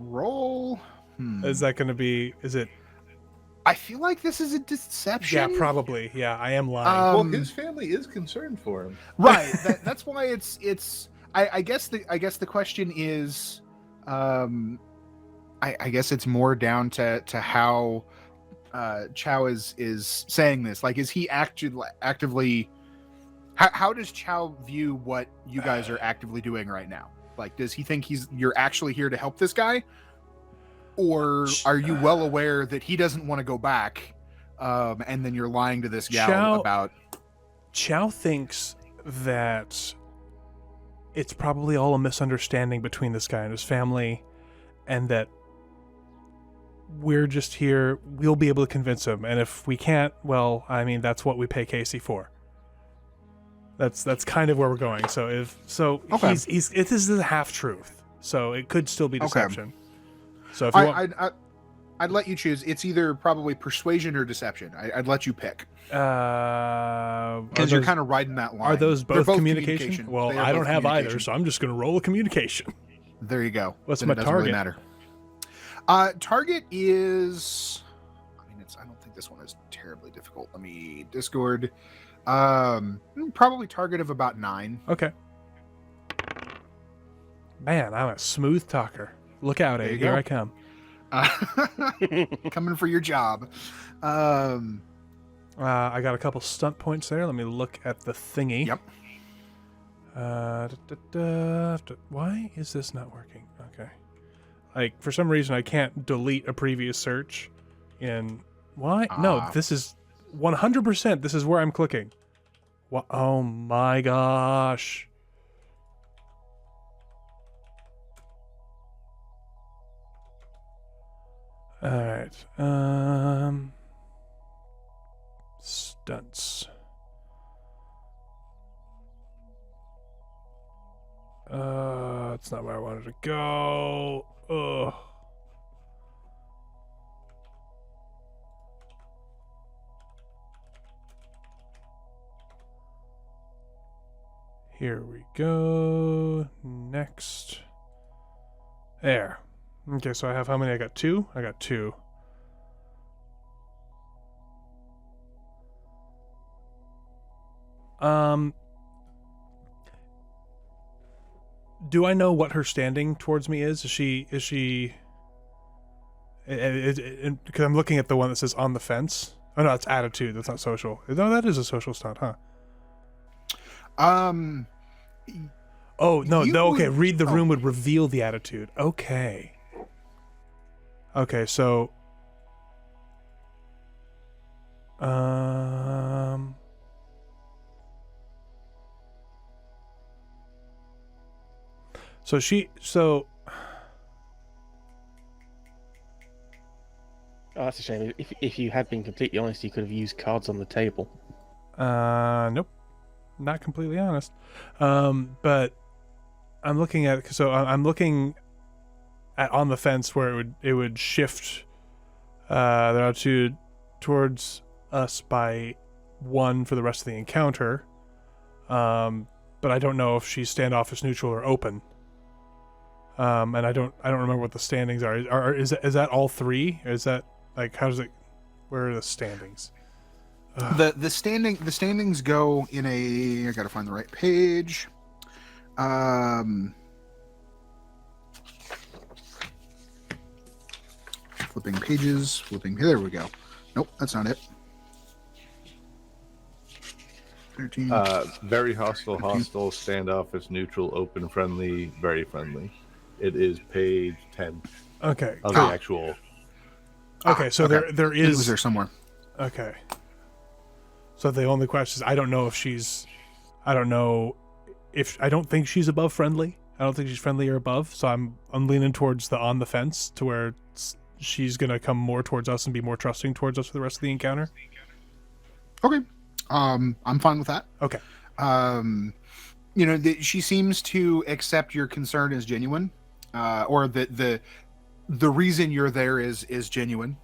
Roll. Is that going to be? Is it? I feel like this is a deception. Yeah, probably. Yeah, I am lying. Well, his family is concerned for him. Right. That's why it's. I guess the question is, I guess it's more down to how Chow is saying this. Like, is he actively? How does Chow view what you guys are actively doing right now? Like, does he think you're actually here to help this guy? Or are you well aware that he doesn't want to go back, and then you're lying to this gal about... Chow thinks that it's probably all a misunderstanding between this guy and his family, and that we're just here, we'll be able to convince him, and if we can't, well, I mean, that's what we pay Casey for. That's kind of where we're going. So Okay. this is a half truth. So it could still be deception. So if you want, I'd let you choose. It's either probably persuasion or deception. I'd let you pick. Because you're kind of riding that line. Are those They're both communication? Well, They are I don't both have either, communication. so I'm just going to roll a communication. There you go. What's Then my it doesn't really target? matter. Target is... I mean, I don't think this one is terribly difficult. Let me Discord. Probably target of about 9. Okay. Man, I'm a smooth talker. Look out, There A. you Here go. I come. Coming for your job. I got a couple stunt points there. Let me look at the thingy. Yep. Why is this not working? Okay. Like, for some reason, I can't delete a previous search in... Why? No, this is 100%. This is where I'm clicking. What? Oh my gosh. Alright. Stunts. That's not where I wanted to go. Ugh. Here we go. Next. There. Okay, so I have how many? I got 2? I got 2. Do I know what her standing towards me is? Is she because I'm looking at the one that says on the fence. Oh no, it's attitude. That's not social. No, that is a social stunt, huh? Oh no, okay. Read the room would reveal the attitude. Okay. Okay, so so Oh, that's a shame. If you had been completely honest, you could have used cards on the table. Nope. Not completely honest. But I'm looking at I'm looking at on the fence where it would shift the attitude towards us by 1 for the rest of the encounter. But I don't know if she's standoffish, neutral, or open. And I don't remember what the standings are. Is that all 3? Or is that like how does it? Where are the standings? The standings go in a. I gotta find the right page. Flipping pages. There we go. Nope, that's not it. 13. Very hostile, 13. hostile, standoffish, neutral, open, friendly, very friendly. It is page 10 Okay. of the actual. Okay, so okay. there It is was there somewhere. Okay. So the only question is, I don't know if I don't think she's above friendly. I don't think she's friendly or above. So I'm leaning towards the on the fence to where she's gonna come more towards us and be more trusting towards us for the rest of the encounter. Okay. I'm fine with that. Okay. She seems to accept your concern as genuine, or the reason you're there is genuine.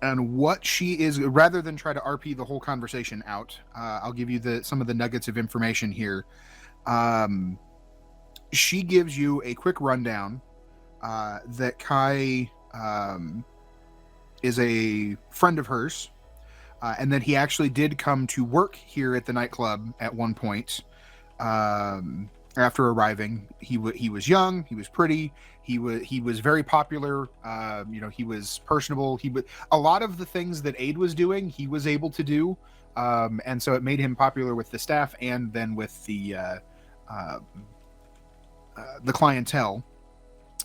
And what she is, rather than try to RP the whole conversation out, I'll give you some of the nuggets of information here. She gives you a quick rundown that Kai is a friend of hers, and that he actually did come to work here at the nightclub at one point. After arriving, he was young, he was pretty, he was very popular. He was personable. A lot of the things that Aid was doing, he was able to do, and so it made him popular with the staff and then with the clientele.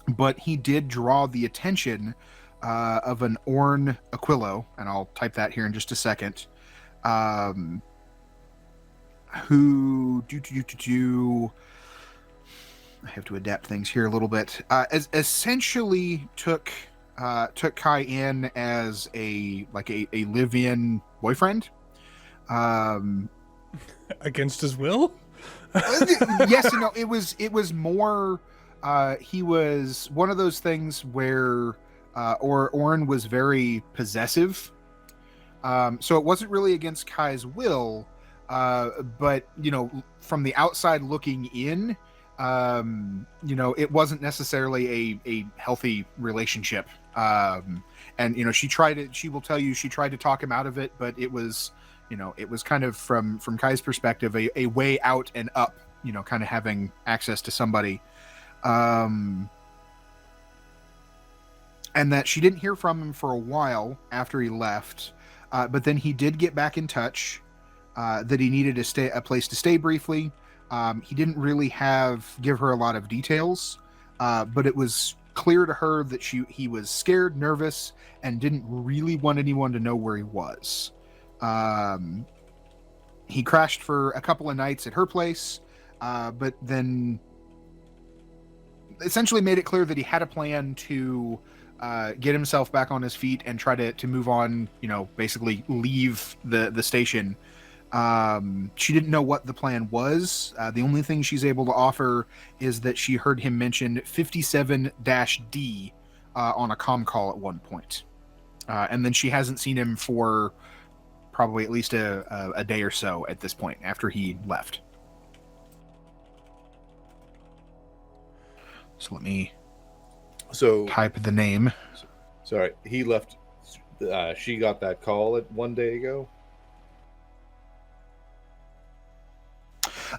But he did draw the attention of an Orn Aquilo, and I'll type that here in just a second. Who I have to adapt things here a little bit. Essentially took Kai in as a live-in boyfriend. Against his will? Yes and no. It was more. He was one of those things where Orn was very possessive. So it wasn't really against Kai's will, but from the outside looking in, it wasn't necessarily a healthy relationship. And she will tell you she tried to talk him out of it, but it was kind of from Kai's perspective a way out and up, kind of having access to somebody. and that she didn't hear from him for a while after he left, but then he did get back in touch, that he needed a place to stay briefly. He didn't really give her a lot of details, but it was clear to her that he was scared, nervous, and didn't really want anyone to know where he was. He crashed for a couple of nights at her place, but then essentially made it clear that he had a plan to get himself back on his feet and try to move on, basically leave the station. She didn't know what the plan was. The only thing she's able to offer is that she heard him mention 57-D on a comm call at one point. And then she hasn't seen him for probably at least a day or so at this point after he left. So let me type the name. Sorry, he left. She got that call one day ago.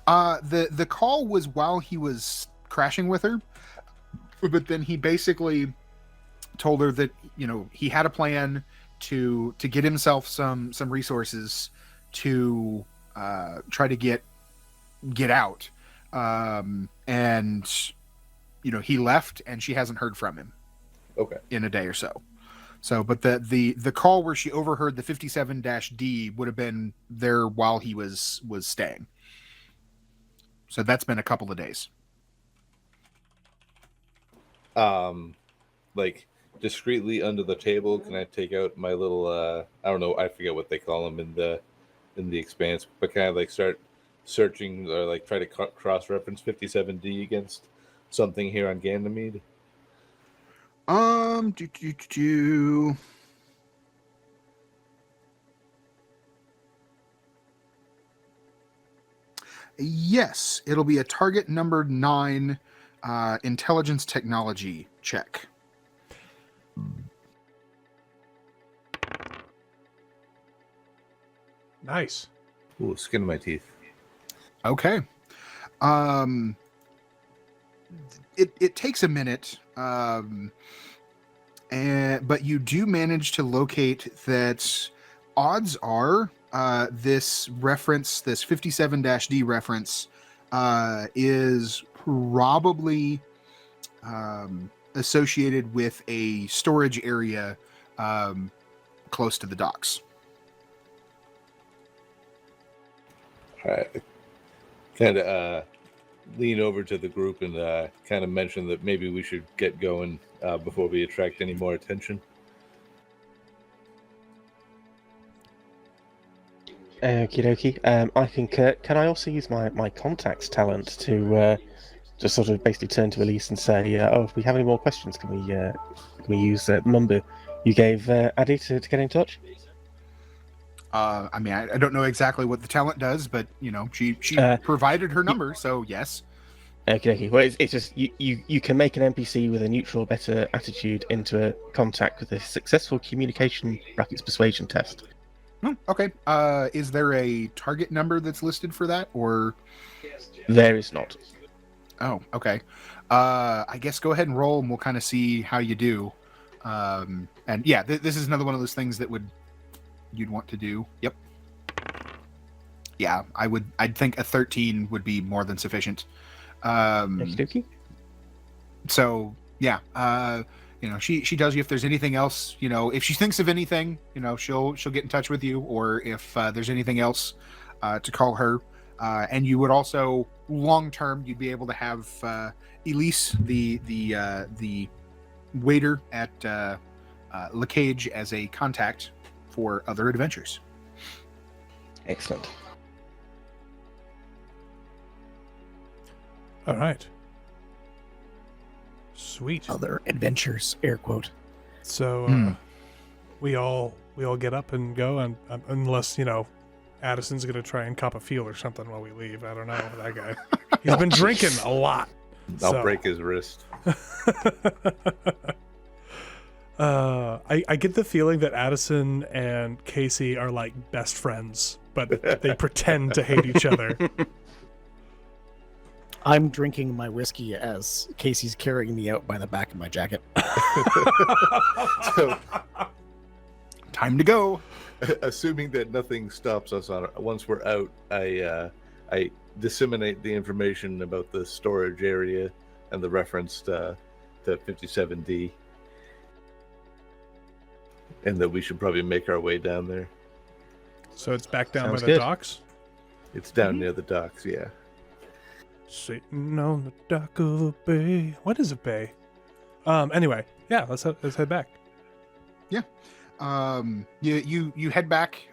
The call was while he was crashing with her, but then he basically told her that he had a plan to get himself some resources to try to get out, and he left and she hasn't heard from him. Okay. In a day or so. So, but the call where she overheard the 57-D would have been there while he was staying. So that's been a couple of days. Like discreetly under the table, can I take out my little I don't know, I forget what they call them in the Expanse, but can I like start searching or like try to cross-reference 57D against something here on Ganymede? Yes, it'll be a target number 9 intelligence technology check. Nice. Ooh, skin of my teeth. Okay. It takes a minute, but you do manage to locate that. Odds are this 57-D reference, is probably associated with a storage area close to the docks. All right. Kind of lean over to the group and kind of mention that maybe we should get going before we attract any more attention. Okie dokie. I think, can I also use my contacts talent to just sort of basically turn to Elise and say, if we have any more questions, can we use the number you gave Addy to get in touch? I mean, I don't know exactly what the talent does, but she provided her number, so yes. Okay. Well, it's just you can make an NPC with a neutral, better attitude into a contact with a successful communication (persuasion) test. Okay. Is there a target number that's listed for that, or? There is not. Oh, okay. I guess go ahead and roll, and we'll kind of see how you do. And yeah, this is another one of those things that you'd want to do. Yep. Yeah, I'd think a 13 would be more than sufficient. So yeah, she tells you if there's anything else, if she thinks of anything, she'll get in touch with you, or if there's anything else to call her. And you would also, long term, you'd be able to have Elise, the waiter at Le Cage, as a contact for other adventures. Excellent. All right. Sweet. Other adventures, air quote. So we all get up and go, and unless Addison's gonna try and cop a feel or something while we leave. I don't know, that guy. He's been drinking a lot. I'll break his wrist. I get the feeling that Addison and Casey are like best friends, but they pretend to hate each other. I'm drinking my whiskey as Casey's carrying me out by the back of my jacket. So, Time to go. assuming that nothing stops us on once we're out, I disseminate the information about the storage area and the reference to 57D, and that we should probably make our way down there. So it's back down Sounds by the good. docks? It's down near the docks, yeah. Sitting on the dock of a bay. What is a bay? Anyway, yeah, let's head back. You head back.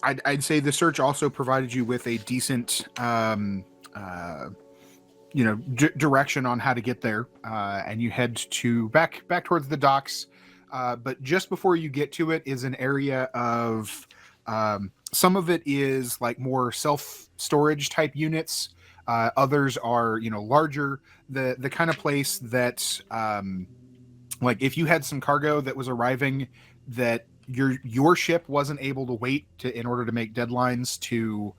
I'd say the search also provided you with a decent direction on how to get there, and you head to back towards the docks. But just before you get to it is an area of some of it is like more self-storage type units. Others are larger. The kind of place that like if you had some cargo that was arriving that your ship wasn't able to wait in order to make deadlines to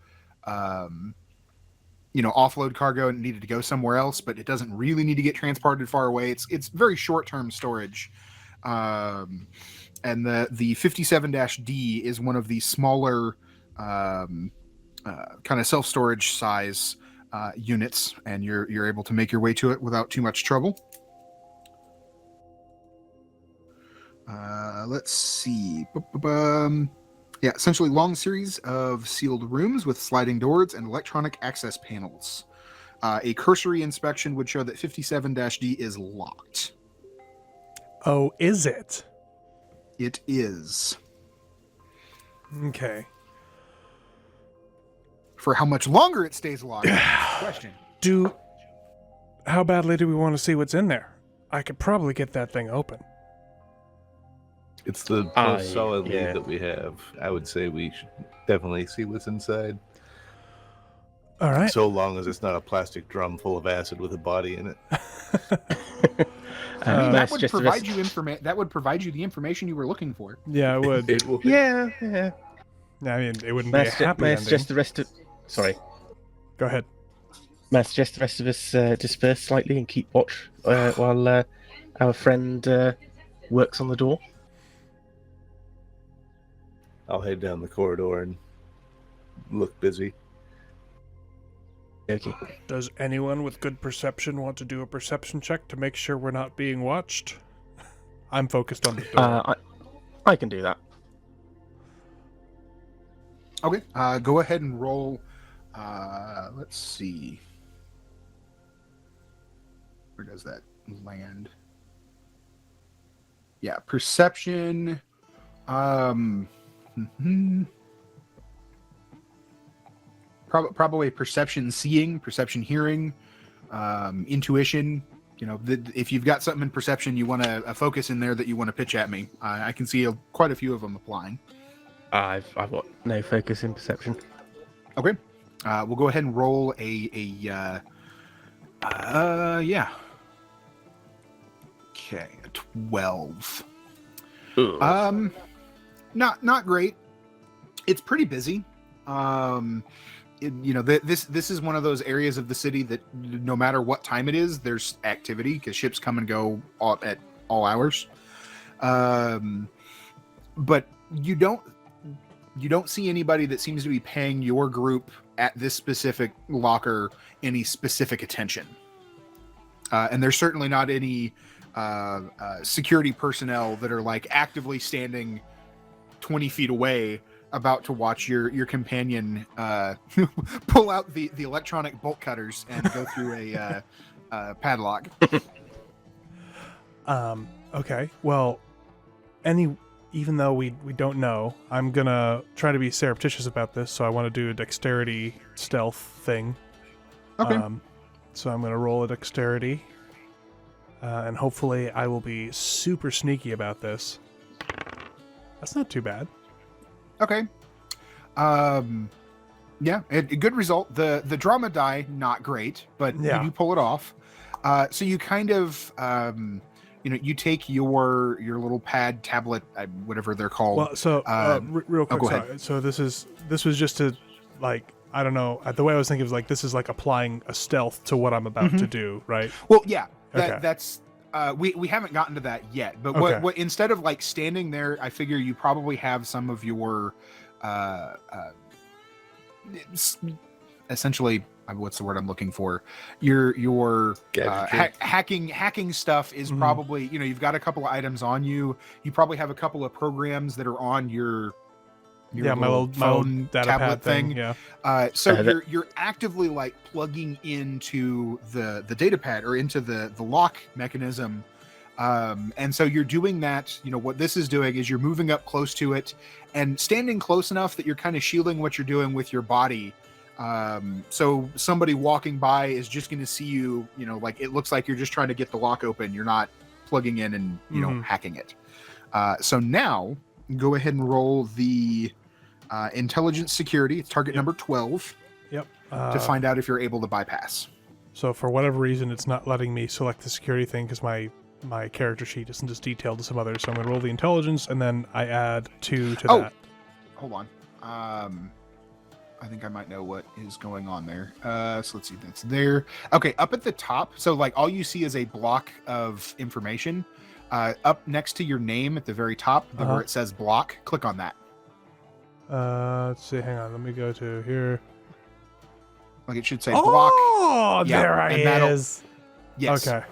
offload cargo and needed to go somewhere else, but it doesn't really need to get transported far away. It's very short-term storage. And the 57-D is one of the smaller kind of self-storage size units, and you're able to make your way to it without too much trouble. Let's see. Yeah, essentially long series of sealed rooms with sliding doors and electronic access panels. A cursory inspection would show that 57-D is locked. Oh, is it? It is. Okay. For how much longer it stays locked? Question. How badly do we want to see what's in there? I could probably get that thing open. It's the most solid lead that we have. I would say we should definitely see what's inside. All right. So long as it's not a plastic drum full of acid with a body in it. That would provide you That would provide you the information you were looking for. Yeah, it would. It will. Yeah. I mean, it wouldn't be a happy ending. Just the rest of. Sorry. Go ahead. May I suggest the rest of us disperse slightly and keep watch while our friend works on the door? I'll head down the corridor and look busy. Okay. Does anyone with good perception want to do a perception check to make sure we're not being watched? I'm focused on the door. I can do that. Okay. Go ahead and roll. Let's see. Where does that land? Yeah, perception. Probably perception seeing, perception hearing, intuition. If you've got something in perception, you want a focus in there that you want to pitch at me. I can see quite a few of them applying. I've got no focus in perception. Okay. We'll go ahead and roll yeah. Okay, a 12. Ugh. Not great. It's pretty busy. This is one of those areas of the city that no matter what time it is, there's activity because ships come and go at all hours. But you don't see anybody that seems to be paying your group at this specific locker any specific attention. And there's certainly not any security personnel that are like actively standing 20 feet away about to watch your companion pull out the electronic bolt cutters and go through a padlock. Okay. Well, even though we don't know, I'm gonna try to be surreptitious about this, so I want to do a dexterity stealth thing. Okay. So I'm gonna roll a dexterity, and hopefully I will be super sneaky about this. That's not too bad. Okay. Yeah, a good result. The drama die, not great, but Yeah. you do pull it off. So you kind of, you take your little pad, tablet, whatever they're called. Well, so real quick, go ahead. sorry. So this was just to like I don't know. The way I was thinking was like this is like applying a stealth to what I'm about to do, right? Well, yeah, Okay. that's we haven't gotten to that yet. But Okay. what instead of like standing there, I figure you probably have some of your essentially, what's the word I'm looking for? Your hacking stuff is probably, you know, you've got a couple of items on you. You probably have a couple of programs that are on your my little phone data tablet pad thing. Yeah. So you're actively like plugging into the data pad or into the lock mechanism. And so you're doing that. You know, what this is doing is you're moving up close to it and standing close enough that you're kind of shielding what you're doing with your body. So somebody walking by is just going to see you, you know, like it looks like you're just trying to get the lock open. You're not plugging in and, you know, hacking it. So now go ahead and roll the intelligence security. It's target number 12. Yep. To find out if you're able to bypass. So for whatever reason, it's not letting me select the security thing because my character sheet isn't as detailed as some others. So I'm going to roll the intelligence, and then I add 2 to that. Hold on. I think I might know what is going on there. So let's see. That's there. Okay, up at the top. So like all you see is a block of information. Up next to your name at the very top, where it says block, click on that. Let's see. Hang on. Let me go to here. Like it should say block. Oh, Yeah, there I is. Yes. Okay.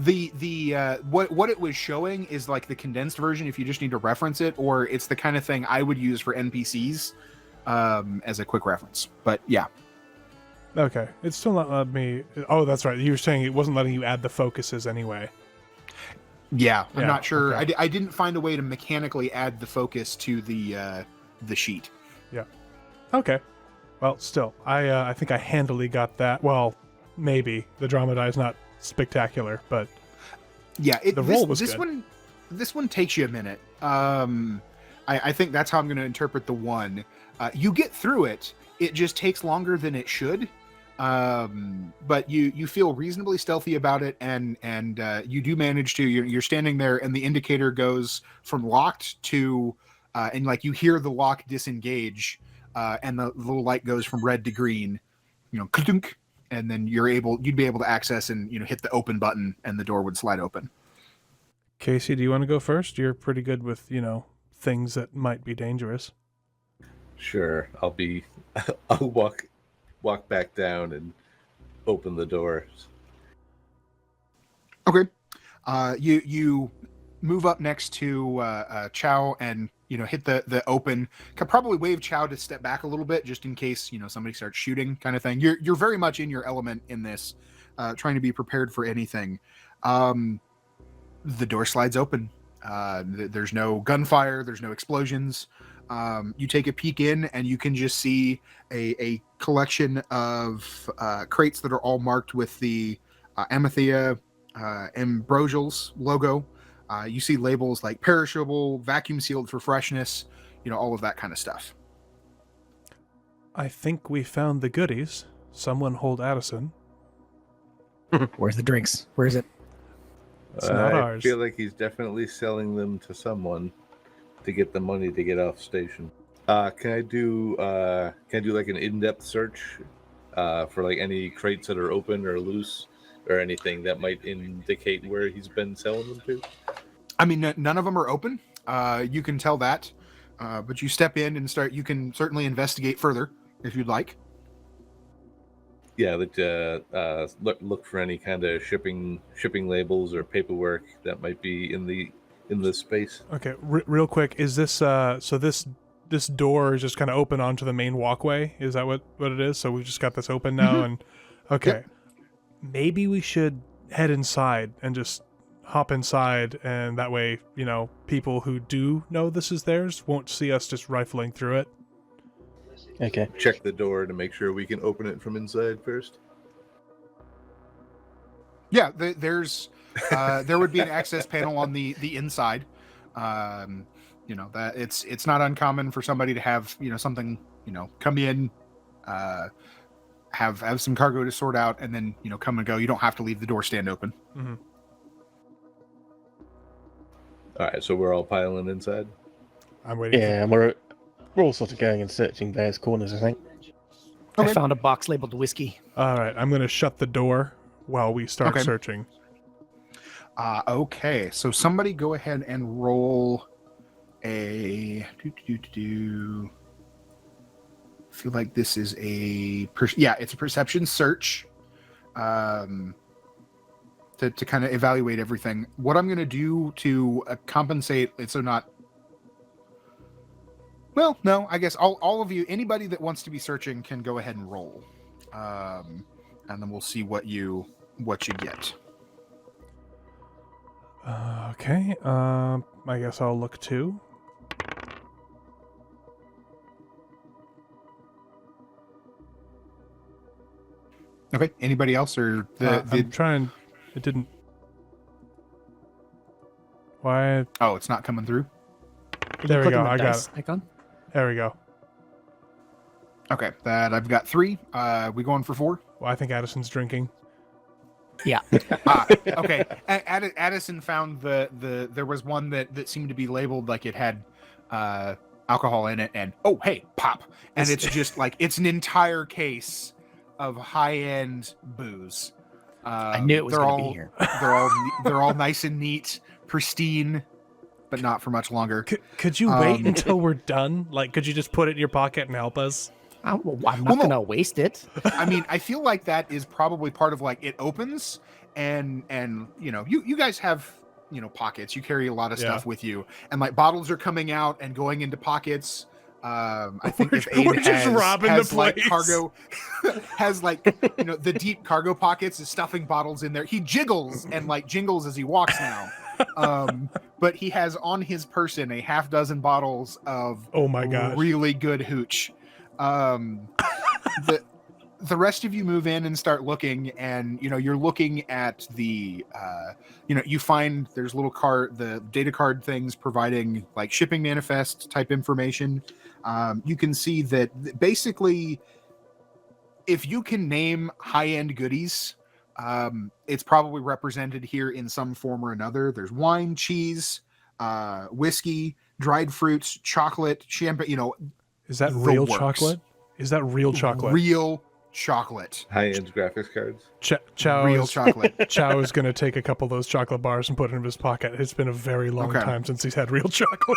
The what it was showing is like the condensed version if you just need to reference it, or it's the kind of thing I would use for NPCs as a quick reference. But yeah. Okay. It's still not letting me. Oh, that's right. You were saying it wasn't letting you add the focuses anyway. Yeah, I'm not sure. Okay. I didn't find a way to mechanically add the focus to the sheet. Yeah. Okay. Well, still, I think I handily got that. Well, maybe the drama die is not spectacular, but yeah, the roll was this good. This one takes you a minute. I think that's how I'm going to interpret the one. You get through it. It just takes longer than it should. But you feel reasonably stealthy about it, and you do manage to. You're standing there, and the indicator goes from locked to, and like you hear the lock disengage, and the little light goes from red to green. You know, ka-dunk, and then you'd be able to access and, you know, hit the open button, and the door would slide open. Casey, do you want to go first? You're pretty good with, you know, things that might be dangerous. Sure, I'll walk back down and open the doors. Okay. You move up next to Chow and, you know, hit the open. Could probably wave Chow to step back a little bit just in case, you know, somebody starts shooting, kind of thing. You're very much in your element in this, trying to be prepared for anything. The door slides open. There's no gunfire. There's no explosions. You take a peek in, and you can just see a collection of crates that are all marked with the Amathea Ambrosials logo. You see labels like perishable, vacuum sealed for freshness, you know, all of that kind of stuff. I think we found the goodies. Someone hold Addison. Where's the drinks? Where is it? It's not ours. I feel like he's definitely selling them to someone to get the money to get off station. Can I do like an in-depth search for like any crates that are open or loose or anything that might indicate where he's been selling them to? I mean, none of them are open. You can tell that, but you step in and start. You can certainly investigate further if you'd like. Yeah, look for any kind of shipping labels or paperwork that might be in this space. Okay, real quick, is this so this door is just kind of open onto the main walkway? Is that what it is? So we've just got this open now, and okay, Yep. Maybe we should head inside and just hop inside, and that way, you know, people who do know this is theirs won't see us just rifling through it. Okay. Check the door to make sure we can open it from inside first. Yeah, there's there would be an access panel on the inside. You know, that it's not uncommon for somebody to have, you know, something, you know, come in, have some cargo to sort out, and then, you know, come and go. You don't have to leave the door stand open. Mm-hmm. All right, so we're all piling inside. I'm waiting. Yeah, and we're all sort of going and searching various corners, I think. I found a box labeled whiskey. All right, I'm going to shut the door while we start Okay. searching. Okay, so somebody go ahead and roll a. I feel like this is it's a perception search. To kind of evaluate everything. What I'm going to do to compensate it so not. Well, no, I guess all of you, anybody that wants to be searching, can go ahead and roll, and then we'll see what you get. Okay. I guess I'll look too. Okay. Anybody else or I'm trying. It didn't. Why? Oh, it's not coming through. There we Click go. on the I got dice it. icon. There we go. Okay, that I've got 3. We going for 4? Well, I think Addison's drinking. Yeah. Okay. Addison found there was one that seemed to be labeled like it had alcohol in it, and oh hey, pop, and it's just like it's an entire case of high-end booze. I knew it was going to be here. They're all nice and neat, pristine, but not for much longer. Could you wait until we're done? Like, could you just put it in your pocket and help us? I'm not going to waste it. I mean, I feel like that is probably part of like it opens and you know, you guys have, you know, pockets. You carry a lot of stuff with you, and like bottles are coming out and going into pockets. I think if Abe we're just robbing has the like place. cargo, has like, you know, the deep cargo pockets is stuffing bottles in there. He jiggles and like jingles as he walks now. But he has on his person a half dozen bottles of Oh my gosh. really good hooch. The rest of you move in and start looking, and you know you're looking at the you know, you find there's little the data card things providing like shipping manifest type information. You can see that basically if you can name high-end goodies, it's probably represented here in some form or another. There's wine, cheese, whiskey, dried fruits, chocolate, champagne, you know. Is that the real works. chocolate? Is that real chocolate? Real chocolate. High-end graphics cards. Chow Real is, chocolate. Chow is going to take a couple of those chocolate bars and put it in his pocket. It's been a very long Okay. time since he's had real chocolate.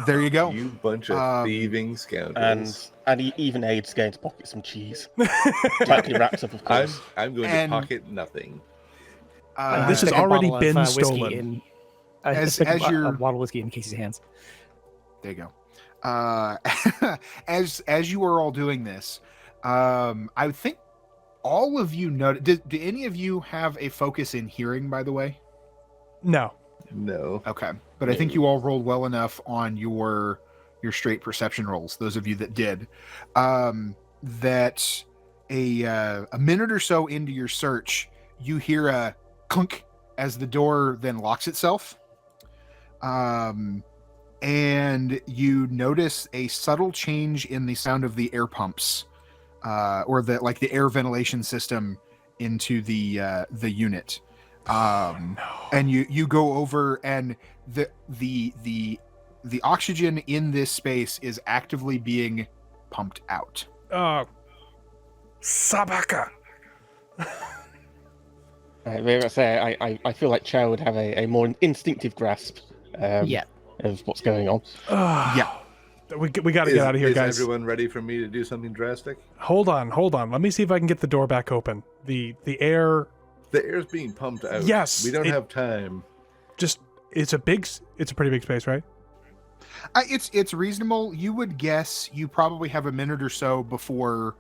There you go. You bunch of thieving scoundrels. And he even aids going to pocket some cheese. Tightly wrapped up, of course. I'm going And- to pocket nothing. This has Stick a already bottle of, been whiskey stolen. in- As stick a you're- a bottle of whiskey in Casey's hands. There you go. As you are all doing this, I think all of you know. Do any of you have a focus in hearing, by the way? No. No. Okay, but I think you all rolled well enough on your straight perception rolls. Those of you that did, that a minute or so into your search, you hear a clunk as the door then locks itself. And you notice a subtle change in the sound of the air pumps, or the air ventilation system into the unit. And you go over, and the oxygen in this space is actively being pumped out. Sabaka. I feel like Chow would have a more instinctive grasp of what's going on. Yeah. We got to get out of here, is guys. everyone ready for me to do something drastic? Hold on. Let me see if I can get the door back open. The air. The air's being pumped out. Yes, We don't have time. It's a pretty big space, right? It's reasonable. You would guess you probably have a minute or so before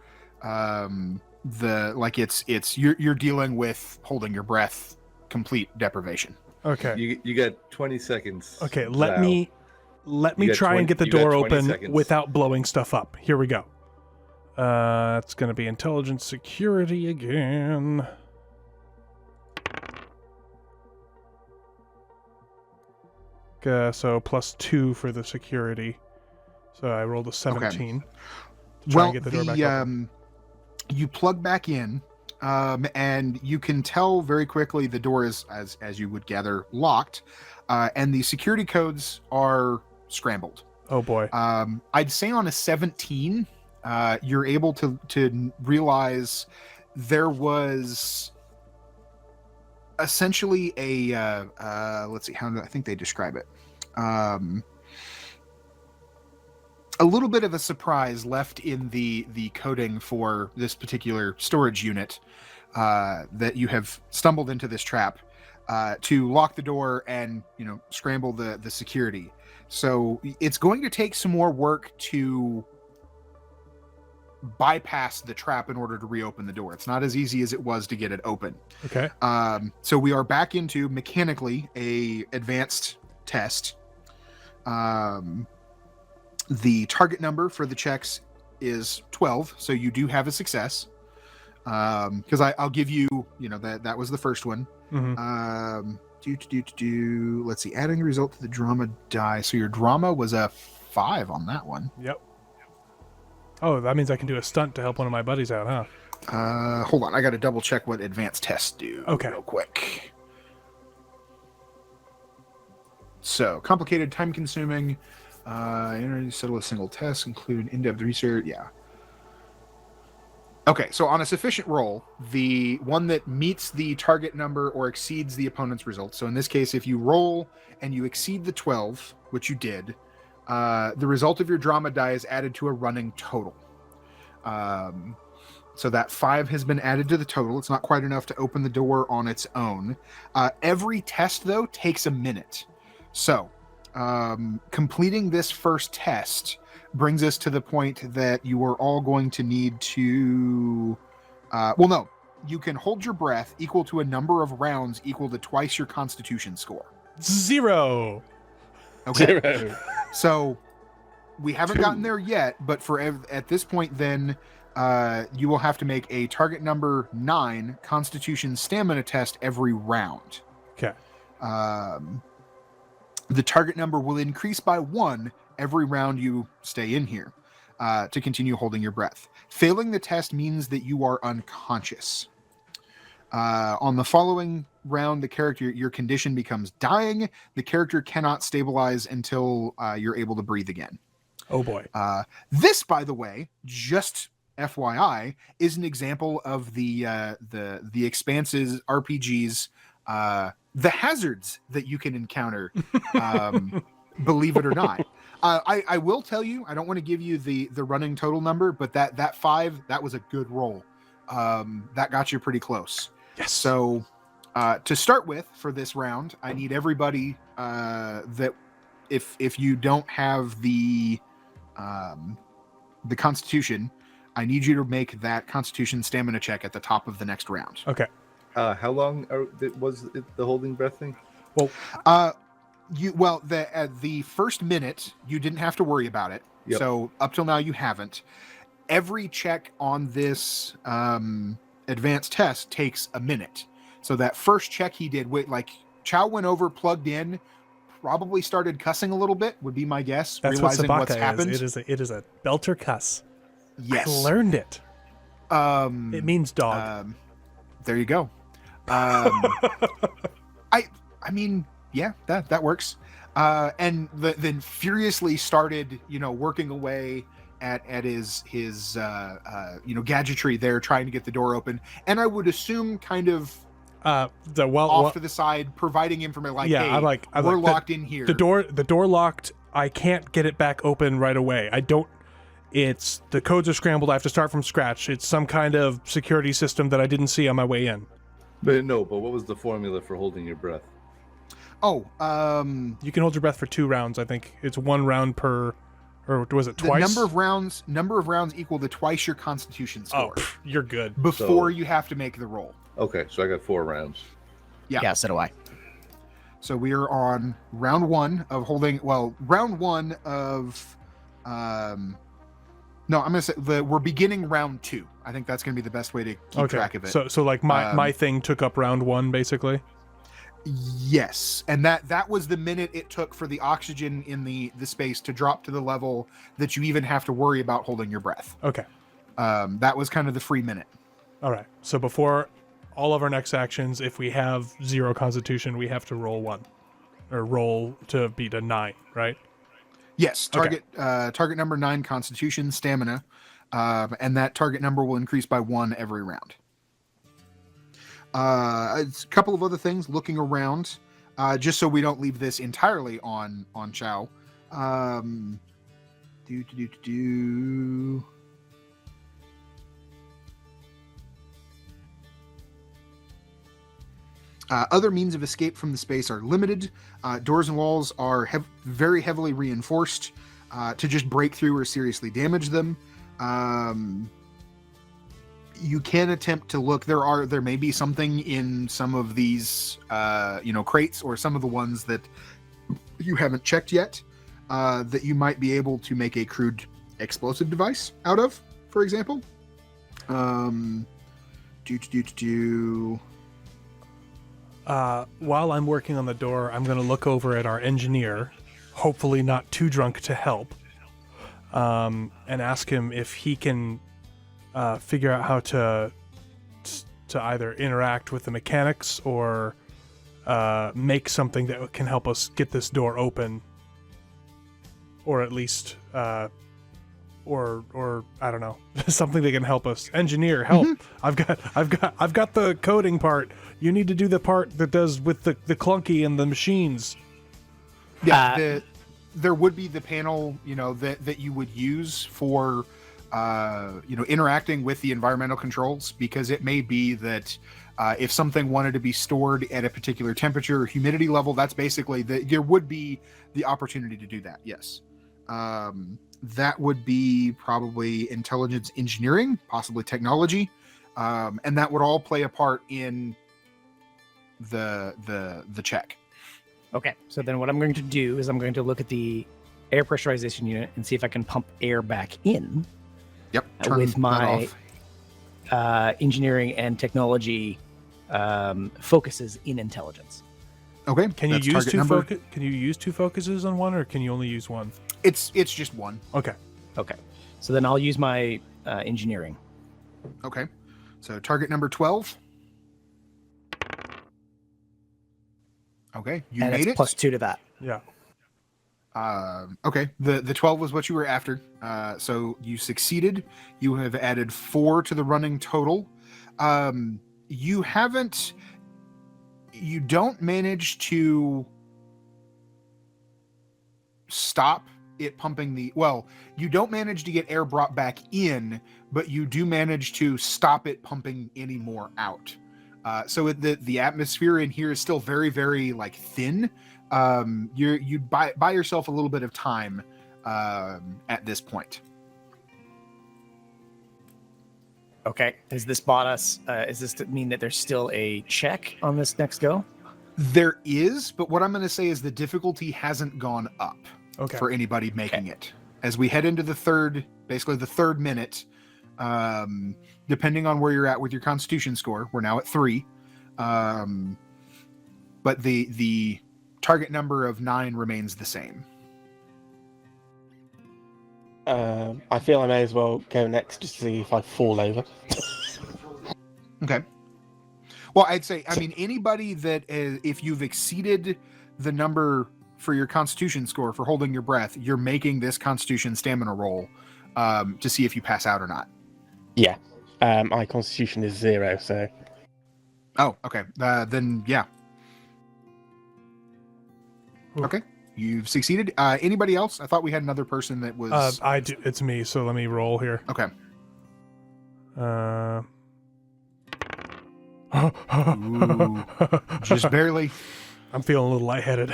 you're dealing with holding your breath, complete deprivation. Okay. You got 20 seconds. Okay, let Val. me You got try 20 and get the you got door 20 open seconds. without blowing stuff up. Here we go. It's going to be intelligence security again. So plus 2 for the security. So I rolled a 17. Try and get the door back open. You plug back in, and you can tell very quickly the door is, as you would gather, locked, and the security codes are scrambled. Oh boy. I'd say on a 17, you're able to realize there was essentially a let's see, how do I think they describe it? A little bit of a surprise left in the coding for this particular storage unit, that you have stumbled into this trap to lock the door and scramble the security. So it's going to take some more work to bypass the trap in order to reopen the door. It's not as easy as it was to get it open. Okay. So we are back into mechanically a advanced test. The target number for the checks is 12, so you do have a success. Because I'll give you, that was the first one. Mm-hmm. Let's see, adding a result to the drama die. So your drama was a 5 on that one. Yep. Oh, that means I can do a stunt to help one of my buddies out, huh? Hold on, I got to double check what advanced tests do. Okay. Real quick. So complicated, time-consuming. Settle a single test, include in-depth research. Yeah. Okay, so on a sufficient roll, the one that meets the target number or exceeds the opponent's result. So in this case, if you roll and you exceed the 12, which you did, the result of your drama die is added to a running total. So that 5 has been added to the total. It's not quite enough to open the door on its own. Every test, though, takes a minute. So completing this first test brings us to the point that you are all going to need to you can hold your breath equal to a number of rounds equal to twice your constitution score. 0. Okay. 0. So we haven't 2. gotten there yet, but at this point then you will have to make a target number 9 constitution stamina test every round. Okay. The target number will increase by 1 every round you stay in here to continue holding your breath. Failing the test means that you are unconscious. On the following round, your condition becomes dying. The character cannot stabilize until you're able to breathe again. Oh boy. This, by the way, just FYI, is an example of the Expanse's RPGs, the hazards that you can encounter. Believe it or not. I will tell you, I don't want to give you the running total number, but that 5, that was a good roll. That got you pretty close. Yes. So to start with for this round, I need everybody that if you don't have the Constitution, I need you to make that Constitution stamina check at the top of the next round. Okay. How long was it, the holding breath thing? Well, the first minute you didn't have to worry about it. Yep. So up till now you haven't. Every check on this advanced test takes a minute. So that first check he did, Chow went over, plugged in, probably started cussing a little bit, would be my guess. That's realizing what what's Sabaka happened. is. It is a belter cuss. Yes. I learned it. It means dog. There you go. I mean, yeah, that works. And then furiously started, working away at his gadgetry there, trying to get the door open. And I would assume kind of off to the side, providing information like, yeah, hey, we're locked in here. The door locked. I can't get it back open right away. It's the codes are scrambled. I have to start from scratch. It's some kind of security system that I didn't see on my way in. But what was the formula for holding your breath? Oh, you can hold your breath for 2 rounds. I think it's 1 round per, or was it twice? The number of rounds equal to twice your Constitution score. Oh, you're good. Before you have to make the roll. Okay, so I got 4 rounds. Yeah, so do I. So we are on round 1 of holding. Well, round 1 of. No, I'm gonna say we're beginning round 2. I think that's gonna be the best way to keep track of it. So like my thing took up round 1 basically. Yes, and that was the minute it took for the oxygen in the space to drop to the level that you even have to worry about holding your breath. Okay. That was kind of the free minute. All right. So before all of our next actions, if we have 0 Constitution, we have to roll 1, or roll to beat a 9, right? Yes. Target number 9 Constitution stamina. and that target number will increase by 1 every round. A couple of other things looking around, just so we don't leave this entirely on Chow. Other means of escape from the space are limited. Doors and walls are very heavily reinforced to just break through or seriously damage them. You can attempt to look. There may be something in some of these, crates or some of the ones that you haven't checked yet that you might be able to make a crude explosive device out of, for example. While I'm working on the door, I'm going to look over at our engineer, hopefully not too drunk to help, and ask him if he can figure out how to either interact with the mechanics or make something that can help us get this door open, or at least or I don't know, something that can help us. Engineer, help! Mm-hmm. I've got the coding part. You need to do the part that does with the clunky and the machines. Yeah, there would be the panel, that you would use for interacting with the environmental controls, because it may be that if something wanted to be stored at a particular temperature or humidity level, that's basically there would be the opportunity to do that. Yes. That would be probably intelligence engineering, possibly technology. And that would all play a part in the check. Okay, so then what I'm going to do is I'm going to look at the air pressurization unit and see if I can pump air back in. Yep. With my engineering and technology focuses in intelligence. Okay. Can you use Can you use 2 focuses on one, or can you only use 1? It's just 1. Okay. So then I'll use my engineering. Okay. So target number 12. Okay, you and made it's it. +2 to that. Yeah. Okay, the 12 was what you were after. So you succeeded. You have added 4 to the running total. You don't manage to stop it pumping you don't manage to get air brought back in, but you do manage to stop it pumping any more out. So the atmosphere in here is still very, very thin. You'd buy yourself a little bit of time at this point. Okay. Has this bought us? Is this to mean that there's still a check on this next go? There is, but what I'm going to say is the difficulty hasn't gone up for anybody making it. As we head into the third minute, depending on where you're at with your Constitution score, we're now at 3. But the target number of 9 remains the same. I feel I may as well go next to see if I fall over. Okay. Well, I'd say, anybody that if you've exceeded the number for your Constitution score for holding your breath, you're making this Constitution stamina roll to see if you pass out or not. Yeah. My Constitution is 0, so... Oh, okay. Then, yeah. Okay. You've succeeded. Anybody else? I thought we had another person that was... I do. It's me, so let me roll here. Okay. Ooh, just barely. I'm feeling a little lightheaded.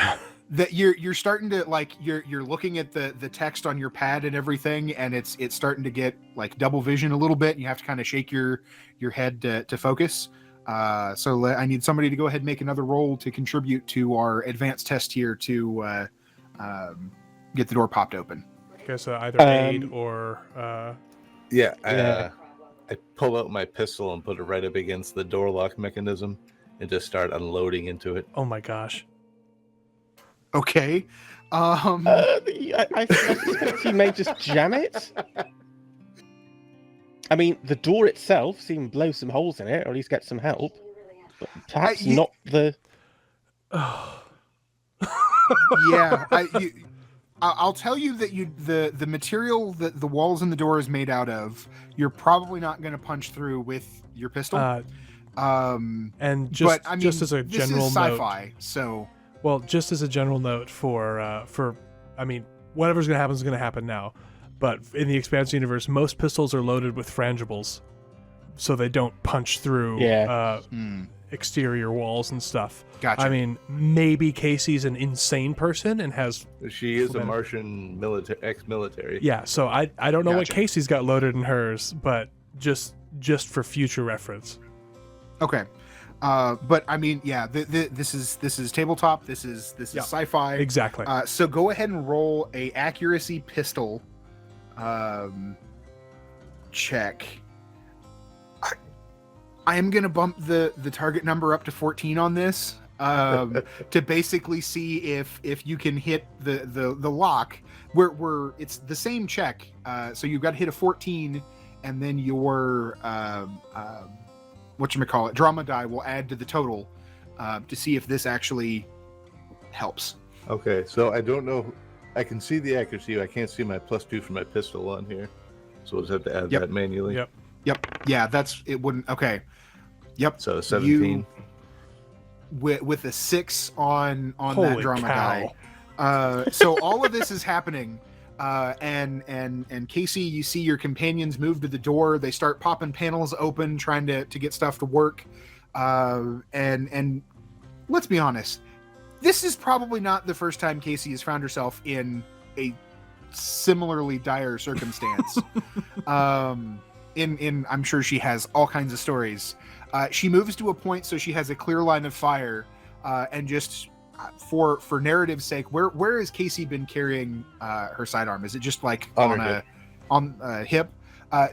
That you're starting to you're looking at the text on your pad and everything, and it's starting to get double vision a little bit. And you have to kind of shake your head to focus. So I need somebody to go ahead and make another roll to contribute to our advanced test here to get the door popped open. Okay, so either aid or... I pull out my pistol and put it right up against the door lock mechanism and just start unloading into it. Oh my gosh. Okay. I suspect you may just jam it. I mean, the door itself seemed blow some holes in it, or at least get some help. But perhaps not the... Yeah. I'll tell you that the material that the walls and the door is made out of, you're probably not going to punch through with your pistol. And just but, I mean, just as a this general is sci-fi, note, so well, just as a general note for I mean, whatever's going to happen is going to happen now. But in the Expanse universe, most pistols are loaded with frangibles, so they don't punch through exterior walls and stuff. Gotcha. I mean, maybe Casey's an insane person and has... She is a Martian ex-military. Yeah, so I don't know what Gotcha. Casey's got loaded in hers, but just for future reference. Okay. But I mean, yeah, this is tabletop. This is sci-fi. Exactly. So go ahead and roll a accuracy pistol check. I am gonna bump the target number up to 14 on this to basically see if you can hit the lock. Where it's the same check. So you've got to hit a 14, and then your whatchamacallit, drama die will add to the total to see if this actually helps. Okay, so I don't know. I can see the accuracy. I can't see my +2 for my pistol on here, so we'll just have to add that manually. Yep. Yeah, it wouldn't. Okay. Yep. So 17. With a 6 on Holy that drama cow. die. So all of this is happening. And Casey, you see your companions move to the door. They start popping panels open, trying to get stuff to work. And let's be honest, this is probably not the first time Casey has found herself in a similarly dire circumstance. I'm sure she has all kinds of stories. She moves to a point so she has a clear line of fire, and just for narrative's sake, where has Casey been carrying her sidearm? Is it just like on a hip?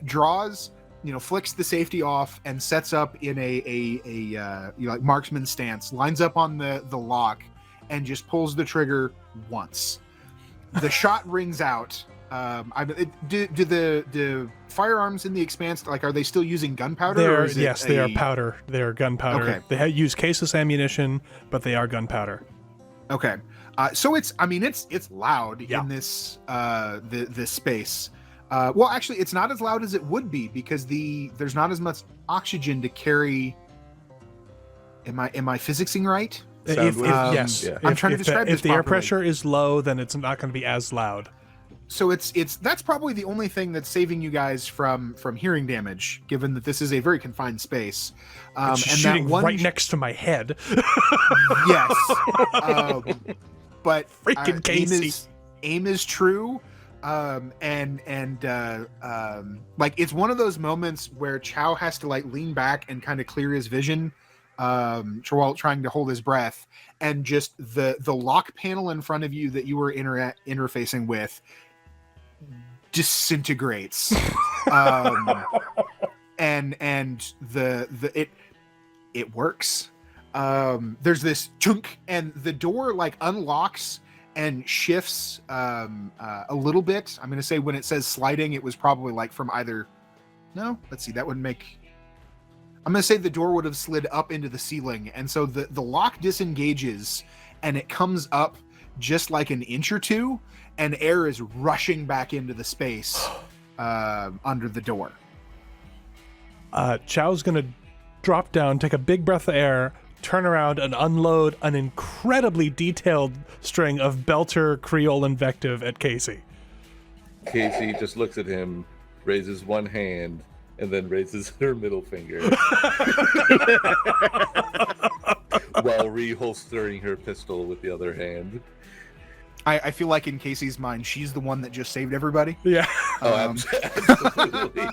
Draws, flicks the safety off and sets up in a like marksman stance, lines up on the lock, and just pulls the trigger once. The shot rings out. Do the firearms in the Expanse, like, are they still using gunpowder? They are powder. They are gunpowder. Okay. They use caseless ammunition, but they are gunpowder. Okay. So it's loud in this this space. Well, actually, it's not as loud as it would be because there's not as much oxygen to carry. Am I physicsing right? Yes. Yeah. I'm trying to describe this if the air properly. pressure is low, then it's not going to be as loud. So that's probably the only thing that's saving you guys from hearing damage, given that this is a very confined space. It's shooting right next to my head. Yes. But Freaking Casey. Aim is true. Like, it's one of those moments where Chow has to like lean back and kind of clear his vision while trying to hold his breath, and just the lock panel in front of you that you were interfacing with disintegrates. And it works. There's this chunk, and the door like unlocks and shifts a little bit. I'm going to say when it says sliding, it was probably like from either. No, let's see. That would make. I'm going to say the door would have slid up into the ceiling, and so the lock disengages, and it comes up just like an inch or two, and air is rushing back into the space under the door. Chow's going to drop down, take a big breath of air, turn around, and unload an incredibly detailed string of Belter Creole invective at Casey. Casey just looks at him, raises one hand, and then raises her middle finger while reholstering her pistol with the other hand. I feel like in Casey's mind, she's the one that just saved everybody. Yeah. Absolutely.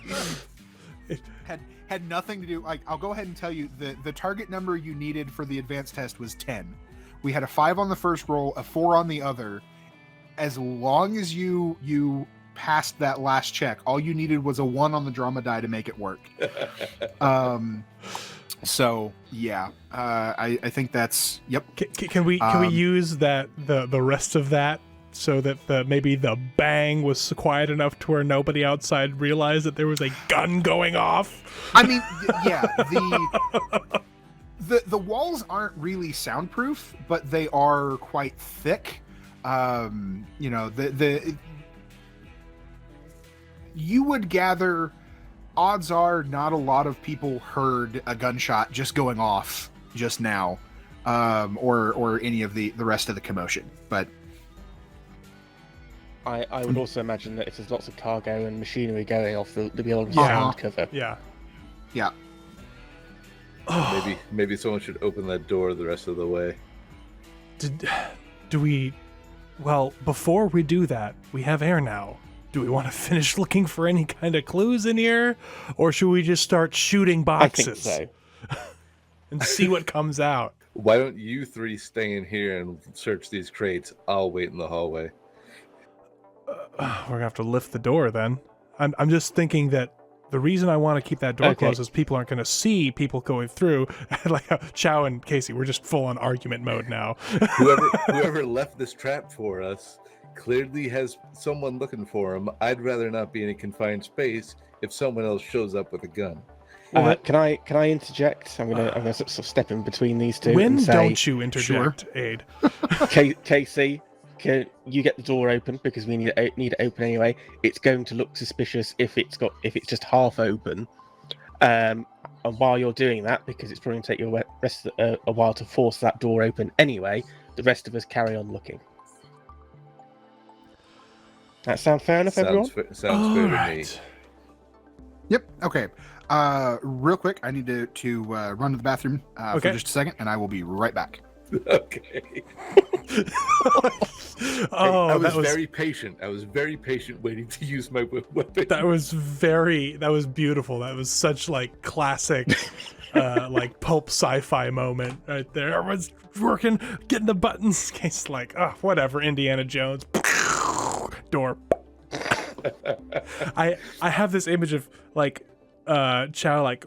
Had nothing to do. Like, I'll go ahead and tell you the target number you needed for the advanced test was 10. We had a 5 on the first roll, a 4 on the other. As long as you passed that last check, all you needed was a 1 on the drama die to make it work. So yeah, I think that's yep. Can we use that the rest of that so that maybe the bang was quiet enough to where nobody outside realized that there was a gun going off? I mean, yeah, the walls aren't really soundproof, but they are quite thick. You know, you would gather, odds are not a lot of people heard a gunshot just going off just now, or any of the rest of the commotion. But I would also imagine that if there's lots of cargo and machinery going off, there'll be a lot of Yeah. sound cover. Yeah. yeah, Maybe someone should open that door the rest of the way. Do we... Well, before we do that, we have air now. Do we want to finish looking for any kind of clues in here? Or should we just start shooting I boxes think so. and see what comes out? Why don't you three stay in here and search these crates? I'll wait in the hallway. We're going to have to lift the door then. I'm just thinking that the reason I want to keep that door Okay. closed is people aren't going to see people going through. Like Chow and Casey, we're just full on argument mode now. Whoever left this trap for us clearly has someone looking for him. I'd rather not be in a confined space if someone else shows up with a gun. Can I interject? I'm gonna sort of step in between these two When and say, don't you interject, Aid? Casey, can you get the door open, because we need it open anyway. It's going to look suspicious if it's just half open. And while you're doing that, because it's probably going to take you a while to force that door open anyway, the rest of us carry on looking. That sound fair enough, everyone? Sounds fair to me. yep, okay. Real quick, I need to run to the bathroom for just a second, and I will be right back. Okay. Oh, I was that was very patient. I was very patient waiting to use my weapon. that was beautiful. That was such like classic like pulp sci-fi moment right there. Everyone's working, getting the buttons. Case like, oh, whatever, Indiana Jones. Door. I have this image of like Chow like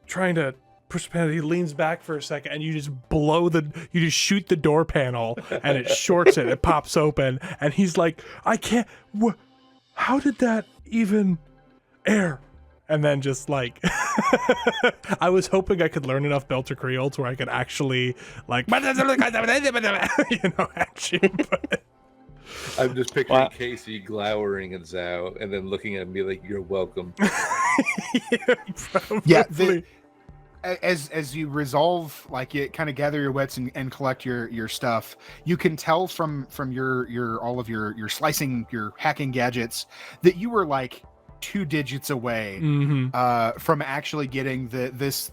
trying to push the panel. He leans back for a second, and you just shoot the door panel, and it shorts it. It pops open, and he's like, "I can't. How did that even air?" And then just like, I was hoping I could learn enough Belter Creole to where I could actually like, action. But I'm just picturing Casey glowering at Zhao and then looking at me like, "You're welcome." yeah, probably. Yeah, as you resolve, like you kind of gather your wits and collect your stuff, you can tell from your all of your slicing, your hacking gadgets, that you were like 2 digits away from actually getting this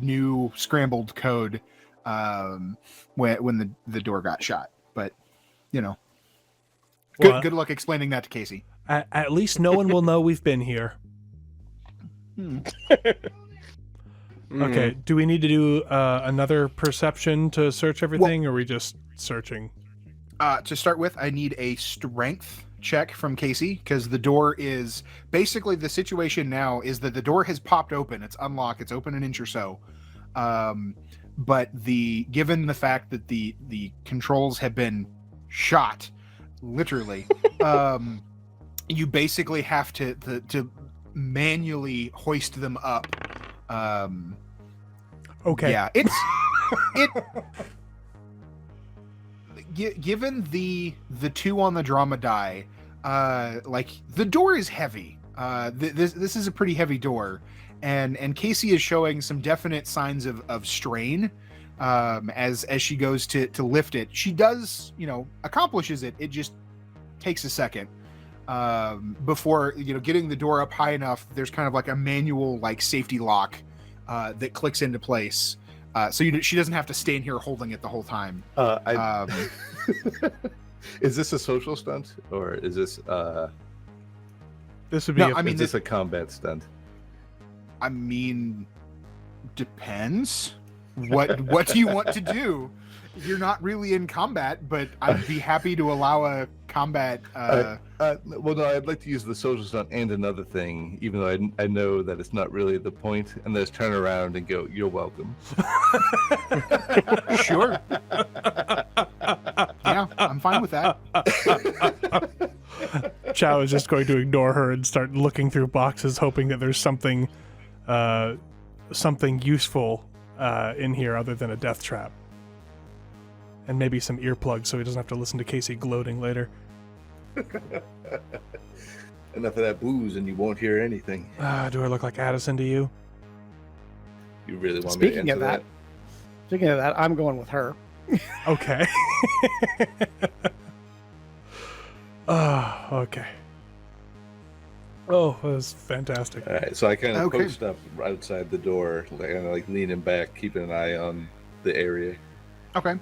new scrambled code when the door got shot. But good luck explaining that to Casey. At least no one will know we've been here. Okay, do we need to do another perception to search everything, or are we just searching? To start with, I need a strength check from Casey, because the door is basically, the situation now is that the door has popped open. It's unlocked. It's open an inch or so. But given the fact that the controls have been shot, literally, you basically have to manually hoist them up. Okay. Yeah, given the 2 on the drama die, like the door is heavy. This is a pretty heavy door, and Casey is showing some definite signs of strain as she goes to lift it. She does, accomplishes it. It just takes a second before getting the door up high enough. There's kind of like a manual like safety lock that clicks into place, so she doesn't have to stand here holding it the whole time. Is this a social stunt, or is this This would be. is this a combat stunt? I mean, depends. What do you want to do? You're not really in combat, but I'd be happy to allow a combat. Well, no, I'd like to use the social stunt and another thing, even though I know that it's not really the point, and let's turn around and go, "You're welcome." Sure. Yeah, I'm fine with that. Chow is just going to ignore her and start looking through boxes, hoping that there's something useful in here other than a death trap. And maybe some earplugs so he doesn't have to listen to Casey gloating later. Enough of that booze and you won't hear anything. Do I look like Addison to you? You really want me to Speaking answer of that, I'm going with her. Okay. Okay. Oh, that was fantastic. All right, so I kind of Okay. post up outside the door, kind of like leaning back, keeping an eye on the area. Okay.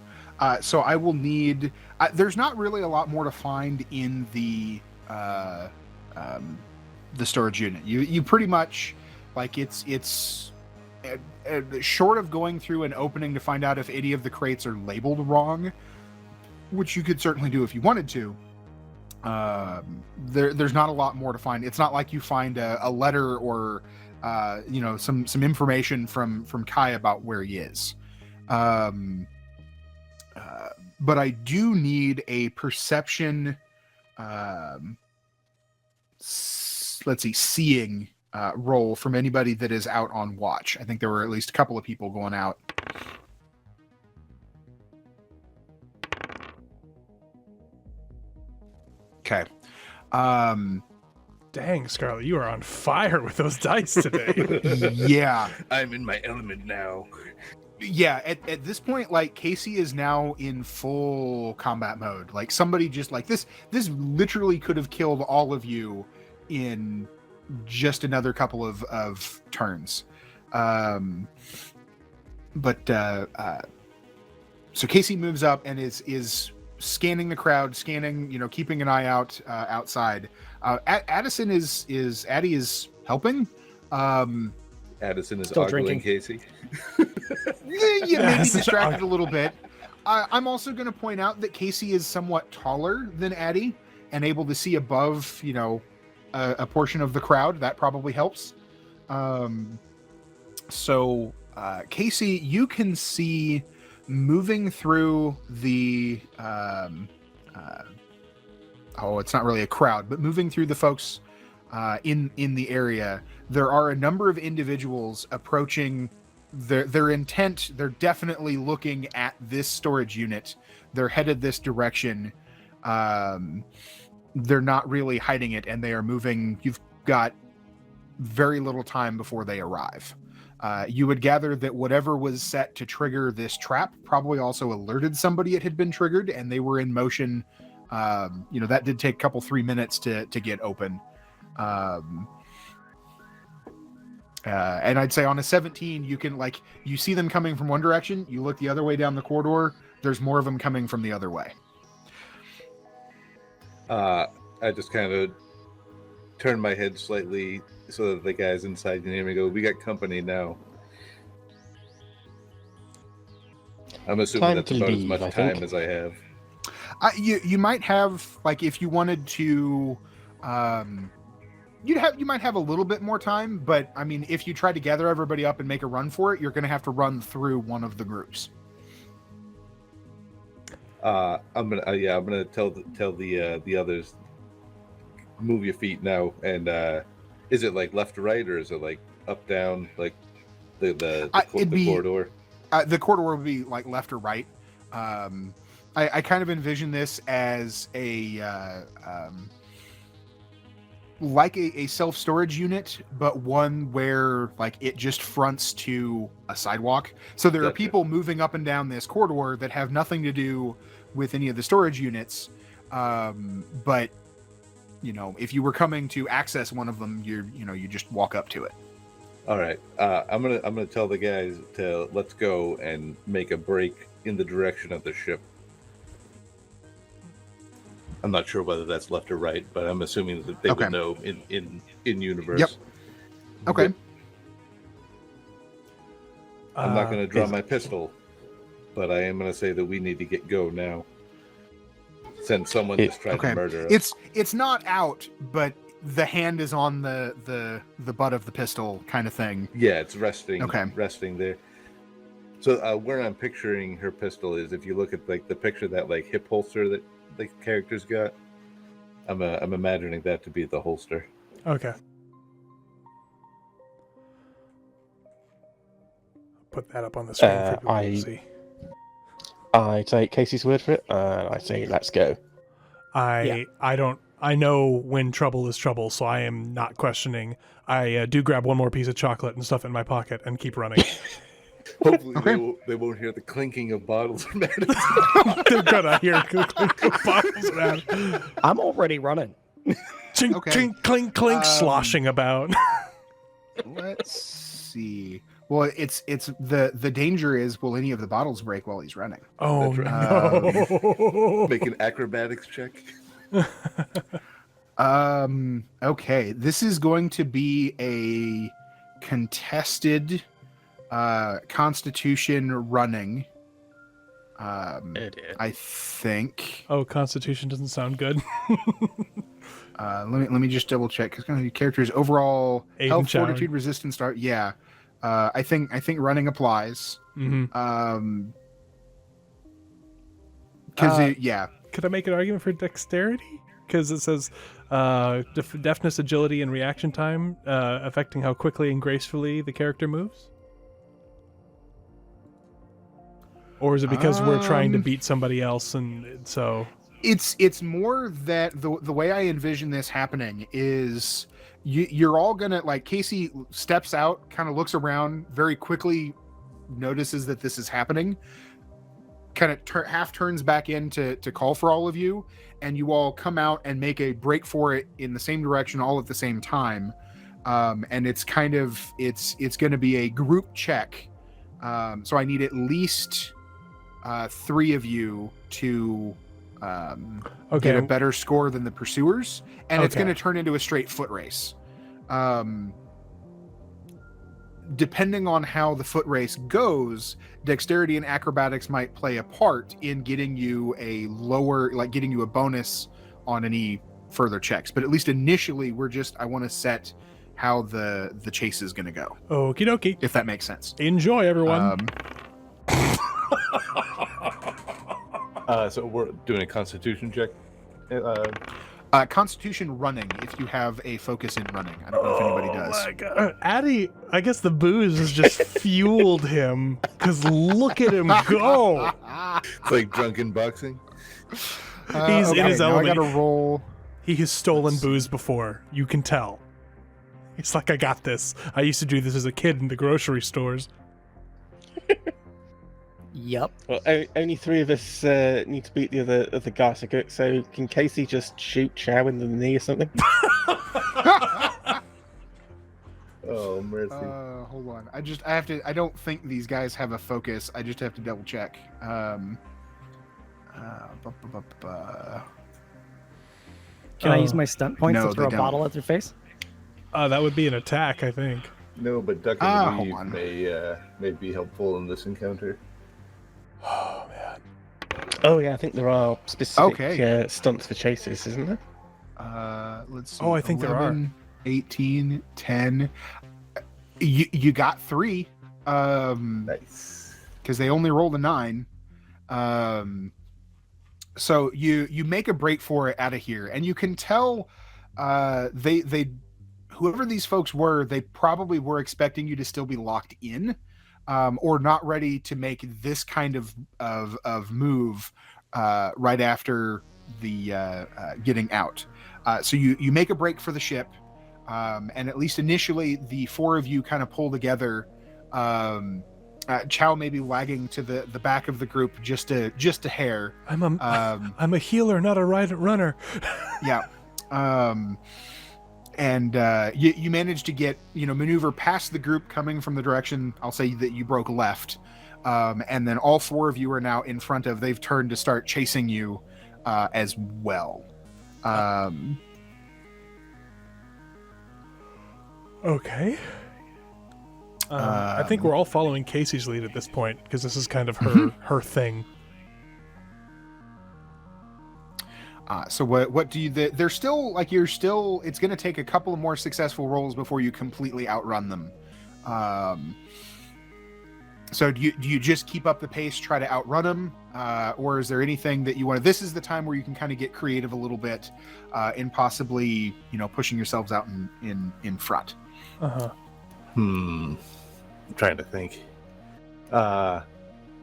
So I will need. There's not really a lot more to find in the storage unit. You pretty much like it's short of going through and opening to find out if any of the crates are labeled wrong, which you could certainly do if you wanted to. There's not a lot more to find. It's not like you find a letter or some information from Kai about where he is. But I do need a perception, seeing roll from anybody that is out on watch. I think there were at least a couple of people going out. Okay. Dang, Scarlett, you are on fire with those dice today. Yeah. I'm in my element now. Yeah, at this point, like, Casey is now in full combat mode. Like, somebody just like this literally could have killed all of you in just another couple of turns. So Casey moves up and is scanning the crowd, keeping an eye out outside. Addison Addie is helping. Addison is Still ogling drinking. Casey. You may be distracted a little bit. I'm also going to point out that Casey is somewhat taller than Addie and able to see above, a portion of the crowd. That probably helps. So Casey, you can see moving through the it's not really a crowd, but moving through the folks in the area, there are a number of individuals approaching. Their intent, they're definitely looking at this storage unit. They're headed this direction. They're not really hiding it, and they are moving. You've got very little time before they arrive. You would gather that whatever was set to trigger this trap probably also alerted somebody it had been triggered, and they were in motion. That did take a couple 3 minutes to get open. And I'd say on a 17, you can you see them coming from one direction. You look the other way down the corridor. There's more of them coming from the other way. I just kind of turn my head slightly so that the guys inside can hear me go, "We got company now." I'm assuming Time that's to about as leave, much I time think. as I have. You might have, if you wanted to, you might have a little bit more time, but I mean, if you try to gather everybody up and make a run for it, you're going to have to run through one of the groups. I'm gonna tell the others, move your feet now. And is it like left to right, or is it like up down, like the corridor? The corridor would be like left or right. I kind of envision this as a self-storage unit, but one where it just fronts to a sidewalk. So there are people moving up and down this corridor that have nothing to do with any of the storage units. But if you were coming to access one of them, you just walk up to it. All right. I'm gonna tell the guys to let's go and make a break in the direction of the ship. I'm not sure whether that's left or right, but I'm assuming that they Okay. would know in universe. Yep. Okay. I'm not going to draw my pistol, but I am going to say that we need to go now. Since someone just tried to murder us. It's not out, but the hand is on the butt of the pistol, kind of thing. Yeah, it's resting. Okay. Resting there. So where I'm picturing her pistol is, if you look at the picture, that hip holster that the character's got, I'm imagining that to be the holster. Okay. Put that up on the screen for people to see. I take Casey's word for it, and I say let's go. I know when trouble is trouble, so I am not questioning. I do grab one more piece of chocolate and stuff it in my pocket and keep running. Hopefully Okay. they won't hear the clinking of bottles. They're gonna hear bottles around. I'm already running. Chink, Okay. chink, clink, clink, sloshing about. Let's see. Well, it's the danger is, will any of the bottles break while he's running? Oh That's no! Make an acrobatics check. Okay, this is going to be a contested Constitution running. I think. Oh, Constitution doesn't sound good. Let me just double check because kind of characters overall Aid health, and showering. fortitude, resistance, start. Yeah, I think running applies. Mm-hmm. Because yeah, Could I make an argument for dexterity? Because it says deftness, agility, and reaction time affecting how quickly and gracefully the character moves? Or is it because we're trying to beat somebody else and so... it's more that the way I envision this happening is you're all gonna, like, Casey steps out, kind of looks around, very quickly notices that this is happening, kind of half turns back in to call for all of you, and you all come out and make a break for it in the same direction all at the same time. And it's kind of it's going to be a group check, so I need at least 3 of you to get a better score than the pursuers, and it's going to turn into a straight foot race. Depending on how the foot race goes, dexterity and acrobatics might play a part in getting you a lower, like getting you a bonus on any further checks. But at least initially, I want to set how the chase is going to go. Okie dokie. If that makes sense. Enjoy, everyone. So we're doing a Constitution check. Constitution running, if you have a focus in running. I don't know if anybody does. My God. Addy, I guess the booze has just fueled him, because look at him go. It's like drunken boxing. He's in his now element. I gotta roll. He has stolen booze before. You can tell. It's like, I got this. I used to do this as a kid in the grocery stores. Yep. Well, only 3 of us need to beat the other guy, so can Casey just shoot Chow in the knee or something? Oh, mercy. Hold on. I don't think these guys have a focus. I just have to double check. Can I use my stunt points No, to throw a they bottle don't. at their face? That would be an attack, I think. No, but duck hold and on. weave may be helpful in this encounter. Oh, man. Oh yeah, I think there are specific stunts for chases, isn't there? Let's see. Oh, I think there are. 18, 10. You got 3. Nice. Because they only rolled a 9. So you make a break for it out of here, and you can tell they whoever these folks were, they probably were expecting you to still be locked in, or not ready to make this kind of move right after the getting out. So you make a break for the ship, and at least initially, the 4 of you kind of pull together. Chow may be lagging to the back of the group just a hair. I'm a healer, not a runner. Yeah. And you manage to get, maneuver past the group coming from the direction, I'll say, that you broke left. And then all 4 of you are now in front of, they've turned to start chasing you as well. Okay. I think we're all following Casey's lead at this point, because this is kind of her thing. So what do you? They're still it's going to take a couple of more successful rolls before you completely outrun them. So do you just keep up the pace, try to outrun them, or is there anything that you want to? This is the time where you can kind of get creative a little bit, in possibly pushing yourselves out in front. Uh-huh. I'm trying to think.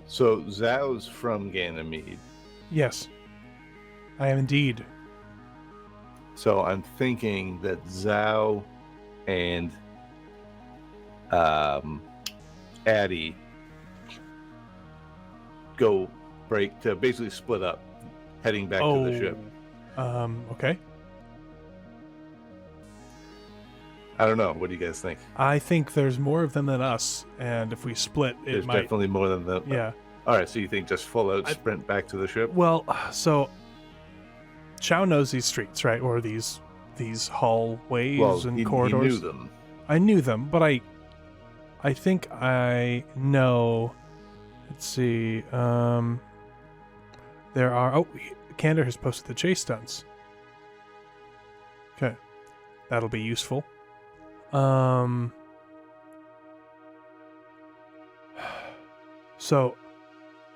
So Zhao's from Ganymede. Yes, I am indeed. So I'm thinking that Zhao and Addie go break to basically split up, heading back to the ship. Okay. I don't know. What do you guys think? I think there's more of them than us, and if we split, it There's might. definitely more than that. Yeah. All right. So you think just full out sprint back to the ship? Well, so Chow knows these streets, right? Or these hallways and corridors. He knew them. I knew them, but I think I know. Let's see. There are. Oh, Candor has posted the chase stunts. Okay, that'll be useful. So,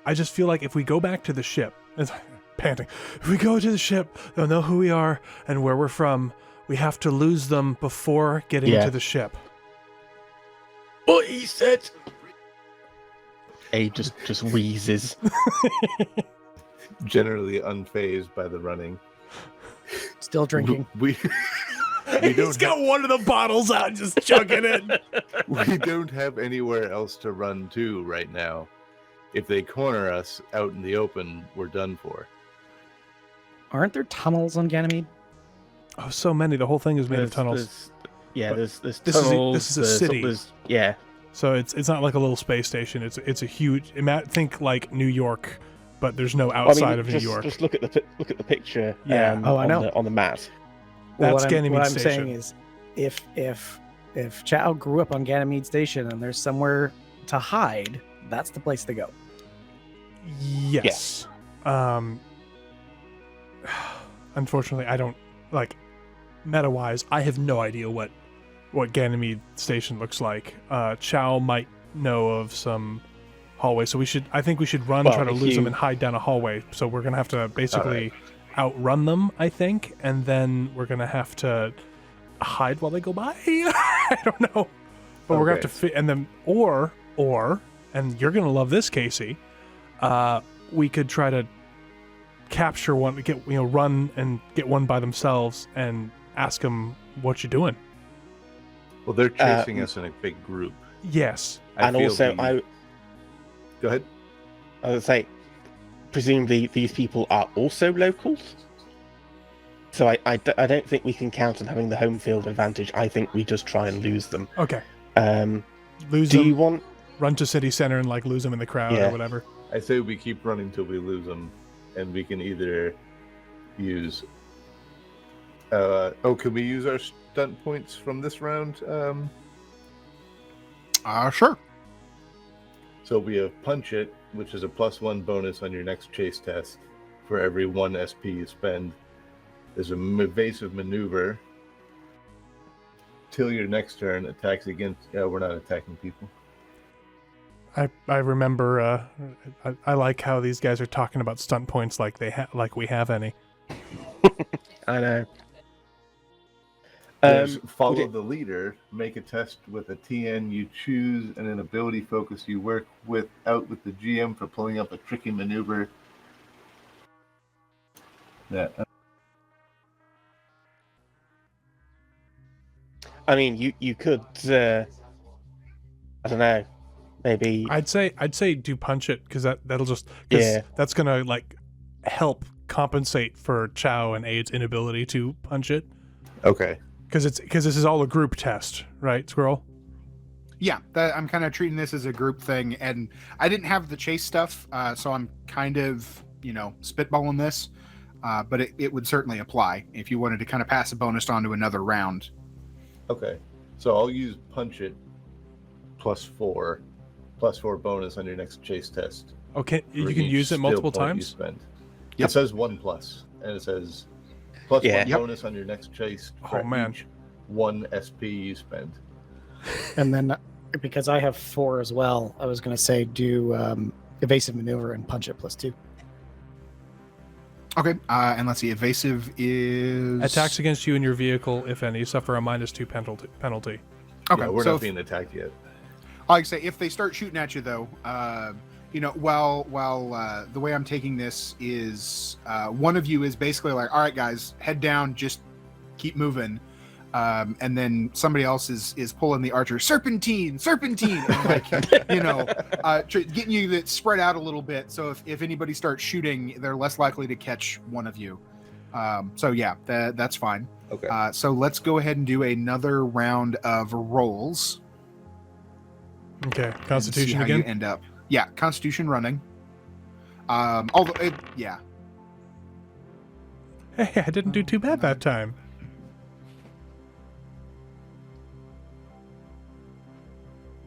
I just feel like if we go back to the ship, it's panting. If we go to the ship, they'll know who we are and where we're from. We have to lose them before getting to the ship. What he said. Abe just wheezes. Generally unfazed by the running. Still drinking. He's got one of the bottles out, just chugging it. We don't have anywhere else to run to right now. If they corner us out in the open, we're done for. Aren't there tunnels on Ganymede? Oh, so many. The whole thing is made of tunnels. There's this tunnels. This is a city. Yeah. So it's not like a little space station. It's a huge. Think like New York, but there's no outside of New York. Just look at the picture. Yeah. I know. On the map. That's Ganymede What I'm Station. saying is, if Chow grew up on Ganymede Station and there's somewhere to hide, that's the place to go. Yes. Unfortunately, I don't like meta-wise. I have no idea what Ganymede Station looks like. Chow might know of some hallway, so I think we should run, try to lose them, and hide down a hallway. So we're gonna have to basically outrun them, I think, and then we're gonna have to hide while they go by. I don't know, but we're gonna have to fit, and then or and you're gonna love this, Casey. We could try to capture one, run and get one by themselves, and ask them what you're doing. Well, they're chasing us in a big group. Yes, Go ahead. I was gonna say, presumably these people are also locals. So I don't think we can count on having the home field advantage. I think we just try and lose them. Okay. Lose them. Do you want run to city center and lose them in the crowd or whatever? I say we keep running till we lose them, and we can either use. Can we use our stunt points from this round? Sure. So we have Punch It, which is a +1 bonus on your next chase test for every 1 SP you spend. There's an evasive maneuver till your next turn attacks against. We're not attacking people. I remember. I like how these guys are talking about stunt points like like we have any. I know. Follow the leader. Make a test with a TN you choose and an ability focus you work with with the GM for pulling up a tricky maneuver. I mean, you could. I don't know. Maybe I'd say do Punch It, because that'll just that's gonna help compensate for Chow and Aid's inability to punch it. Okay. Because this is all a group test, right, Squirrel? Yeah, I'm kind of treating this as a group thing, and I didn't have the chase stuff, so I'm kind of spitballing this, but it would certainly apply if you wanted to kind of pass a bonus on to another round. Okay, so I'll use Punch It +4 bonus on your next chase test. Okay, you can use it multiple times. Yep. It says 1+, and it says +1 bonus on your next chase for each 1 SP you spend. And then, because I have 4 as well, I was going to say do evasive maneuver and Punch It +2. Okay, and let's see. Evasive is attacks against you and your vehicle, if any, suffer a -2 penalty. Okay, Yeah, we're so not being attacked yet. like I say, if they start shooting at you, though, while the way I'm taking this is one of you is basically like, all right, guys, head down, just keep moving. And then somebody else is pulling the archer, serpentine, and like, getting you to spread out a little bit. So if anybody starts shooting, they're less likely to catch one of you. So yeah, that's fine. Okay. So let's go ahead and do another round of rolls. Okay, And Constitution see how again. you end up. Yeah, Constitution running. Hey, I didn't do too bad that time.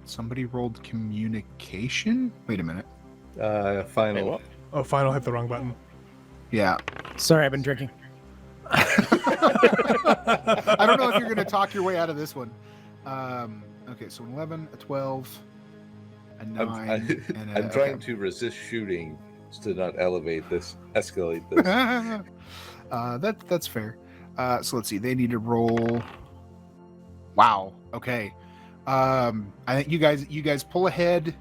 Somebody rolled communication. Wait a minute. Final. Wait, what? Oh, final hit the wrong button. Yeah. Sorry, I've been drinking. I don't know if you're going to talk your way out of this one. Okay, so 11, a 12, a 9, and a... I'm trying to resist shooting to not escalate this. That's fair. So let's see. They need to roll. Wow. Okay. I think you guys pull ahead.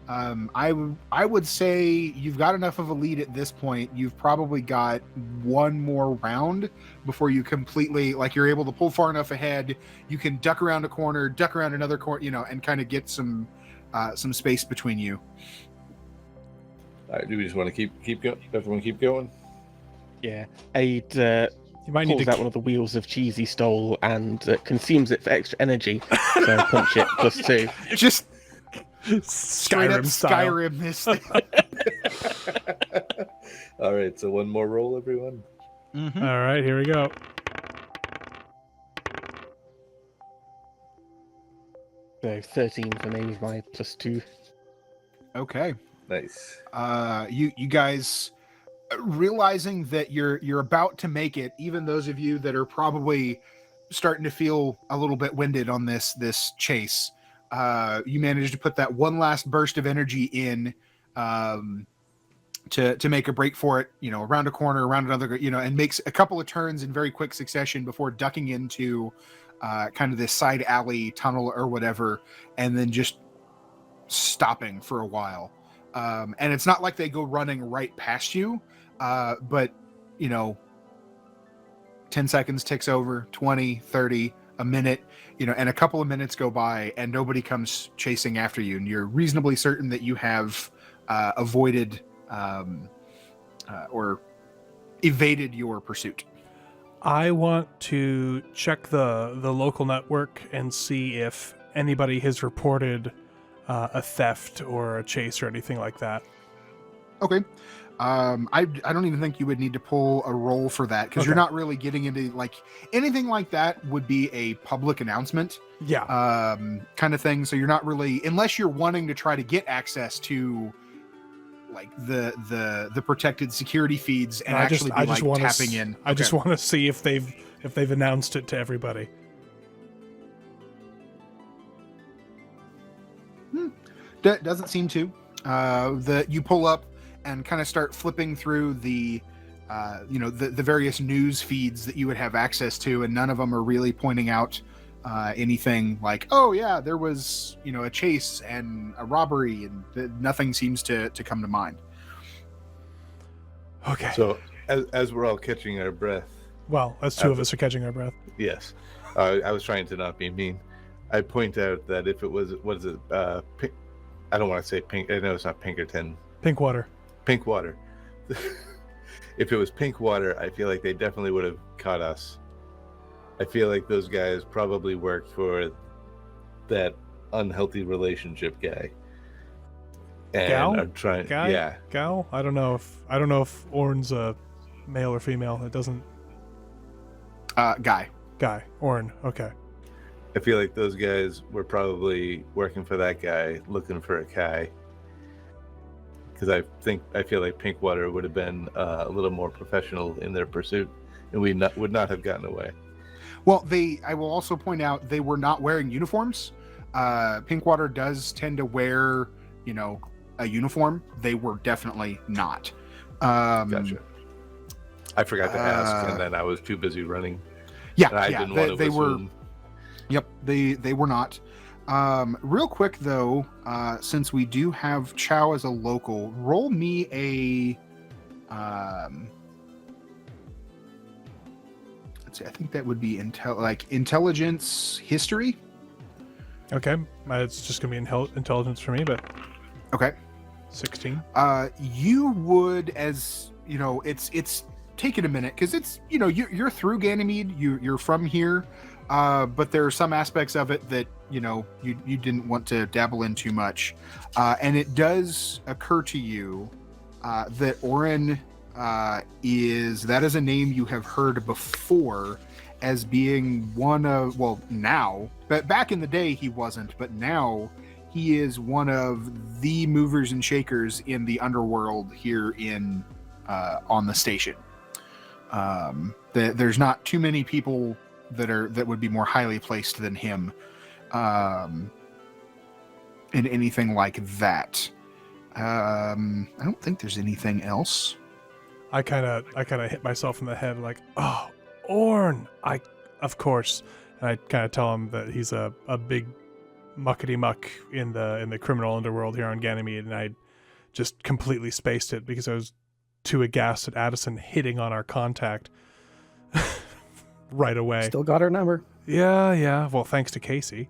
I would say you've got enough of a lead at this point. You've probably got one more round before you completely, like, you're able to pull far enough ahead. You can duck around a corner, duck around another corner, and kind of get some space between you. All right, do we just want to keep going? Everyone keep going? Yeah. Aid You might need pulls to. out one of the wheels of cheese he stole and consumes it for extra energy. So punch it +2. Just straight up Skyrim style. Skyrim this thing. All right, so one more roll, everyone. Mhm. All right, here we go. So 13 for me with my +2. Okay. Nice. You guys realizing that you're about to make it, even those of you that are probably starting to feel a little bit winded on this chase, you managed to put that one last burst of energy in to make a break for it, around a corner, around another, and makes a couple of turns in very quick succession before ducking into kind of this side alley tunnel or whatever, and then just stopping for a while. And it's not like they go running right past you, but 10 seconds ticks over, 20, 30, a minute, and a couple of minutes go by and nobody comes chasing after you. And you're reasonably certain that you have avoided or evaded your pursuit. I want to check the local network and see if anybody has reported a theft or a chase or anything like that. Okay. I don't even think you would need to pull a roll for that, because you're not really getting into anything like that would be a public announcement. Yeah. Kind of thing. So you're not really, unless you're wanting to try to get access to the protected security feeds and tapping in. I just want to see if they've announced it to everybody. Doesn't seem to. You pull up and kind of start flipping through the various news feeds that you would have access to, and none of them are really pointing out anything like, oh yeah, there was a chase and a robbery, and nothing seems to come to mind. Okay. So as we're all catching our breath, Well, as two of us are catching our breath. yes, I was trying to not be mean. I point out that if it was, what is it? Pink, I don't want to say pink. I know it's not Pinkerton. Pinkwater. Pinkwater. If it was Pinkwater, I feel like they definitely would have caught us. I feel like those guys probably worked for that unhealthy relationship guy. And Gal? I'm trying. Guy? Yeah. Gal? I don't know if Orn's a male or female. It doesn't. Guy. Guy. Orn. Okay. I feel like those guys were probably working for that guy, looking for a Kai. Because I feel like Pinkwater would have been a little more professional in their pursuit, and would not have gotten away. Well, I will also point out they were not wearing uniforms. Pinkwater does tend to wear, a uniform. They were definitely not. Gotcha. I forgot to ask, and then I was too busy running. Yeah, And I didn't want to they were. assume. Yep, they were not. Real quick though, since we do have Chow as a local, roll me a let's see, I think that would be intelligence history. Okay, it's just gonna be intelligence for me, but Okay. 16. You would, as you know, it's taken a minute because it's, you know, you're through Ganymede, you're from here, but there are some aspects of it that, you know, you didn't want to dabble in too much, and it does occur to you that Orin is a name you have heard before as being one of, well, now, but back in the day he wasn't, but now he is one of the movers and shakers in the underworld here in on the station. There's not too many people that would be more highly placed than him in anything like that. I don't think there's anything else. I kind of hit myself in the head like, oh, Orn, of course. And I kind of tell him that he's a big muckety muck in the criminal underworld here on Ganymede, and I just completely spaced it because I was too aghast at Addison hitting on our contact right away. Still got her number. Yeah. Well, thanks to Casey.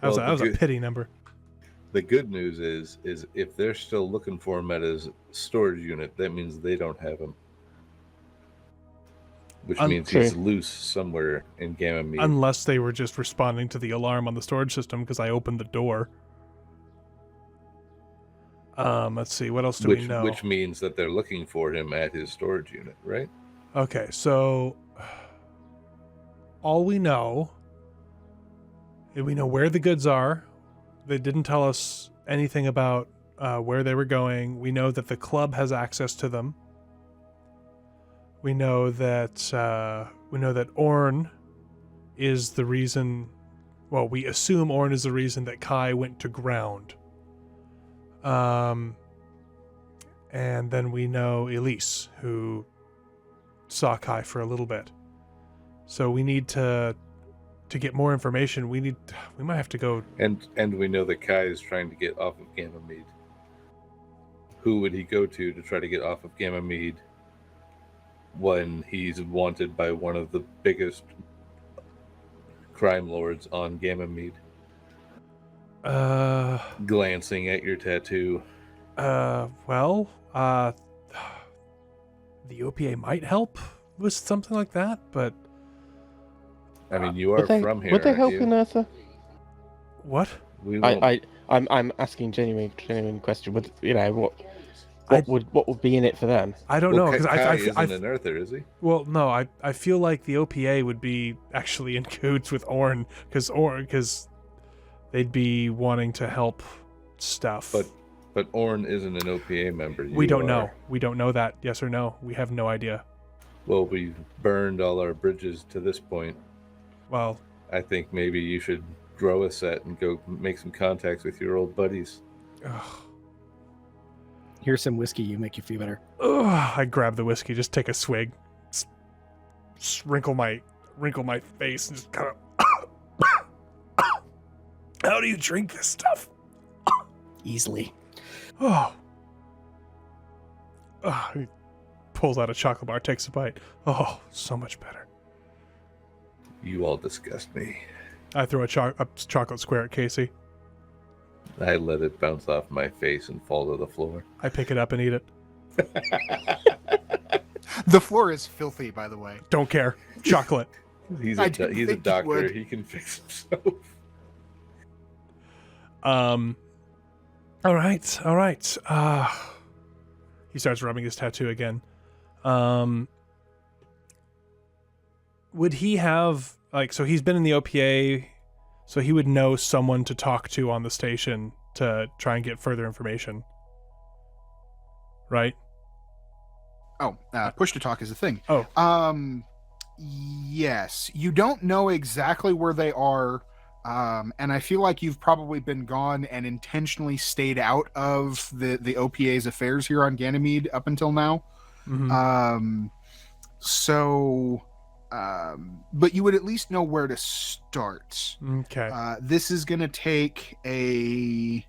That was a pity number. The good news is if they're still looking for him at his storage unit, that means they don't have him. Which means he's loose somewhere in Ganymede. Unless they were just responding to the alarm on the storage system because I opened the door. Let's see, what else do we know? Which means that they're looking for him at his storage unit, right? Okay, so all we know where the goods are. They didn't tell us anything about where they were going. We know that the club has access to them. We know that Orn is the reason. Well, we assume Orn is the reason that Kai went to ground. And then we know Elise, who saw Kai for a little bit. So we need to get more information. We might have to go. And we know that Kai is trying to get off of Ganymede. Who would he go to try to get off of Ganymede when he's wanted by one of the biggest crime lords on Ganymede? Glancing at your tattoo. The OPA might help with something like that, but I mean, you are from here. Would they help you? in Eartha? What? I'm asking genuine question. Would you know what would be in it for them? I don't know because Kai isn't an Earther, is he? Well, no, I feel like the OPA would be actually in cahoots with Orn because they'd be wanting to help stuff. But Orn isn't an OPA member. We don't know. We don't know that. Yes or no? We have no idea. Well, we've burned all our bridges to this point. Well, I think maybe you should grow a set and go make some contacts with your old buddies. ugh. Here's some whiskey. You make you feel better. Ugh, I grab the whiskey, just take a swig, wrinkle my face, and just kind of. How do you drink this stuff? Easily. Oh. He pulls out a chocolate bar, takes a bite. Oh, so much better. You all disgust me. I throw a chocolate square at Casey. I let it bounce off my face and fall to the floor. I pick it up and eat it. The floor is filthy, by the way. Don't care. Chocolate. He's I a didn't he's a think you doctor. would. He can fix himself. All right. He starts rubbing his tattoo again. Would he have, so he's been in the OPA, so he would know someone to talk to on the station to try and get further information. Right? Oh, push to talk is a thing. Oh. Yes. You don't know exactly where they are, and I feel like you've probably been gone and intentionally stayed out of the OPA's affairs here on Ganymede up until now. Mm-hmm. So but you would at least know where to start. Okay. This is going to take a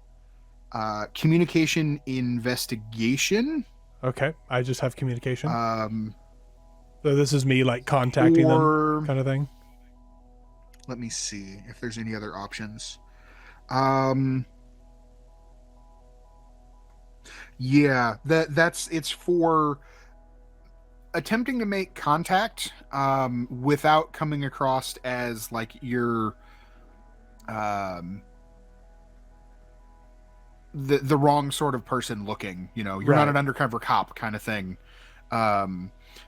communication investigation. Okay. I just have communication. Um, So this is me like contacting them kind of thing. Let me see if there's any other options. Yeah, it's for attempting to make contact without coming across as like you're the wrong sort of person looking, you're Right. not an undercover cop kind of thing.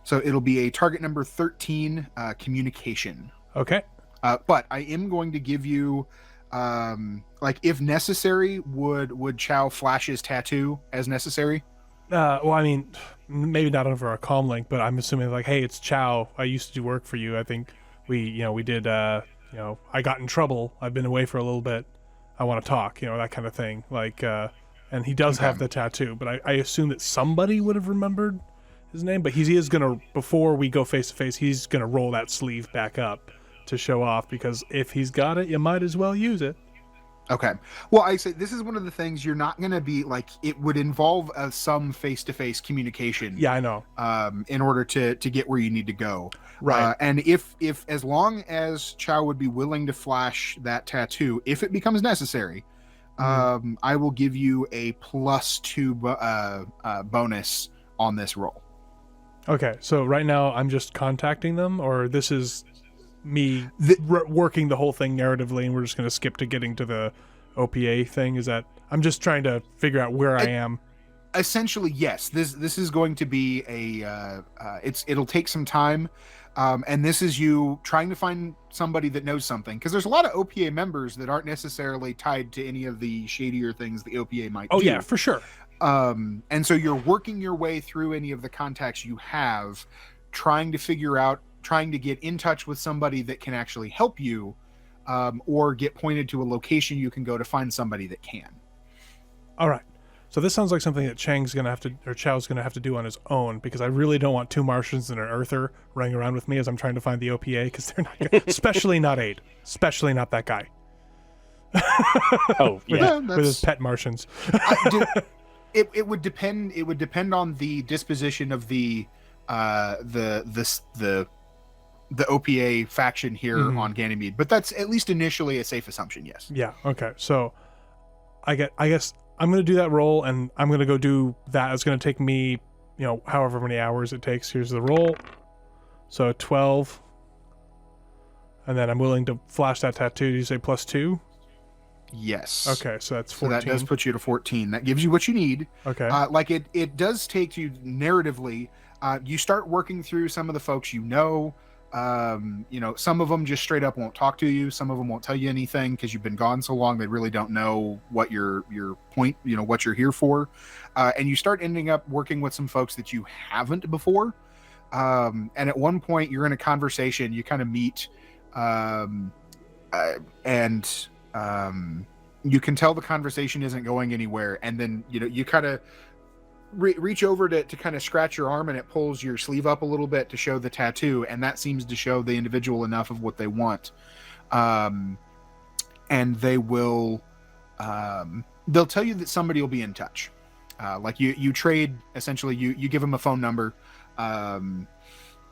So it'll be a target number 13 communication. Okay. But I am going to give you like if necessary, would Chow flash his tattoo as necessary? Well, I mean, maybe not over a comm link, but I'm assuming like, hey, it's Chow. I used to do work for you. I think we did, I got in trouble. I've been away for a little bit. I want to talk, that kind of thing. Like, and he does have the tattoo, but I assume that somebody would have remembered his name, but he is going to, before we go face to face, he's going to roll that sleeve back up to show off, because if he's got it, you might as well use it. Okay. Well, I say this is one of the things you're not going to be like, it would involve some face-to-face communication. Yeah, I know. In order to get where you need to go. Right. And if as long as Chow would be willing to flash that tattoo, if it becomes necessary, I will give you a +2 bonus on this roll. Okay, so right now I'm just contacting them, or this is me working the whole thing narratively, and we're just going to skip to getting to the OPA thing? Is that... I'm just trying to figure out where I am. Essentially, yes. This is going to be a... it'll take some time, and this is you trying to find somebody that knows something, because there's a lot of OPA members that aren't necessarily tied to any of the shadier things the OPA might do. Oh, yeah, for sure. And so you're working your way through any of the contacts you have, trying to get in touch with somebody that can actually help you, or get pointed to a location you can go to find somebody that can. All right. So this sounds like something that Chow's going to have to do on his own, because I really don't want 2 Martians and an Earther running around with me as I'm trying to find the OPA, because they're not gonna, especially not Aid, especially not that guy. Oh, yeah. With his pet Martians. It would depend. It would depend on the disposition of the OPA faction here on Ganymede, but that's at least initially a safe assumption. Yes. Yeah. Okay. So I guess I'm going to do that roll, and I'm going to go do that. It's going to take me, however many hours it takes. Here's the roll. So 12. And then I'm willing to flash that tattoo. Did you say +2? Yes. Okay, so that's 14. So that does put you to 14. That gives you what you need. Okay. It does take you narratively. You start working through some of the folks some of them just straight up won't talk to you. Some of them won't tell you anything because you've been gone so long they really don't know what your point, what you're here for. And you start ending up working with some folks that you haven't before. And at one point you're in a conversation, you kind of meet, and you can tell the conversation isn't going anywhere. And then, you kind of reach over to kind of scratch your arm, and it pulls your sleeve up a little bit to show the tattoo, and that seems to show the individual enough of what they want. And they will they'll tell you that somebody will be in touch. Like you trade, essentially you give them a phone number,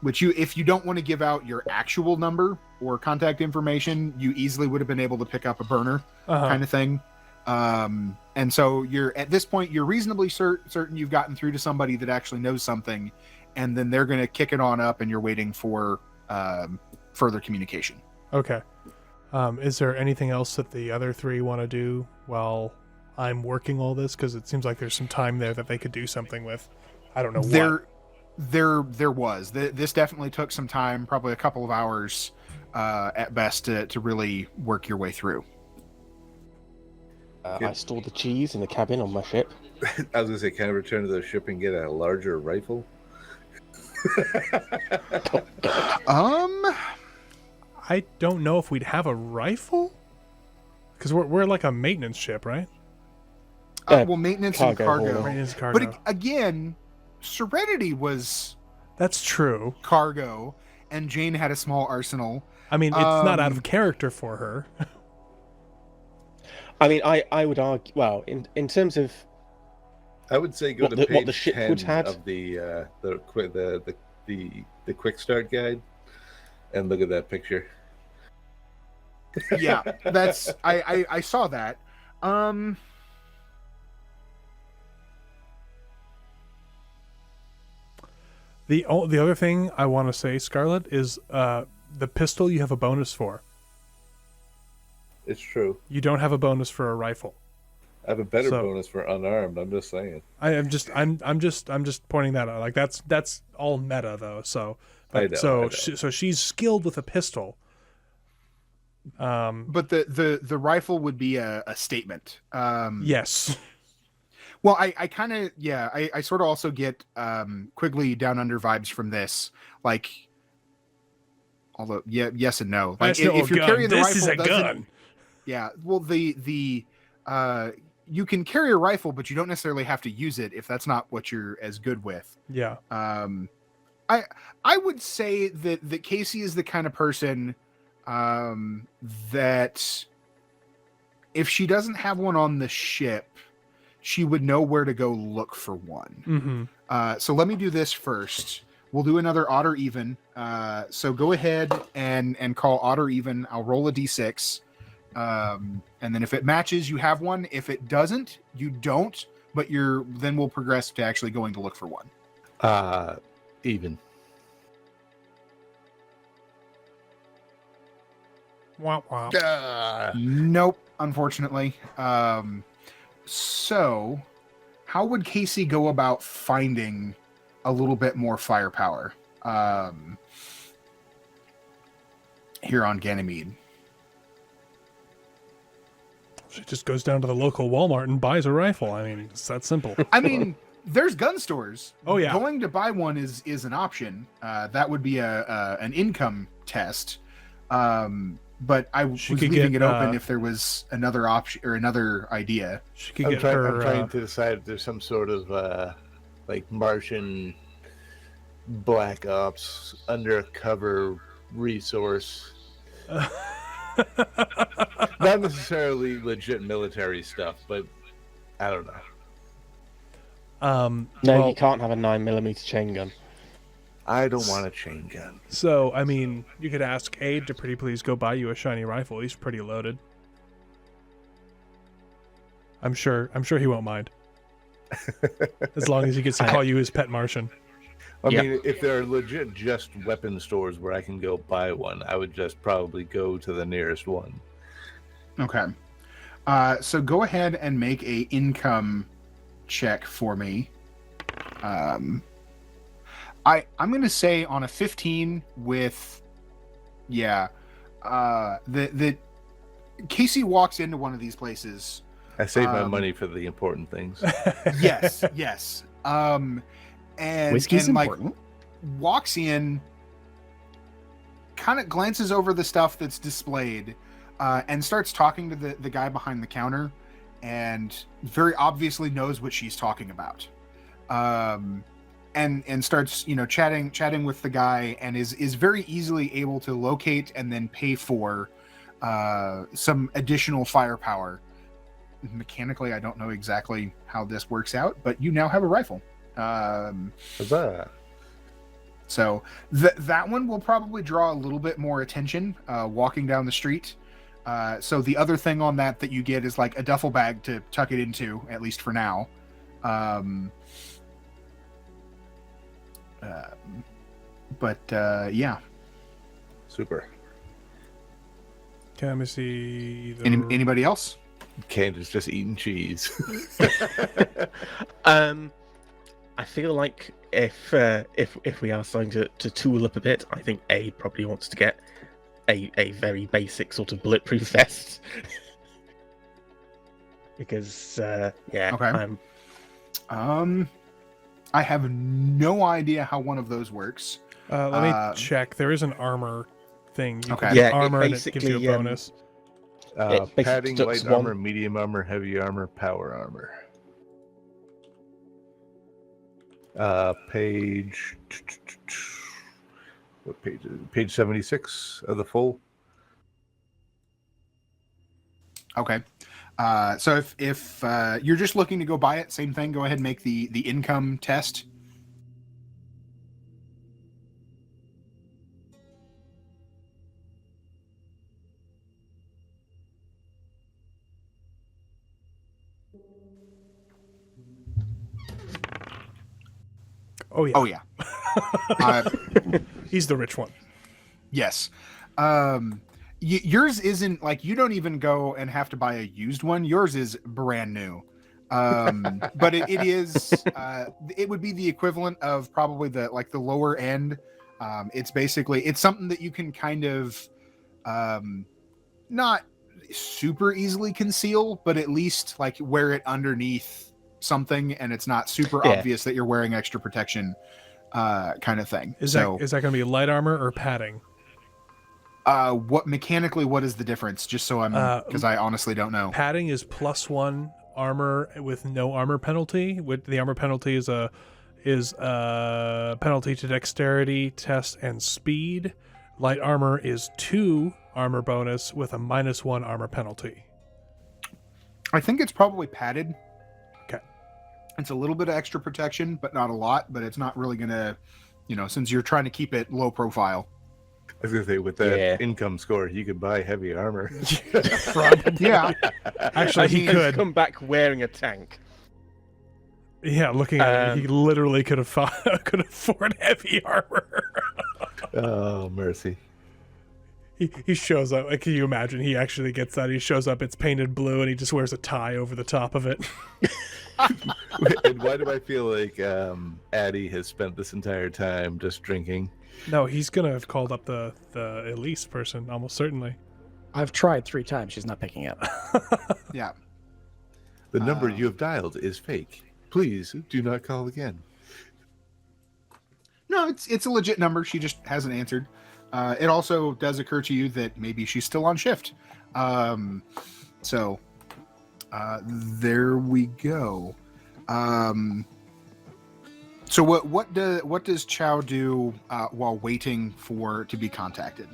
which if you don't want to give out your actual number or contact information, you easily would have been able to pick up a burner kind of thing. And so at this point, you're reasonably certain you've gotten through to somebody that actually knows something, and then they're going to kick it on up, and you're waiting for further communication. Okay. Is there anything else that the other 3 want to do while I'm working all this? Because it seems like there's some time there that they could do something with. I don't know what. There was. This definitely took some time, probably a couple of hours at best, to really work your way through. I store the cheese in the cabin on my ship. I was going to say, can I return to the ship and get a larger rifle? I don't know if we'd have a rifle, because we're like a maintenance ship, right? Well, maintenance cargo and cargo. haul. Maintenance and cargo. But again, Serenity was That's true. cargo, and Jane had a small arsenal. I mean, it's not out of character for her. I mean, I would argue. Well, in terms of I would say go What to the- page what the ship 10 would had? of the quick start guide, and look at that picture. Yeah, that's I saw that. The other thing I want to say, Scarlett, is the pistol you have a bonus for. It's true. You don't have a bonus for a rifle. I have a better So- bonus for unarmed. I'm just saying. I'm just pointing that out. Like that's all meta though. So I know, so I know. so she's skilled with a pistol. But the rifle would be a statement. Yes. Well, I kind of, yeah, I sort of also get Quigley Down Under vibes from this. Like, although, yeah, yes and no. Like, That's no if you're gun. carrying the This rifle, is a doesn't- gun. Yeah, well, you can carry a rifle, but you don't necessarily have to use it if that's not what you're as good with. Yeah. I would say that Casey is the kind of person that if she doesn't have one on the ship, she would know where to go look for one. Mm-hmm. So let me do this first. We'll do another odd or even. So go ahead and call odd or even. I'll roll a d6. And then if it matches, you have one. If it doesn't, you don't. But then we'll progress to actually going to look for one. Even. Wah, wah. Nope, unfortunately. So how would Casey go about finding a little bit more firepower here on Ganymede? She just goes down to the local Walmart and buys a rifle. I mean, it's that simple. I mean, there's gun stores. Oh, yeah. Going to buy one is an option. That would be an income test. But I was She could leaving get, it open if there was another option or another idea. She could I'm get trying her. to decide if there's some sort of like Martian Black Ops undercover resource. Not necessarily legit military stuff, but I don't know. No, well, you can't have a 9mm chain gun. I don't want a chain gun. So, I mean, you could ask Abe to pretty please go buy you a shiny rifle. He's pretty loaded. I'm sure he won't mind. As long as he gets to call you his pet Martian. I Yep. mean, if there are legit just weapon stores where I can go buy one, I would just probably go to the nearest one. Okay. So go ahead and make a income check for me. I'm going to say on a 15 with, that Casey walks into one of these places. I save my money for the important things. Yes, yes. And Whiskey's and, important. walks in, kind of glances over the stuff that's displayed, and starts talking to the guy behind the counter, and very obviously knows what she's talking about. And starts, chatting with the guy, and is very easily able to locate and then pay for some additional firepower. Mechanically, I don't know exactly how this works out, but you now have a rifle. Huzzah. So that one will probably draw a little bit more attention walking down the street. So the other thing on that you get is like a duffel bag to tuck it into, at least for now. Yeah. Super. Okay, let me see. Anybody else? Candace just eating cheese. I feel like if we are starting to tool up a bit, I think A probably wants to get a very basic sort of bulletproof vest. Because Okay. I have no idea how one of those works. Let me check. There is an armor thing. You Okay. can get Yeah, it armor and it gives you a basically, bonus. basically Padding, deducts light one- armor, medium armor, heavy armor, power armor. Page what page is it? Page 76 of the full. Okay. So if you're just looking to go buy it, same thing. Go ahead and make the income test. Oh yeah. Oh yeah. He's the rich one. Yes. Yours isn't like, you don't even go and have to buy a used one. Yours is brand new. But it is it would be the equivalent of probably the lower end. It's something that you can kind of not super easily conceal, but at least like wear it underneath something, and it's not super obvious that you're wearing extra protection, kind of thing. Is that going to be light armor or padding? What is the difference? Just so I'm, because I honestly don't know. Padding is +1 armor with no armor penalty. With the armor penalty is a penalty to dexterity, test, and speed. Light armor is 2 armor bonus with a -1 armor penalty. I think it's probably padded. Okay. It's a little bit of extra protection, but not a lot. But it's not really gonna, since you're trying to keep it low profile. I was gonna say, with that income score, you could buy heavy armor. Yeah, actually, he could come back wearing a tank. Yeah, looking at it, he literally could afford heavy armor. Oh, mercy. He shows up. Can you imagine? He actually gets that. He shows up. It's painted blue, and he just wears a tie over the top of it. And why do I feel like Addie has spent this entire time just drinking? No, he's gonna have called up the Elise person almost certainly. I've tried 3 times. She's not picking up. Yeah. The number you have dialed is fake. Please do not call again. No, it's a legit number. She just hasn't answered. It also does occur to you that maybe she's still on shift. So there we go. So what does Chow do while waiting to be contacted?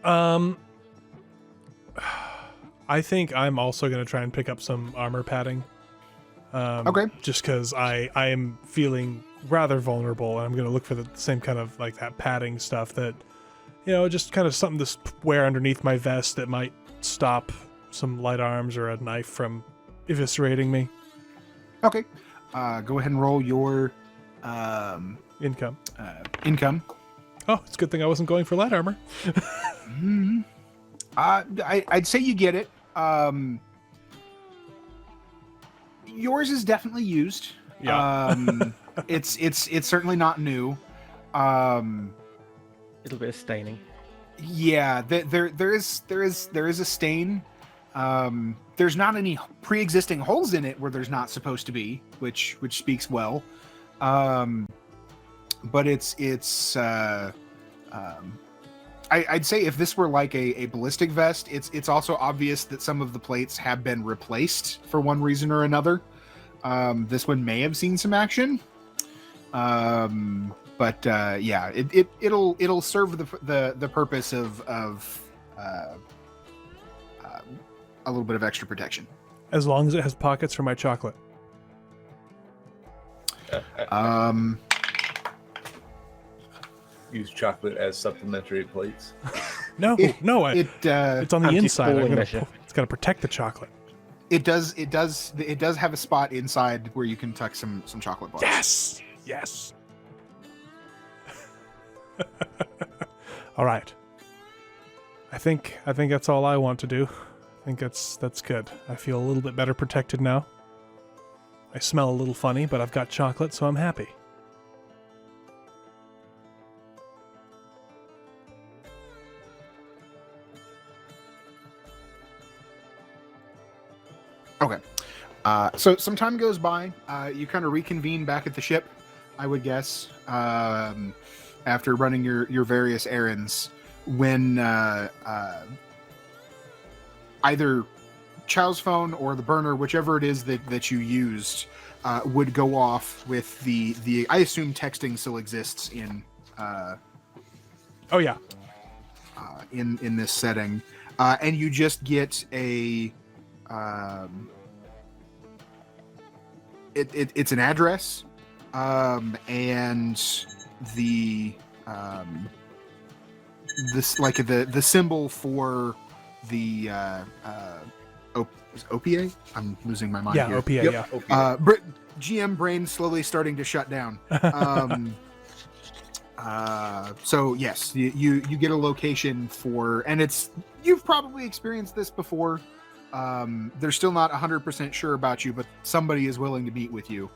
I think I'm also going to try and pick up some armor padding. Okay. Just because I am feeling rather vulnerable, and I'm going to look for the same kind of like that padding stuff that, just kind of something to wear underneath my vest that might stop some light arms or a knife from eviscerating me. Okay. Go ahead and roll your Income. income. Oh, it's a good thing I wasn't going for light armor. I'd say you get it. Yours is definitely used. Yeah. It's certainly not new. Little bit of staining. Yeah, there is a stain. There's not any pre-existing holes in it where there's not supposed to be, which speaks well. But I'd say if this were like a ballistic vest, it's also obvious that some of the plates have been replaced for one reason or another. This one may have seen some action. But yeah, it'll serve the purpose of a little bit of extra protection. As long as it has pockets for my chocolate. Use chocolate as supplementary plates. No, it's on the inside. Measure. It's got to protect the chocolate. It does have a spot inside where you can tuck some chocolate bars. Yes. All right. I think that's all I want to do. I think that's good. I feel a little bit better protected now. I smell a little funny, but I've got chocolate, so I'm happy. Okay. So some time goes by. You kind of reconvene back at the ship, I would guess, after running your various errands, when either Chow's phone or the burner, whichever it is that you used, would go off with the I assume texting still exists in Oh yeah. in this setting, and you just get a it's an address, and the this like the symbol for the OPA. I'm losing my mind Yeah, here. OPA. Yep. Yeah. Okay. GM brain slowly starting to shut down. So yes, you get a location for, and you've probably experienced this before. They're still not 100% sure about you, but somebody is willing to meet with you.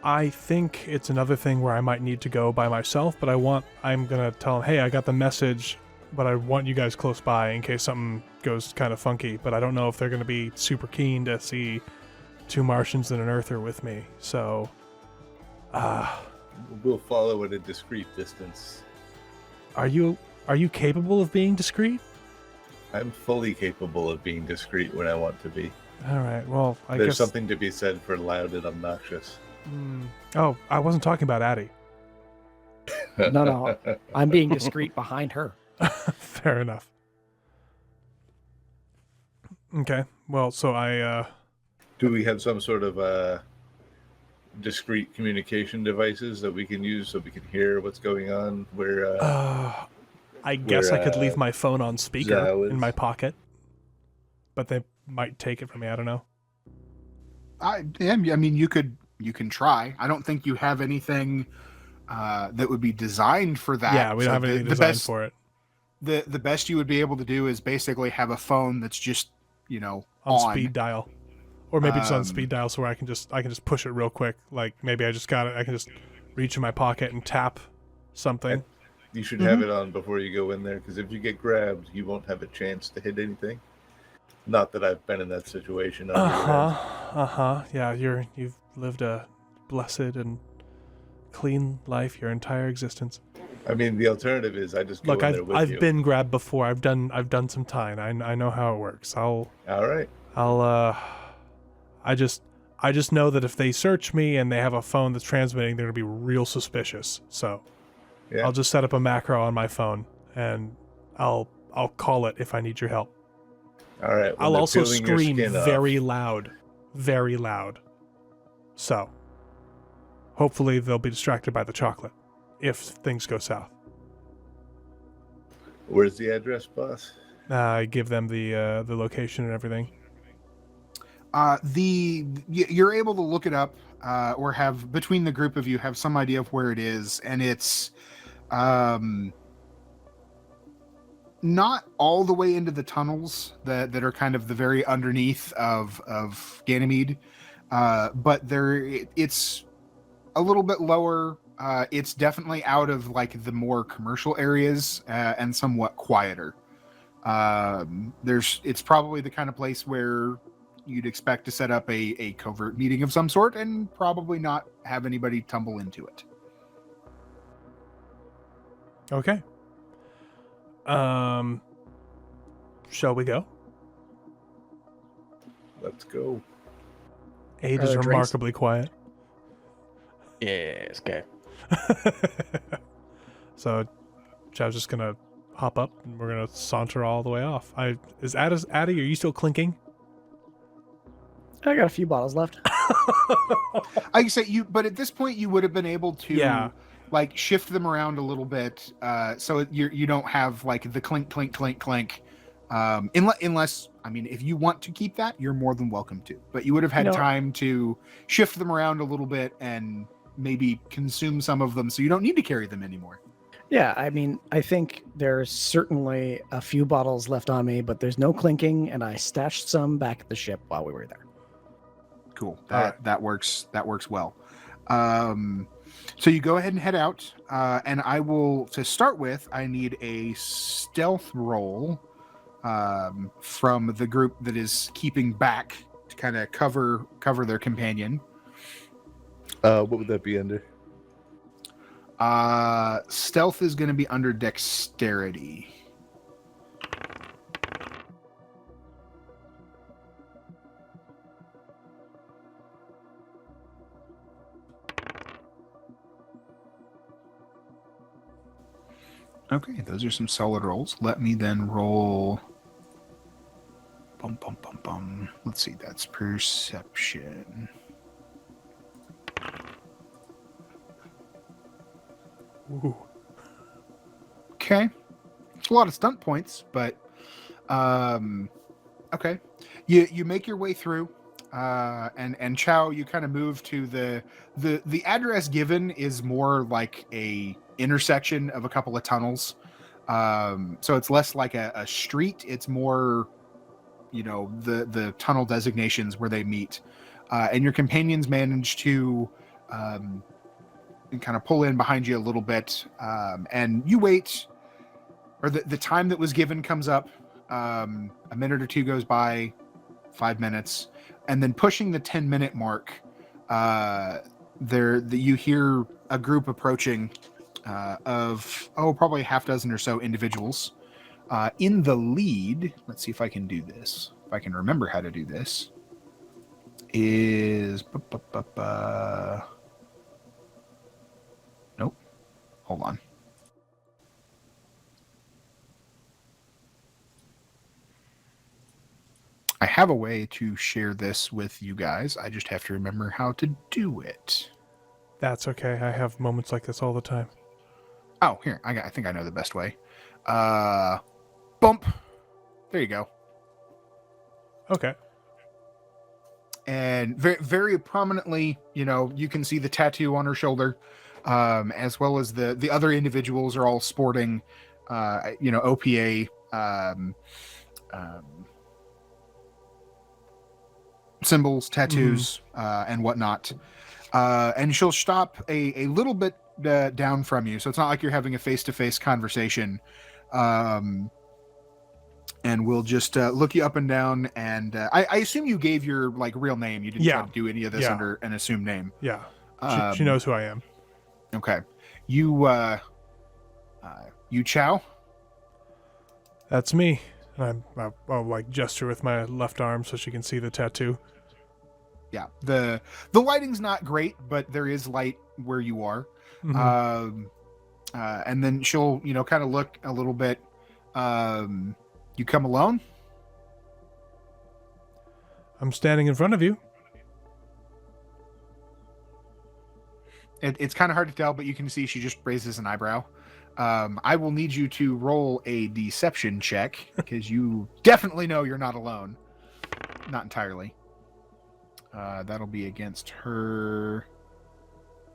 I think it's another thing where I might need to go by myself, but I'm gonna tell them, hey, I got the message, but I want you guys close by in case something goes kind of funky. But I don't know if they're gonna be super keen to see 2 Martians and an Earther with me. So, We'll follow at a discreet distance. are you capable of being discreet? I'm fully capable of being discreet when I want to be. All right. Well, I There's guess something to be said for loud and obnoxious. Oh, I wasn't talking about Addie. No, I'm being discreet behind her. Fair enough. Okay. Well, so I Do we have some sort of discrete communication devices that we can use so we can hear what's going on? I guess I could leave where, my phone on speaker Zhao in is. my pocket, but they might take it from me. I don't know. I mean, you can try. I don't think you have anything that would be designed for that. Yeah, we don't have anything designed for it. The best you would be able to do is basically have a phone that's just On on. speed dial, or maybe it's on speed dial, so where I can just push it real quick. Like maybe I just got it. I can just reach in my pocket and tap something. You should have it on before you go in there, because if you get grabbed, you won't have a chance to hit anything. Not that I've been in that situation. Yeah, you've lived a blessed and clean life your entire existence. I mean, the alternative is I just go Look, in there with you. I've been grabbed before. I've done some time. I know how it works. All right. I just know that if they search me and they have a phone that's transmitting, they're gonna be real suspicious. So Yeah. I'll just set up a macro on my phone and I'll call it if I need your help. All right. When I'll they're also peeling your scream skin off- very loud. So hopefully they'll be distracted by the chocolate if things go south. Where's the address, boss? I give them the location and everything. You're able to look it up, or have between the group of you have some idea of where it is, and it's not all the way into the tunnels that are kind of the very underneath of Ganymede, but it's a little bit lower. It's definitely out of like the more commercial areas, and somewhat quieter. It's probably the kind of place where you'd expect to set up a covert meeting of some sort and probably not have anybody tumble into it. Okay. Shall we go? Let's go. Aid is Drinks? remarkably quiet. Yeah, let's go. So Chow's just gonna hop up and we're gonna saunter all the way off. Is Addie, are you still clinking? I got a few bottles left. I say but at this point you would have been able to like shift them around a little bit, so you don't have like the clink clink clink clink. Unless, I mean, if you want to keep that, you're more than welcome to. But you would have had time to shift them around a little bit and maybe consume some of them, so you don't need to carry them anymore. Yeah, I mean, I think there's certainly a few bottles left on me, but there's no clinking, and I stashed some back at the ship while we were there. Cool. That works well. So you go ahead and head out, and I will, to start with, I need a stealth roll from the group that is keeping back to kind of cover their companion. What would that be under? Stealth is going to be under dexterity. Okay, those are some solid rolls. Let me then roll. Let's see, that's perception. Ooh. Okay. It's a lot of stunt points, but okay. You make your way through, and Chow, you kind of move to the address given is more like a intersection of a couple of tunnels. So it's less like a street, it's more, the tunnel designations where they meet. And your companions manage to kind of pull in behind you a little bit, and you wait, or the time that was given comes up. A minute or two goes by, 5 minutes, and then pushing the 10-minute mark, you hear a group approaching of probably a half dozen or so individuals. In the lead, let's see if I can do this. If I can remember how to do this, is nope. Hold on. I have a way to share this with you guys. I just have to remember how to do it. That's okay. I have moments like this all the time. Oh, here. I think I know the best way. Bump. There you go. Okay. And very, very prominently, you can see the tattoo on her shoulder, as well as the other individuals are all sporting, OPA, symbols, tattoos, and whatnot. And she'll stop a little bit down from you, so it's not like you're having a face-to-face conversation. And we'll just look you up and down, and I assume you gave your real name. You didn't try to do any of this under an assumed name. Yeah, she knows who I am. Okay, you Chow. That's me. I'll gesture with my left arm so she can see the tattoo. Yeah, the lighting's not great, but there is light where you are. Mm-hmm. And then she'll kind of look a little bit. You come alone? I'm standing in front of you. It's kind of hard to tell, but you can see she just raises an eyebrow. I will need you to roll a deception check because you definitely know you're not alone. Not entirely. That'll be against her.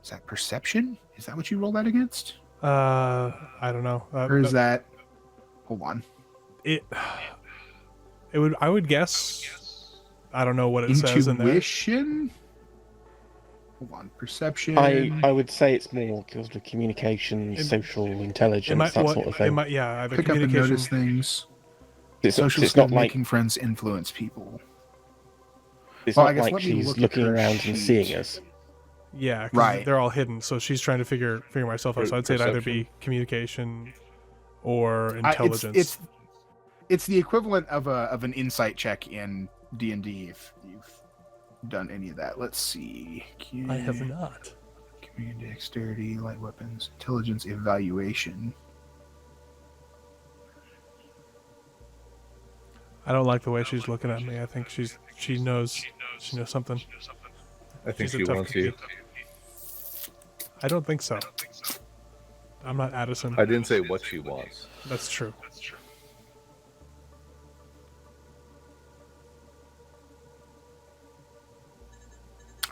Is that perception? Is that what you roll that against? I don't know. Or is that? Hold on. I would guess. I don't know what it says in there. Intuition. Hold on, perception. I would say it's more because of communication, social intelligence, that sort of thing. Either pick up and notice things. Social skills, making friends, influence people. It's not like she's looking around and seeing us. Yeah, right. They're all hidden, so she's trying to figure myself out. So I'd say it'd either be communication or intelligence. It's the equivalent of an insight check in D&D if you've done any of that. Let's see. I have not. Community, dexterity, light weapons, intelligence, evaluation. I don't like the way she's looking at me. I think she knows something. I think she wants you. I don't think so. I'm not Addison. I didn't say what she wants. That's true.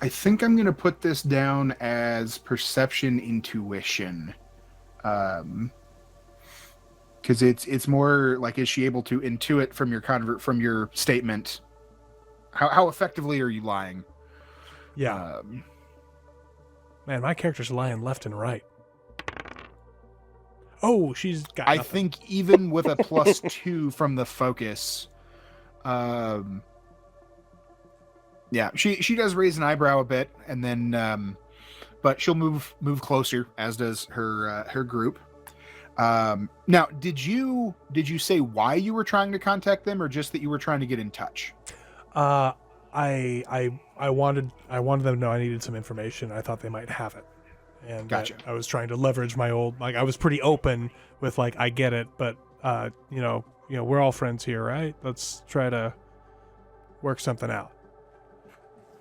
I think I'm going to put this down as perception intuition. Because it's more like, is she able to intuit from your statement? How effectively are you lying? Yeah. Man, my character's lying left and right. Oh, she's got nothing. I think even with a +2 from the focus, yeah, she does raise an eyebrow a bit, and then, but she'll move closer, as does her group. Now, did you say why you were trying to contact them, or just that you were trying to get in touch? I wanted them to know I needed some information. I thought they might have it. And Gotcha. I was trying to leverage my old, like, I was pretty open with, like, I get it, but, we're all friends here, right? Let's try to work something out.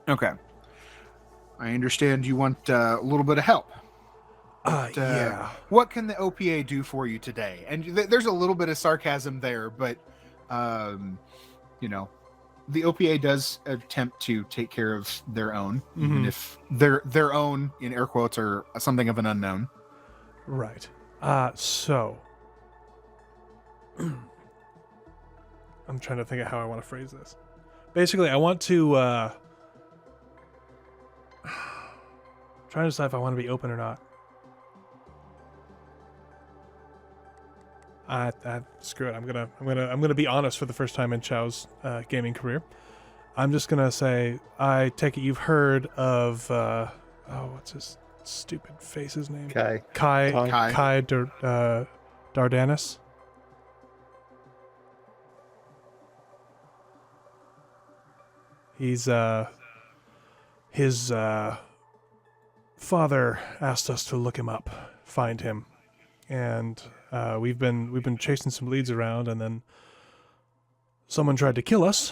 Okay. I understand you want a little bit of help. But, Yeah. What can the OPA do for you today? And there's a little bit of sarcasm there, but, the OPA does attempt to take care of their own, even if their own, in air quotes, are something of an unknown. Right. So I'm trying to think of how I want to phrase this. Basically, I want to trying to decide if I want to be open or not. Screw it. I'm gonna be honest for the first time in Chow's gaming career. I'm just gonna say, I take it you've heard of what's his stupid face's name? Okay. Kai Dardanus. He's his father asked us to look him up, find him, and we've been chasing some leads around, and then someone tried to kill us.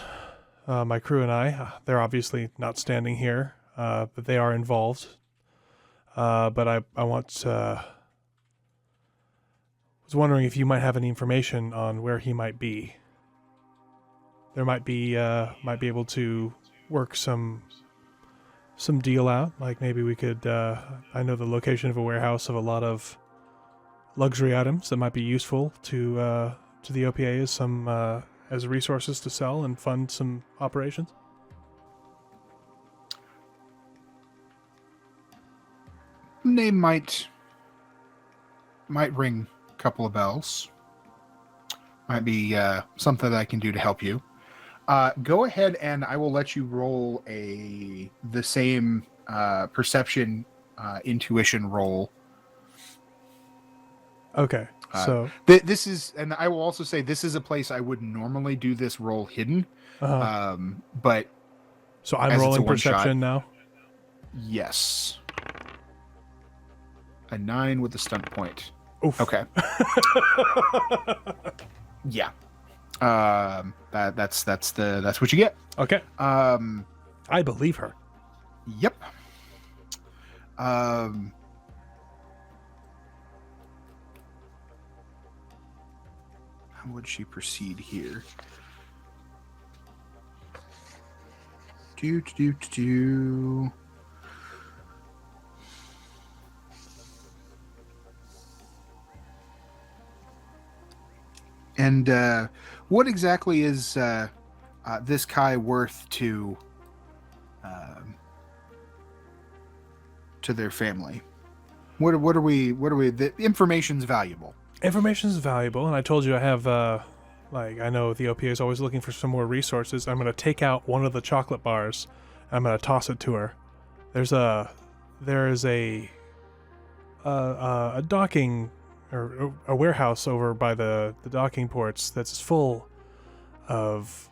My crew and I. They're obviously not standing here, but they are involved. But I was wondering if you might have any information on where he might be. There might be able to work some deal out. Like maybe we could. I know the location of a warehouse of a lot of luxury items that might be useful to the OPA as resources to sell and fund some operations. Name might ring a couple of bells. Might be something that I can do to help you. Go ahead and I will let you roll the same perception intuition roll. Okay, so this is, and I will also say this is a place I would normally do this roll hidden. But so I'm as it's a rolling one-shot- perception now. Yes. A 9 with a stunt point. Oof. Okay. Yeah. That's what you get. Okay. I believe her. Yep. How would she proceed here? Do. And what exactly is this Kai worth to their family? What are we? The information's valuable. Information's valuable, and I told you I have, I know the OPA is always looking for some more resources. I'm going to take out one of the chocolate bars, and I'm going to toss it to her. There is a docking, or a warehouse over by the docking ports that's full of,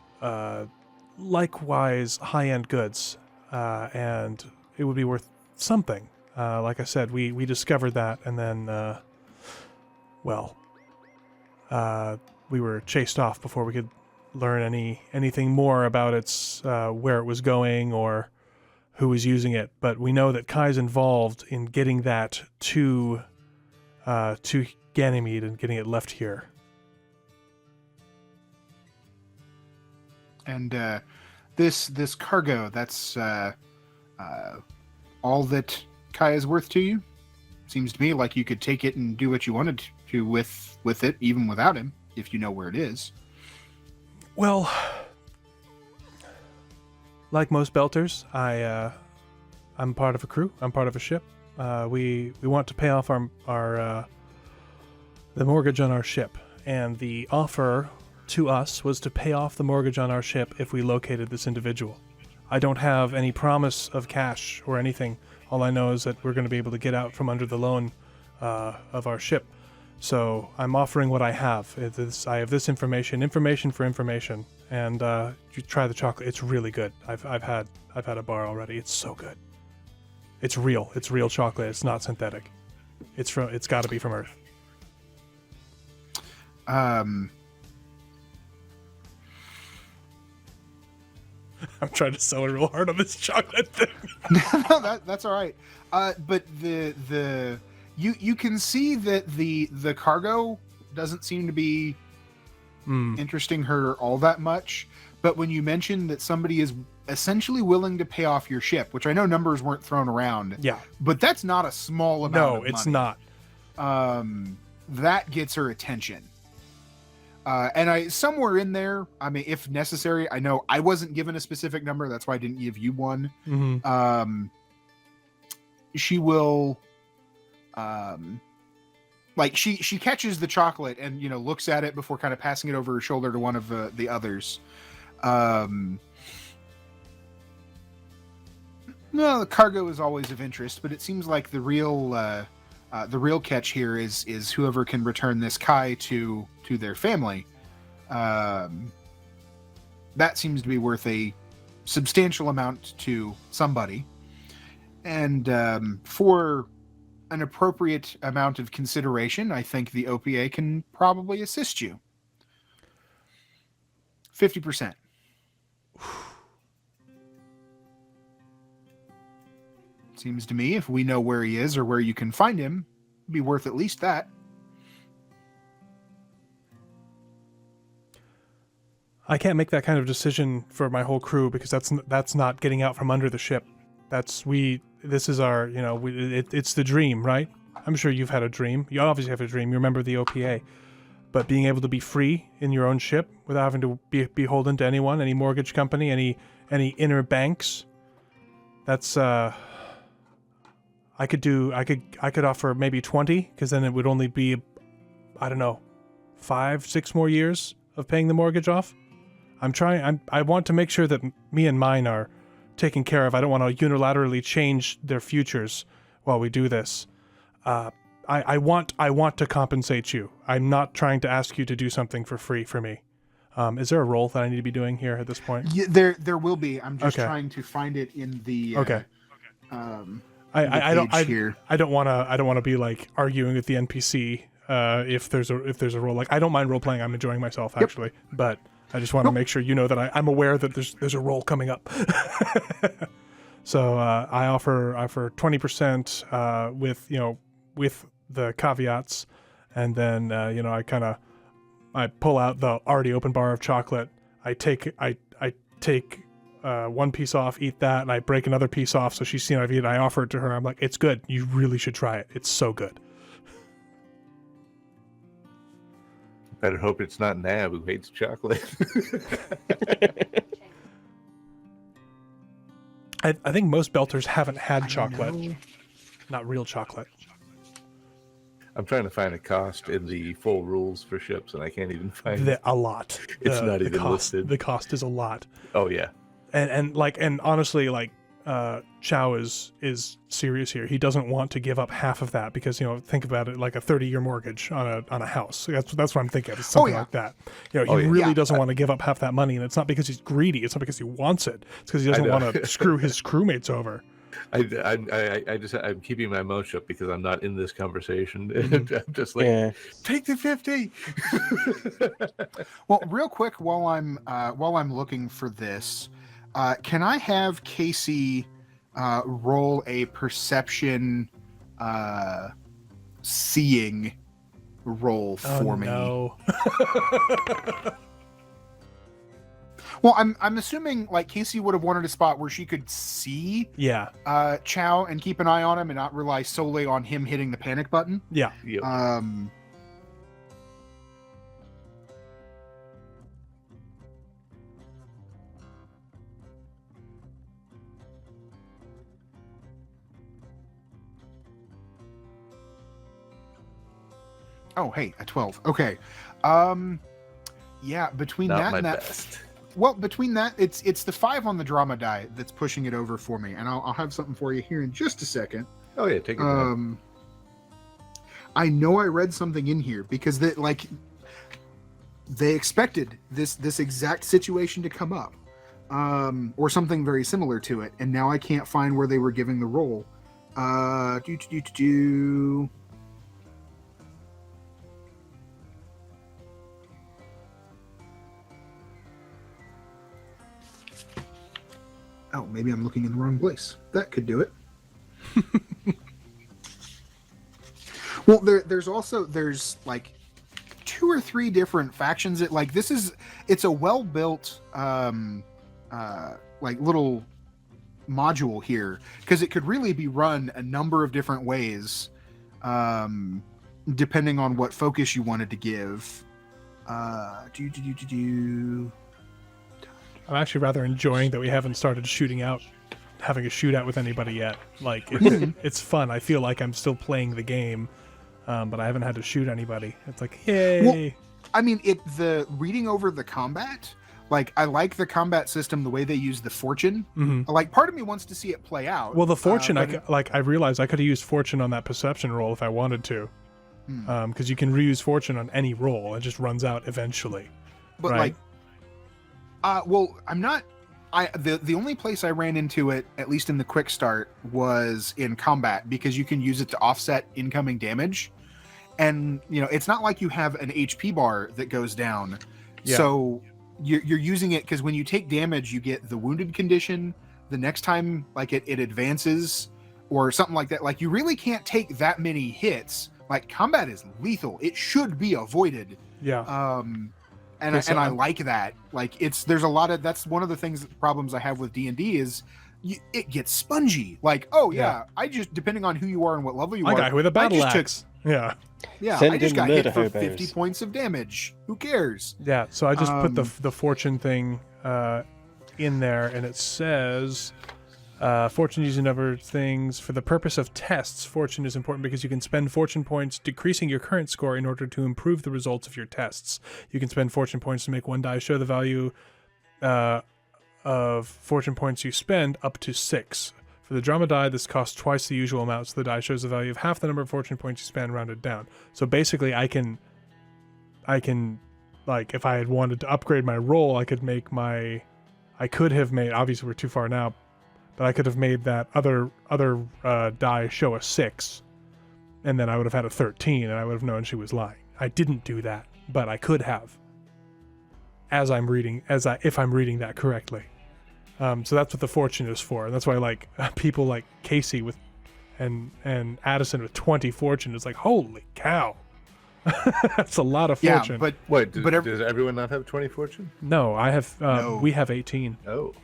likewise high-end goods, and it would be worth something. Like I said, we discovered that, and then, we were chased off before we could learn anything more about its where it was going or who was using it. But we know that Kai's involved in getting that to Ganymede and getting it left here. And this cargo, that's all that Kai is worth to you? Seems to me like you could take it and do what you wanted to with it, even without him, if you know where it is. Well, like most belters, I'm part of a crew. I'm part of a ship. We want to pay off our the mortgage on our ship, and the offer to us was to pay off the mortgage on our ship if we located this individual. I don't have any promise of cash or anything. All I know is that we're going to be able to get out from under the loan of our ship. So I'm offering what I have. I have this information for information, and you try the chocolate. It's really good. I've had a bar already. It's so good. It's real. It's real chocolate. It's not synthetic. It's got to be from Earth. I'm trying to sell it real hard on this chocolate thing. No, that's all right. But you can see that the cargo doesn't seem to be interesting her all that much. But when you mention that somebody is essentially willing to pay off your ship, which I know numbers weren't thrown around, yeah, but that's not a small amount. No, of it's money. not. That gets her attention. And I somewhere in there, I mean, if necessary, I know I wasn't given a specific number, that's why I didn't give you one. Mm-hmm. She will, like she catches the chocolate and looks at it before kind of passing it over her shoulder to one of the others. No, the cargo is always of interest, but it seems like the real catch here is whoever can return this Kai to their family. That seems to be worth a substantial amount to somebody. And for an appropriate amount of consideration, I think the OPA can probably assist you. 50%. Seems to me if we know where he is or where you can find him, it'd be worth at least that. I can't make that kind of decision for my whole crew because that's not getting out from under the ship. This is our, it's the dream, right? I'm sure you've had a dream. You obviously have a dream. You remember the OPA. But being able to be free in your own ship without having to be beholden to anyone, any mortgage company, any inner banks, that's, I could offer maybe 20, because then it would only be, I don't know, 5-6 more years of paying the mortgage off. I want to make sure that me and mine are taken care of. I don't want to unilaterally change their futures while we do this. I want to compensate you. I'm not trying to ask you to do something for free for me. Is there a role that I need to be doing here at this point? Yeah, there will be. I'm just trying to find it in the okay. I don't want to be like arguing with the NPC if there's a role. Like, I don't mind role playing. I'm enjoying myself actually, but I just want to make sure you know that I'm aware that there's a role coming up. So I offer 20% with the caveats, and then I pull out the already open bar of chocolate. I take one piece off, eat that, and I break another piece off so she's seen I've eaten. I offer it to her. I'm like, it's good. You really should try it. It's so good. Better hope it's not Nab who hates chocolate. I think most belters haven't had chocolate. Not real chocolate. I'm trying to find a cost in the full rules for ships, and I can't even find a lot. It's not even listed. The cost is a lot. Oh yeah. And honestly, like, Chow is serious here. He doesn't want to give up half of that because, think about it, like a 30-year mortgage on a house. That's what I'm thinking. It's something like that. He really doesn't want to give up half that money, and it's not because he's greedy. It's not because he wants it. It's because he doesn't want to screw his crewmates over. I'm keeping my mouth shut because I'm not in this conversation. I'm just like, take the 50. Well, real quick, while I'm looking for this, can I have Casey roll a perception seeing roll for me? No. Well, I'm assuming like Casey would have wanted a spot where she could see Chow and keep an eye on him and not rely solely on him hitting the panic button. Yeah. Yep. Oh, hey, a 12. Okay. Yeah, between Not that my and that. best. Well, between that, it's the 5 on the drama die that's pushing it over for me, and I'll have something for you here in just a second. Oh yeah, take it. I know I read something in here because they expected this exact situation to come up, or something very similar to it, and now I can't find where they were giving the roll. Do. Oh, maybe I'm looking in the wrong place. That could do it. Well, there's like 2 or 3 different factions. It's a well-built like little module here, because it could really be run a number of different ways, depending on what focus you wanted to give. I'm actually rather enjoying that we haven't started having a shootout with anybody yet. Like, it's fun. I feel like I'm still playing the game, but I haven't had to shoot anybody. It's like, yay! Well, I mean, the reading over the combat, like, I like the combat system, the way they use the fortune. Mm-hmm. Like, part of me wants to see it play out. Well, the fortune, I realized I could have used fortune on that perception roll if I wanted to, because you can reuse fortune on any roll. It just runs out eventually. But right? Well, I'm not. The only place I ran into it, at least in the quick start, was in combat, because you can use it to offset incoming damage, and it's not like you have an HP bar that goes down. Yeah. So you're using it because when you take damage, you get the wounded condition. The next time, like it advances or something like that. Like, you really can't take that many hits. Like, combat is lethal. It should be avoided. Yeah. And I like that. Like, there's a lot of, that's one of the problems I have with D&D is it gets spongy. Like, I just, depending on who you are and what level you are. I got with a battle axe. Yeah, Send I just in got murder hit for hobos. 50 points of damage. Who cares? Yeah, so I just put the fortune thing in there, and it says fortune using other things. For the purpose of tests, fortune is important because you can spend fortune points decreasing your current score in order to improve the results of your tests. You can spend fortune points to make one die show the value of fortune points you spend up to 6. For the drama die, this costs twice the usual amount, so the die shows the value of half the number of fortune points you spend rounded down. So basically, I can, like, if I had wanted to upgrade my roll, I could have made, obviously we're too far now, but I could have made that other die show a 6, and then I would have had a 13, and I would have known she was lying. I didn't do that, but I could have, if I'm reading that correctly. So that's what the fortune is for, and that's why, like, people like Casey and Addison with 20 fortune is like, holy cow. That's a lot of fortune. Yeah, but Wait, does everyone not have 20 fortune? no, I have. No. We have 18. Oh.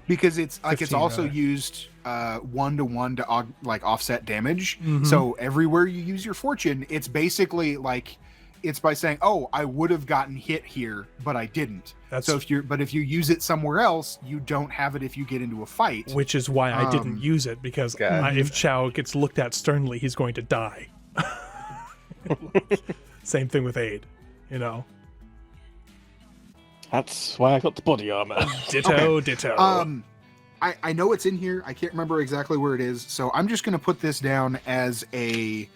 because it's like 15, it's also rather. used 1-to-1 to like offset damage. Mhm. So everywhere you use your fortune, it's basically like it's by saying, "Oh, I would have gotten hit here, but I didn't." So if you use it somewhere else, you don't have it if you get into a fight. Which is why I didn't use it, because if Chow gets looked at sternly, he's going to die. Same thing with Aid, you know. That's why I got the body armor. Ditto. I know it's in here. I can't remember exactly where it is, so I'm just going to put this down as a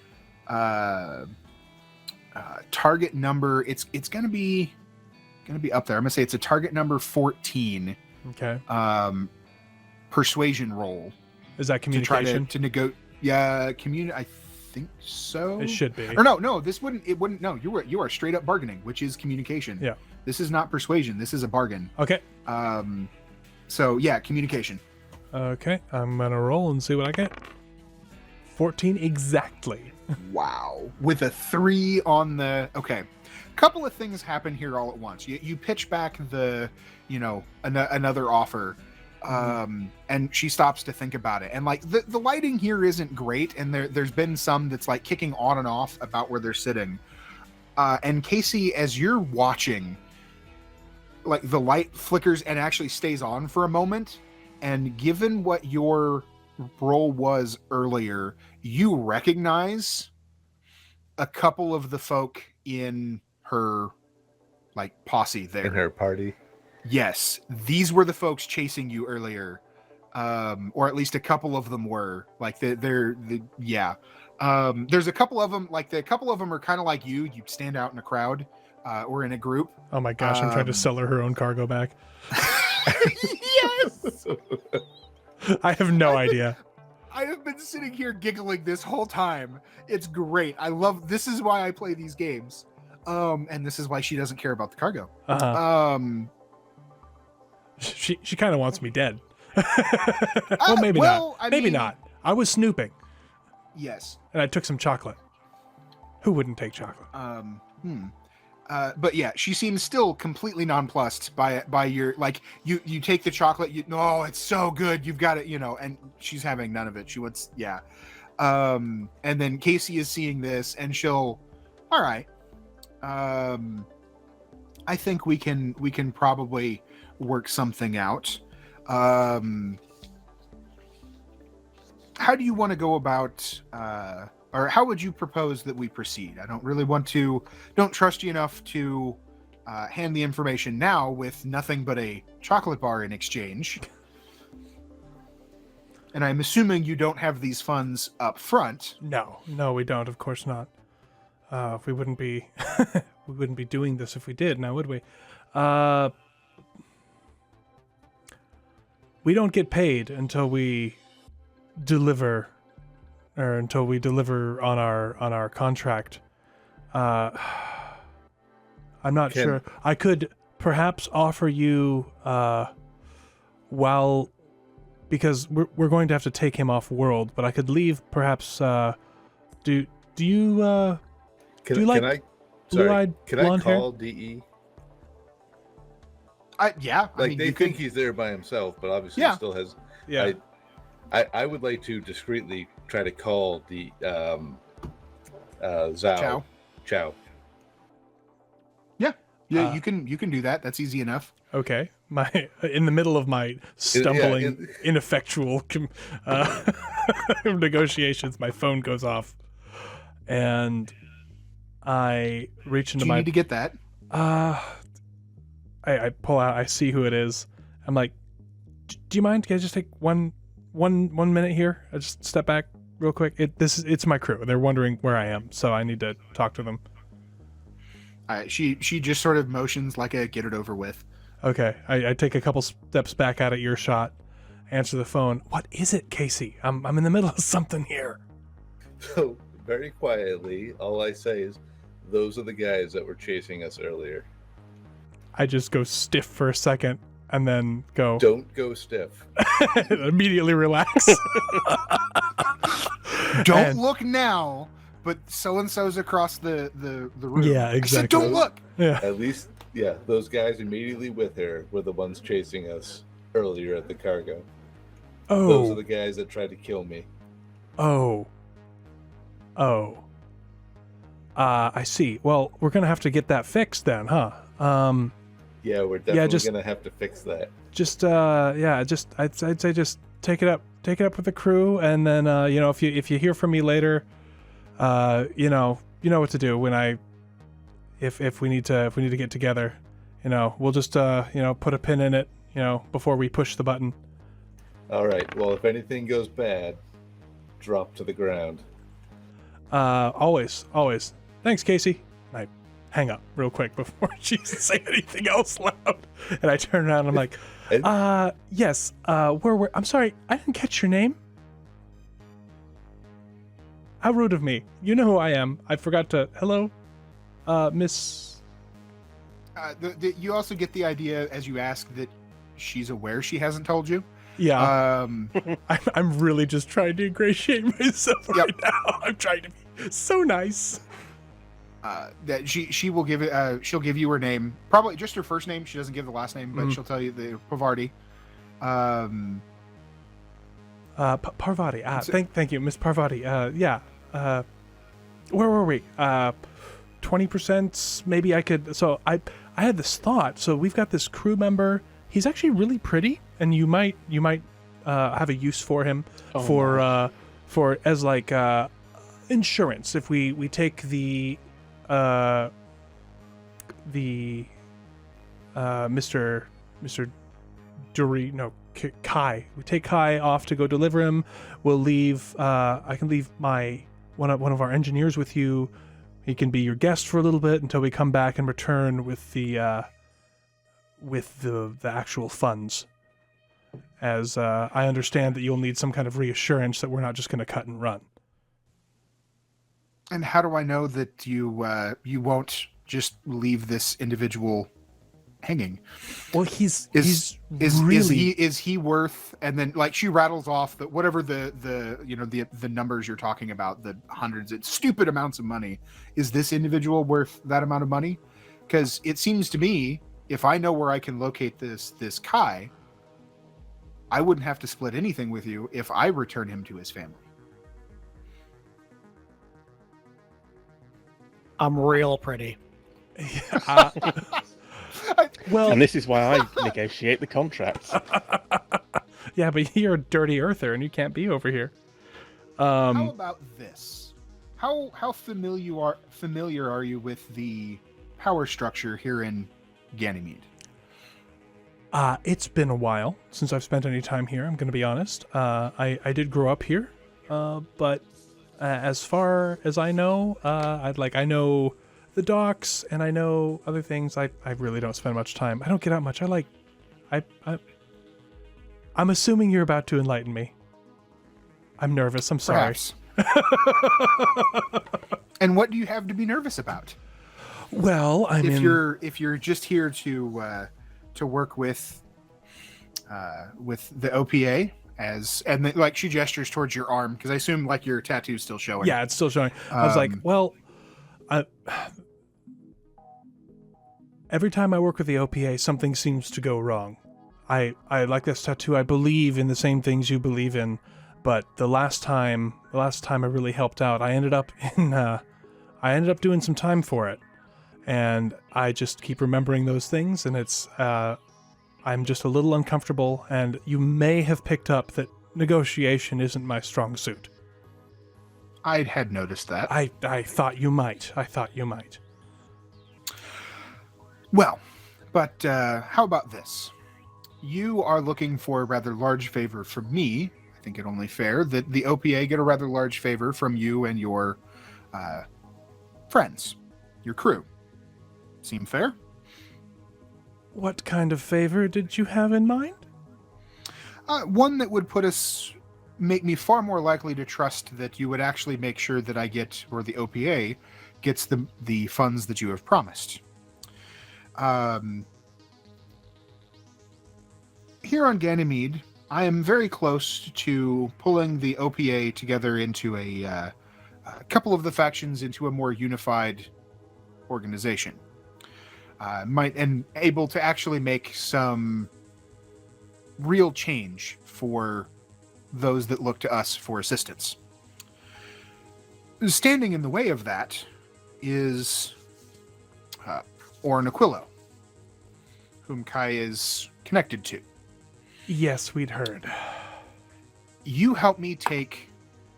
target number. It's going to be up there. I'm going to say it's a target number 14. Okay. Persuasion roll. Is that communication? To negotiate. Yeah, I think so. It should be. Or no, this wouldn't. It wouldn't. No, you are straight up bargaining, which is communication. Yeah. This is not persuasion. This is a bargain. Okay. So yeah, communication. Okay, I'm gonna roll and see what I get. 14 exactly. Wow. With a 3 on the... Okay. Couple of things happen here all at once. You pitch back another offer, and she stops to think about it. And like the lighting here isn't great, and there's been some that's like kicking on and off about where they're sitting. And Casey, as you're watching, like the light flickers and actually stays on for a moment. And given what your role was earlier, you recognize a couple of the folk in her like posse there. In her party. Yes, these were the folks chasing you earlier, or at least a couple of them were. Like they're there's a couple of them. Like the couple of them are kind of like you. You stand out in a crowd or in a group. Oh my gosh, I'm trying to sell her own cargo back. Yes. I have no idea. I have been sitting here giggling this whole time. It's great. This is why I play these games. And this is why she doesn't care about the cargo. Uh-huh. She kind of wants me dead. Well, maybe not. Maybe not. I was snooping. Yes. And I took some chocolate. Who wouldn't take chocolate? But yeah, she seems still completely nonplussed by your, like, you take the chocolate, it's so good, you've got it, and she's having none of it. She wants, yeah. And then Casey is seeing this, and she'll, all right. I think we can probably work something out. How do you want to go about, or how would you propose that we proceed? I don't trust you enough to hand the information now with nothing but a chocolate bar in exchange. And I'm assuming you don't have these funds up front. No, we don't. Of course not. We wouldn't be we wouldn't be doing this if we did, now would we? We don't get paid until we deliver, or until we deliver on our contract. I'm not sure. I could perhaps offer you because we're going to have to take him off world, but I could leave perhaps. Do you like blue-eyed blonde hair? Call DE? Yeah. They think he's there by himself, but obviously he still has. Yeah. I would like to discreetly try to call the Zhao. Chow. Yeah, you can do that. That's easy enough. Okay. In the middle of my stumbling, ineffectual negotiations, my phone goes off, and I reach into Do you need to get that? I pull out. I see who it is. I'm like, do you mind? Can I just take one minute here? I just step back real quick. It's my crew. They're wondering where I am, so I need to talk to them. She just sort of motions like a get it over with. Okay, I take a couple steps back out of earshot, answer the phone. What is it, Casey? I'm in the middle of something here. So very quietly, all I say is, those are the guys that were chasing us earlier. I just go stiff for a second and then go. Don't go stiff. Immediately relax. Don't look now, but so and so's across the room. Yeah, exactly. I said, don't look. Yeah. At least, yeah, those guys immediately with her were the ones chasing us earlier at the cargo. Oh. Those are the guys that tried to kill me. Oh. I see. Well, we're gonna have to get that fixed then, huh? Yeah, we're definitely gonna have to fix that. I'd say just take it up with the crew, and then if you hear from me later, you know what to do when if we need to get together. We'll just put a pin in it, before we push the button. All right. Well, if anything goes bad, drop to the ground. Always. Thanks, Casey. I hang up real quick before she say anything else loud, and I turn around and I'm like, yes. I'm sorry, I didn't catch your name. How rude of me. You know who I am. I forgot to. Hello, Miss. You also get the idea as you ask that she's aware she hasn't told you. Yeah. I'm really just trying to ingratiate myself right now. I'm trying to be so nice. That she will give it. She'll give you her name, probably just her first name. She doesn't give the last name, but she'll tell you the Parvati. Parvati. Thank you, Miss Parvati. Yeah. Where were we? 20%. Maybe I could. So I had this thought. So we've got this crew member. He's actually really pretty, and you might have a use for him for as like insurance if we take the Mr. Dury, no, Kai. We take Kai off to go deliver him. We'll leave. I can leave one of our engineers with you. He can be your guest for a little bit until we come back and return with the actual funds. as I understand that you'll need some kind of reassurance that we're not just going to cut and run. And how do I know that you won't just leave this individual hanging? Well, he's Is really... is he worth? And then like she rattles off the whatever the numbers you're talking about, the hundreds, it's stupid amounts of money. Is this individual worth that amount of money? Because it seems to me, if I know where I can locate this Kai, I wouldn't have to split anything with you if I return him to his family. I'm real pretty. Well, And this is why I negotiate the contracts. yeah, but you're a dirty earther and you can't be over here. How about this? How familiar are you with the power structure here in Ganymede? It's been a while since I've spent any time here, I'm going to be honest. I did grow up here, but as far as I know, I know the docks and I know other things. I really don't spend much time. I don't get out much. I'm assuming you're about to enlighten me. I'm nervous. I'm sorry. Perhaps. And what do you have to be nervous about? Well, if you're just here to work with the OPA like she gestures towards your arm, because I assume like your tattoo's still showing. Yeah, it's still showing. I was like, well, every time I work with the OPA, something seems to go wrong. I like this tattoo. I believe in the same things you believe in, but the last time I really helped out, I ended up doing some time for it, and I just keep remembering those things, and it's I'm just a little uncomfortable, and you may have picked up that negotiation isn't my strong suit. I had noticed that. I thought you might. Well, but how about this? You are looking for a rather large favor from me. I think it only fair that the OPA get a rather large favor from you and your friends, your crew. Seem fair? What kind of favor did you have in mind? One that would make me far more likely to trust that you would actually make sure that I get, or the OPA gets the funds that you have promised. Here on Ganymede, I am very close to pulling the OPA together into a couple of the factions into a more unified organization. And able to actually make some real change for those that look to us for assistance. Standing in the way of that is Orin Aquilo, whom Kai is connected to. Yes, we'd heard. You help me take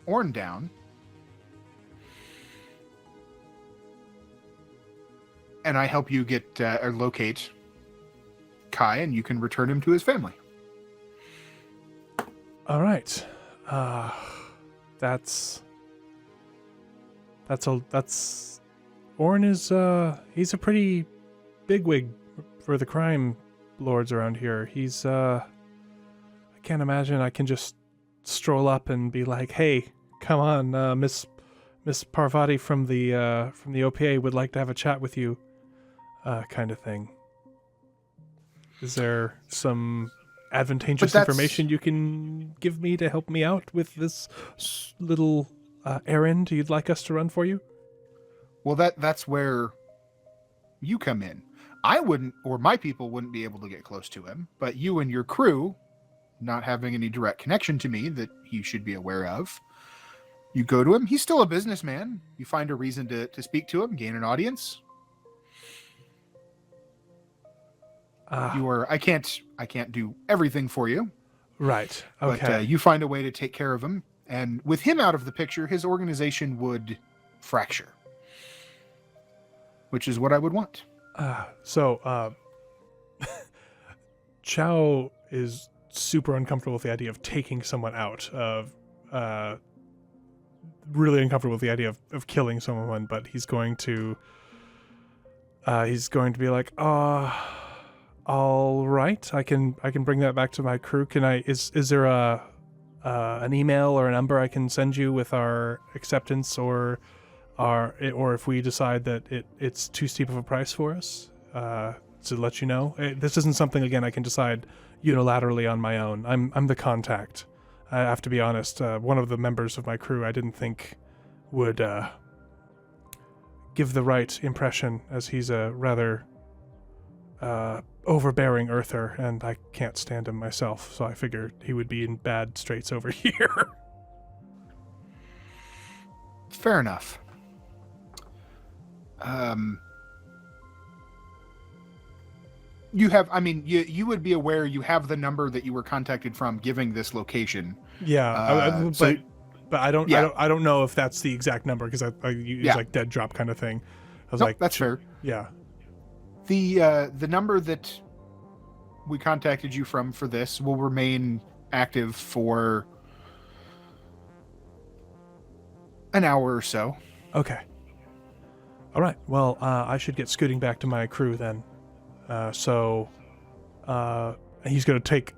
Orin down, and I help you get or locate Kai, and you can return him to his family. All right. Orin is he's a pretty bigwig for the crime lords around here. He's I can't imagine I can just stroll up and be like, "Hey, come on, Miss Parvati from the OPA would like to have a chat with you," kind of thing. Is there some advantageous information you can give me to help me out with this little errand you'd like us to run for you? Well, that's where you come in. I wouldn't, or my people wouldn't be able to get close to him, but you and your crew, not having any direct connection to me that he should be aware of, you go to him. He's still a businessman. You find a reason to speak to him, gain an audience. I can't do everything for you. Right. Okay. But you find a way to take care of him, and with him out of the picture, his organization would fracture, which is what I would want. Chow is super uncomfortable with the idea of taking someone out, really uncomfortable with the idea of killing someone, but he's going to be like, All right, I can bring that back to my crew. Can I? Is there an email or a number I can send you with our acceptance, or if we decide that it's too steep of a price for us, to let you know? This isn't something, again, I can decide unilaterally on my own. I'm the contact. I have to be honest. One of the members of my crew I didn't think would give the right impression, as he's a rather overbearing earther, and I can't stand him myself, so I figured he would be in bad straits over here. Fair enough. You have, I mean, you would be aware you have the number that you were contacted from giving this location. Yeah, but I don't, yeah. I don't know if that's the exact number, because I use like dead drop kind of thing. I was like, that's fair. Yeah. The number that we contacted you from for this will remain active for an hour or so. Okay. All right. Well, I should get scooting back to my crew then. So he's going to take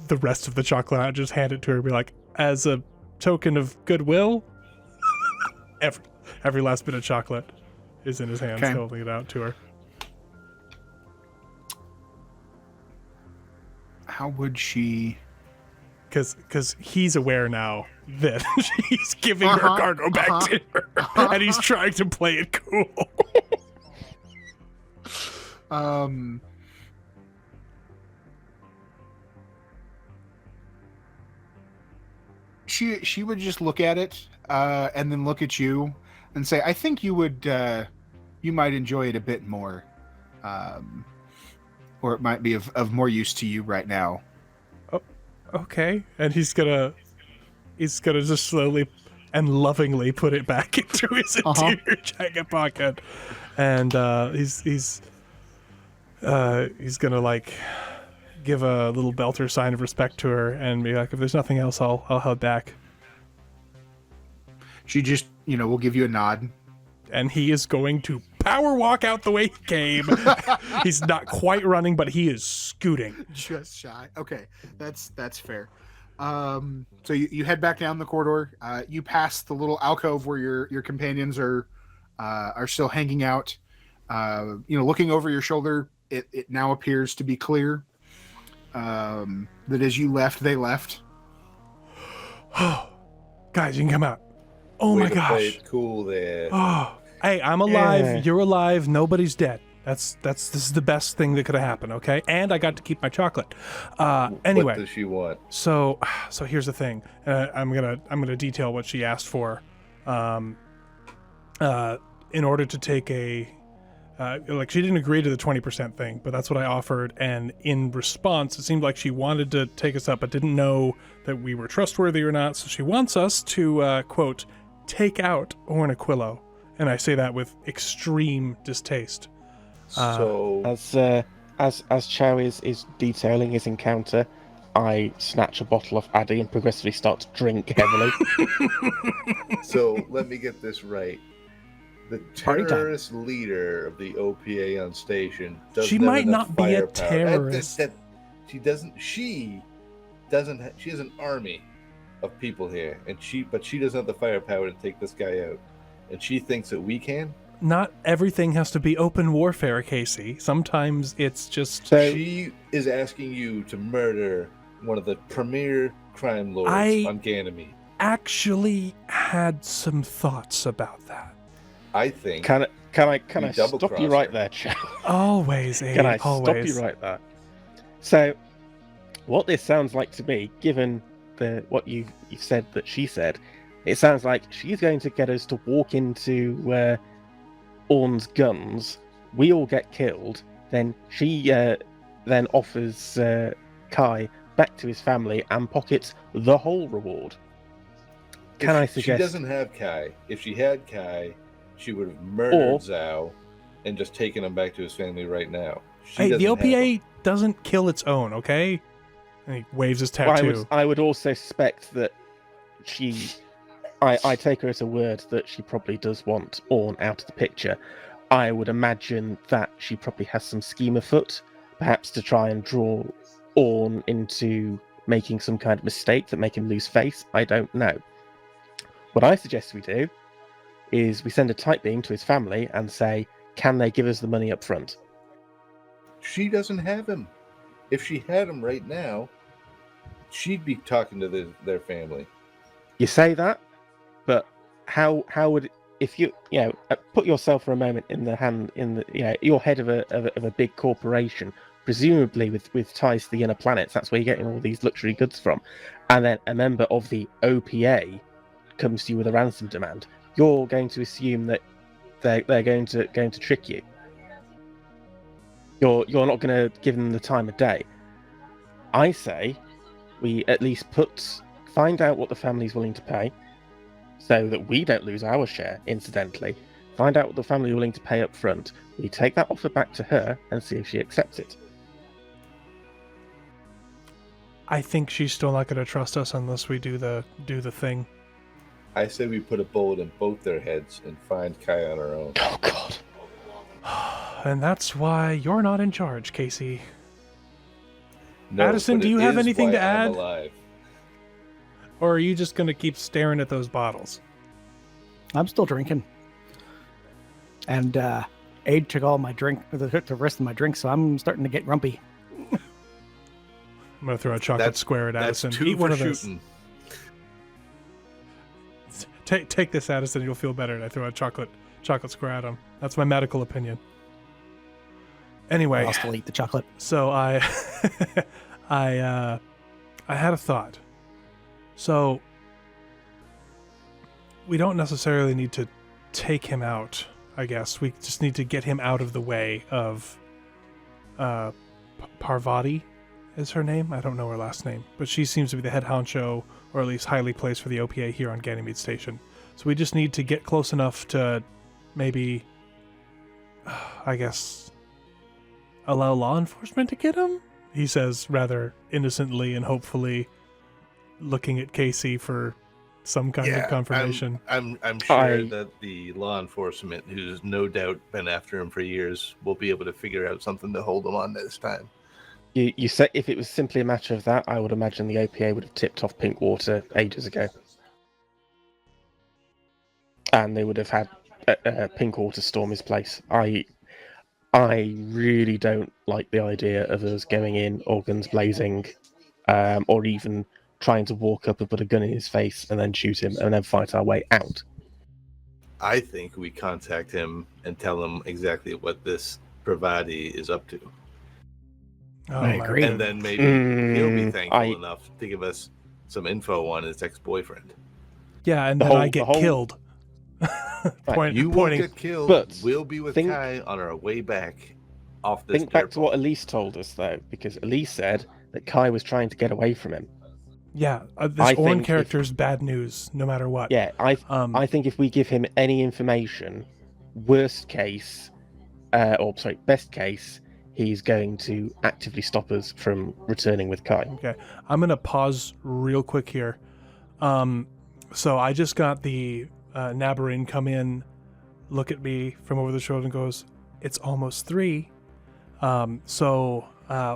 the rest of the chocolate out, just hand it to her, and be like, as a token of goodwill, every last bit of chocolate is in his hands, holding it out to her. How would she? Because he's aware now that he's giving her cargo back to her, and he's trying to play it cool. She would just look at it, and then look at you and say, "I think you would, you might enjoy it a bit more, or it might be of more use to you right now." Okay, and he's gonna just slowly and lovingly put it back into his interior jacket pocket, and he's gonna like give a little belter sign of respect to her and be like, if there's nothing else, I'll head back. She just, will give you a nod. And he is going to power walk out the way he came. He's not quite running, but he is scooting. Just shy. Okay, that's fair. So you head back down the corridor. You pass the little alcove where your companions are still hanging out. Looking over your shoulder, it now appears to be clear that as you left, they left. Guys, you can come out. Oh my gosh! Play it cool there. Oh, hey, I'm alive. Yeah. You're alive. Nobody's dead. This is the best thing that could have happened. Okay, and I got to keep my chocolate. Anyway, What does she want? So here's the thing. I'm gonna detail what she asked for. In order to take a she didn't agree to the 20% thing, but that's what I offered. And in response, it seemed like she wanted to take us up, but didn't know that we were trustworthy or not. So she wants us to quote, take out Ornaquillo, and I say that with extreme distaste. So as Chow is detailing his encounter, I snatch a bottle off Addy and progressively start to drink heavily. So let me get this right. The Party time. terrorist leader of the OPA on station doesn't She have might enough not be a firepower. terrorist. She has an army of people here, but she doesn't have the firepower to take this guy out, and she thinks that we can. Not everything has to be open warfare, Casey. Sometimes it's just... She is asking you to murder one of the premier crime lords on Ganymede. Actually had some thoughts about that. I think. Can I stop you right there, Chow? Always, Abe, Can I always. stop you right there? So, what this sounds like to me, given what you've said that she said, it sounds like she's going to get us to walk into Orn's guns. We all get killed. Then she then offers Kai back to his family and pockets the whole reward. Can I suggest? She doesn't have Kai. If she had Kai, she would have murdered Zhao and just taken him back to his family right now. Hey, the OPA doesn't kill its own, okay? And he waves his tattoo. I would also suspect that I take her as a word that she probably does want Orn out of the picture. I would imagine that she probably has some scheme afoot. perhaps to try and draw Orn into making some kind of mistake that make him lose face. I don't know. What I suggest we do is we send a tight beam to his family and say, can they give us the money up front? She doesn't have him. If she had him right now, she'd be talking to their family. You say that, but how would, if you put yourself for a moment in the you're head of a big corporation, presumably with ties to the inner planets. That's where you're getting all these luxury goods from, and then a member of the OPA comes to you with a ransom demand. You're going to assume that they're going to trick you. You're not going to give them the time of day. I say we at least find out what the family's willing to pay, so that we don't lose our share. Incidentally, find out what the family are willing to pay up front. We take that offer back to her and see if she accepts it. I think she's still not going to trust us unless we do the thing. I say we put a bullet in both their heads and find Kai on our own. Oh God! And that's why you're not in charge, Casey. No, Addison, but do you it have is anything why to I'm add? alive. Or are you just going to keep staring at those bottles? I'm still drinking. And Aid took all my drink, the rest of my drink, so I'm starting to get grumpy. I'm going to throw a chocolate square at That's Addison. 2 Eat for one of those. shooting. Take this, Addison. You'll feel better. And I throw a chocolate square at him. That's my medical opinion. Anyway, I'll still eat the chocolate. so I had a thought. So we don't necessarily need to take him out, I guess. We just need to get him out of the way of Parvati is her name. I don't know her last name, but she seems to be the head honcho, or at least highly placed for the OPA here on Ganymede Station. So we just need to get close enough to maybe, I guess, allow law enforcement to get him? He says rather innocently and hopefully, looking at Casey for some kind of confirmation. I'm sure that the law enforcement, who's no doubt been after him for years, will be able to figure out something to hold him on this time. You say if it was simply a matter of that, I would imagine the OPA would have tipped off Pinkwater ages ago, and they would have had Pinkwater storm his place. I really don't like the idea of us going in, all guns blazing, or even trying to walk up and put a gun in his face and then shoot him and then fight our way out. I think we contact him and tell him exactly what this Pravati is up to. Oh, I agree. And then maybe he'll be thankful enough to give us some info on his ex-boyfriend. Yeah, and then I get killed. You won't get killed, but we'll be with Kai on our way back off this Think back to what Elise told us, though, because Elise said that Kai was trying to get away from him. Yeah, this Orn character's bad news, no matter what. Yeah, I think if we give him any information, best case, he's going to actively stop us from returning with Kai. Okay, I'm going to pause real quick here. So I just got the Nabarin come in, look at me from over the shoulder and goes, "It's almost 3. So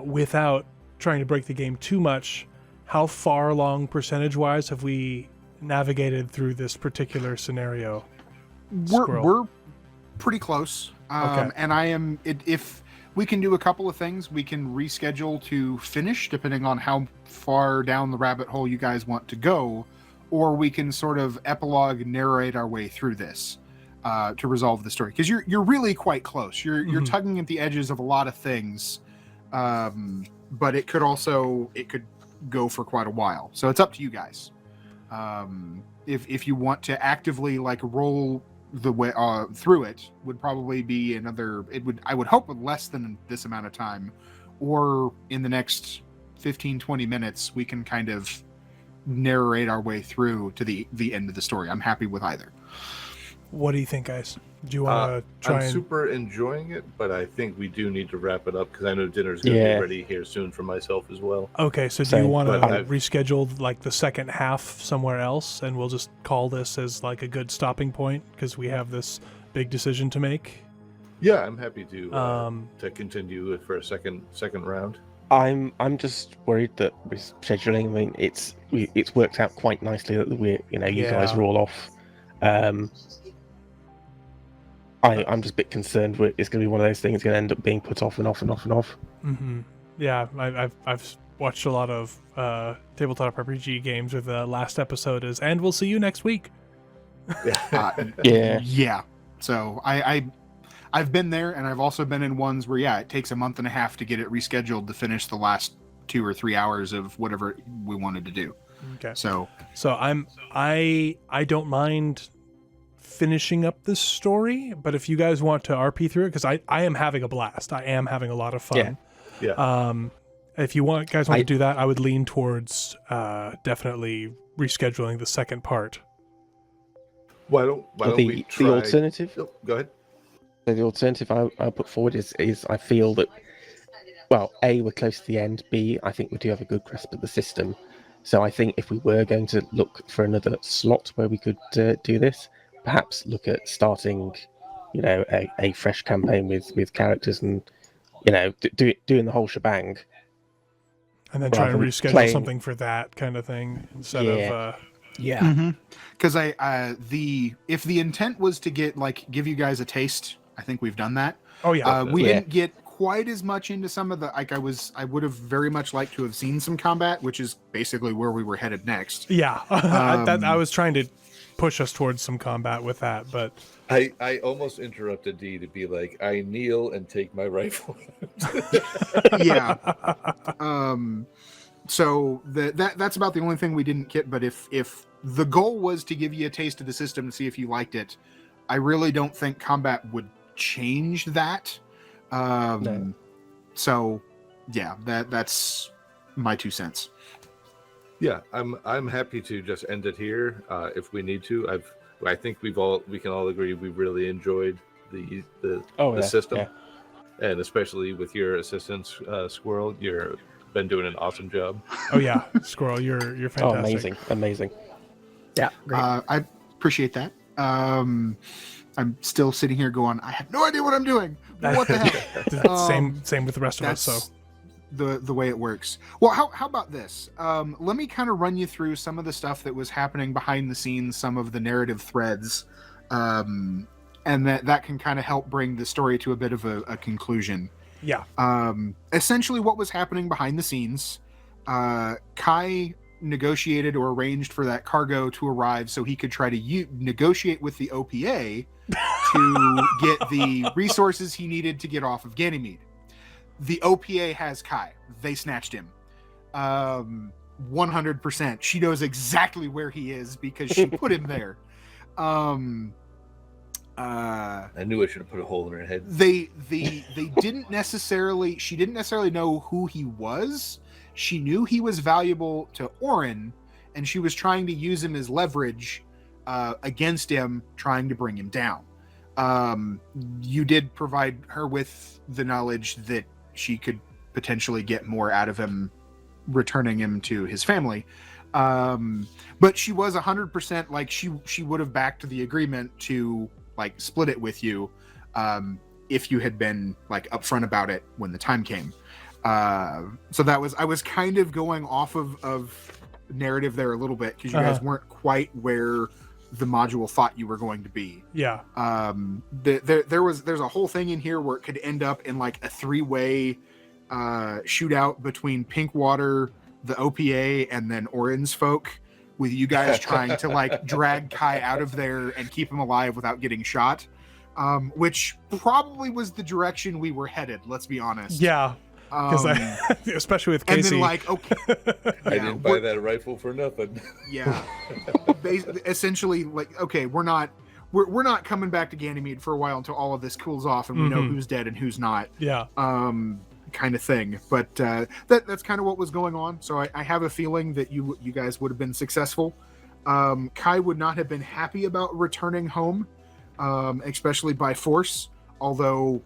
without trying to break the game too much, how far along percentage-wise have we navigated through this particular scenario? We're pretty close. Okay. And if we can do a couple of things, we can reschedule to finish, depending on how far down the rabbit hole you guys want to go, or we can sort of epilogue narrate our way through this to resolve the story. Because you're really quite close. You're tugging at the edges of a lot of things, but it could go for quite a while. So it's up to you guys. If you want to actively roll the way through it, would probably be I would hope with less than this amount of time, or in the next 15-20 minutes we can kind of narrate our way through to the end of the story. I'm happy with either. What do you think, guys? Do you want to try I'm super enjoying it, but I think we do need to wrap it up because I know dinner's going to be ready here soon for myself as well. Okay, so do you want to reschedule the second half somewhere else, and we'll just call this as a good stopping point because we have this big decision to make? Yeah, I'm happy to continue for a second round. I'm just worried that with scheduling, I mean, it's worked out quite nicely that you guys Yeah. are all off. I'm just a bit concerned it's going to be one of those things going to end up being put off and off and off and off. Mm-hmm. Yeah, I've watched a lot of tabletop RPG games where the last episode is, and we'll see you next week. Yeah. Yeah. So I've been there, and I've also been in ones where it takes a month and a half to get it rescheduled to finish the last 2 or 3 hours of whatever we wanted to do. Okay. So I don't mind finishing up this story, but if you guys want to RP through it, because I am having a blast. I am having a lot of fun. Yeah. If you guys want to do that, I would lean towards definitely rescheduling the second part. Why don't we try... The alternative? Oh, go ahead. So the alternative I put forward is I feel that, well, A, we're close to the end. B, I think we do have a good grasp of the system. So I think if we were going to look for another slot where we could do this, perhaps look at starting, a fresh campaign with characters and, doing the whole shebang. And then try and reschedule something for that kind of thing instead of... Yeah. Because if the intent was to give you guys a taste, I think we've done that. Oh yeah. We didn't get quite as much into some of the I would have very much liked to have seen some combat, which is basically where we were headed next. Yeah. I was trying to push us towards some combat with that, but I almost interrupted D to be like, I kneel and take my rifle. Yeah. So that's about the only thing we didn't get. But if the goal was to give you a taste of the system to see if you liked it, I really don't think combat would change that. No. So yeah, that's my 2 cents. Yeah, I'm happy to just end it here if we need to. I think we can all agree we really enjoyed the system, and especially with your assistance, Squirrel. You've been doing an awesome job. Oh yeah, Squirrel, you're fantastic. Oh, amazing. Yeah, great. I appreciate that. I'm still sitting here going, I have no idea what I'm doing. What the heck? Same with the rest of us. So the way it works. Well, how about this? Let me kind of run you through some of the stuff that was happening behind the scenes, some of the narrative threads, and that can kind of help bring the story to a bit of a conclusion. Yeah. Essentially, what was happening behind the scenes, Kai negotiated or arranged for that cargo to arrive so he could try to negotiate with the OPA to get the resources he needed to get off of Ganymede. The OPA has Kai. They snatched him. 100%. She knows exactly where he is because she put him there. I knew I should have put a hole in her head. They didn't necessarily. She didn't necessarily know who he was. She knew he was valuable to Orin, and she was trying to use him as leverage against him, trying to bring him down. You did provide her with the knowledge that she could potentially get more out of him, returning him to his family. But she was 100% like she would have backed the agreement to split it with you if you had been upfront about it when the time came. So I was kind of going off of narrative there a little bit because you guys weren't quite where the module thought you were going to be. Yeah. There's a whole thing in here where it could end up in a 3-way shootout between Pinkwater, the OPA, and then Orin's folk, with you guys trying to drag Kai out of there and keep him alive without getting shot, which probably was the direction we were headed. Let's be honest. Yeah. Because especially with Casey. And then okay, I didn't buy that rifle for nothing. Yeah. Essentially, okay, we're not coming back to Ganymede for a while until all of this cools off and we know who's dead and who's not. Yeah. Kind of thing. But that's kind of what was going on. So I have a feeling that you guys would have been successful. Kai would not have been happy about returning home, especially by force. Although,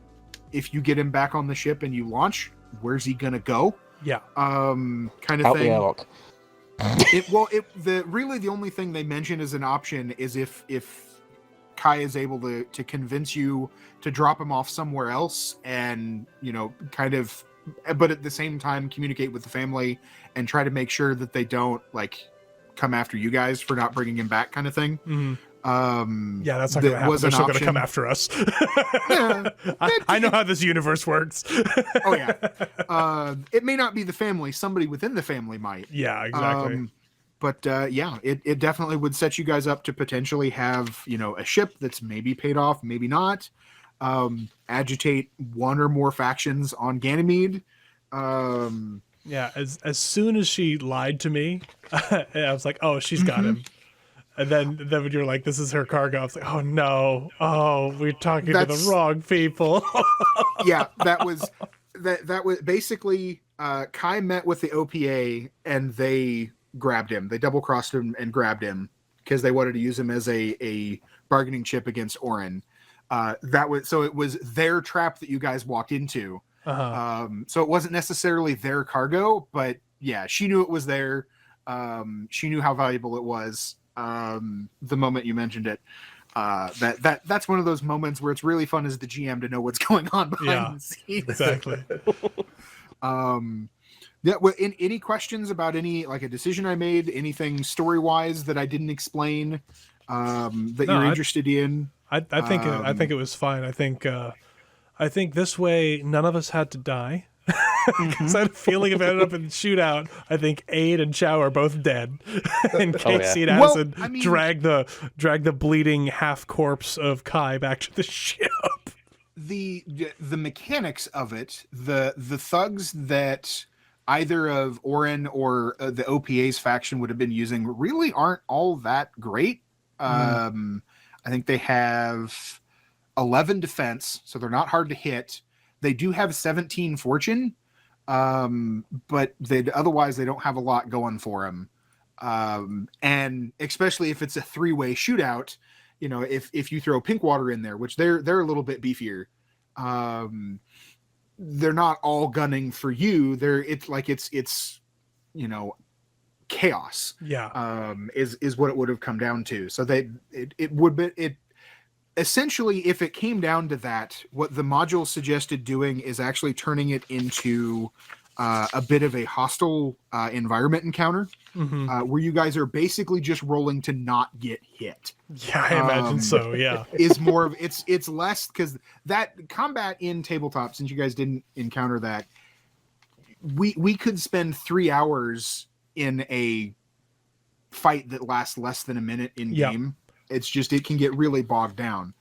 if you get him back on the ship and you launch, where's he gonna go? Yeah. Kind of Out thing. the airlock. Really the only thing they mention as an option is if Kai is able to convince you to drop him off somewhere else, and kind of, but at the same time communicate with the family and try to make sure that they don't like come after you guys for not bringing him back, kind of thing. Yeah, that's not going to happen. They're still going to come after us. Yeah, I know how this universe works. Oh yeah. It may not be the family. Somebody within the family might. Yeah, exactly. But yeah, it definitely would set you guys up to potentially have, a ship that's maybe paid off, maybe not. Agitate one or more factions on Ganymede. Yeah, as soon as she lied to me, I was like, oh, she's got him. And then when you're like, this is her cargo, I was like, oh no, we're talking to the wrong people. Yeah, that was basically Kai met with the OPA and they grabbed him. They double crossed him and grabbed him because they wanted to use him as a bargaining chip against Orin. So it was their trap that you guys walked into. So it wasn't necessarily their cargo, but yeah, she knew it was there. She knew how valuable it was. The moment you mentioned it, that's one of those moments where it's really fun as the GM to know what's going on behind the scenes. Exactly. Yeah. Well, any questions about any like a decision I made, anything story wise that I didn't explain, that you're interested in? I think it was fine. I think this way none of us had to die. Because I had a feeling if I ended up in the shootout, I think Aid and Chow are both dead. And Casey and Addison drag the bleeding half corpse of Kai back to the ship. The mechanics of it, the thugs that either of Orin or the OPA's faction would have been using really aren't all that great. I think they have 11 defense, so they're not hard to hit. They do have 17 fortune, but otherwise they don't have a lot going for them. And especially if it's a 3-way shootout, if you throw Pinkwater in there, which they're a little bit beefier, they're not all gunning for you. It's chaos. Yeah. Is what it would have come down to. So essentially, if it came down to that, what the module suggested doing is actually turning it into a bit of a hostile environment encounter, where you guys are basically just rolling to not get hit. Yeah, I imagine so. Yeah, is more of it's less because that combat in Tabletop, since you guys didn't encounter that, we could spend 3 hours in a fight that lasts less than a minute in game. It's just it can get really bogged down.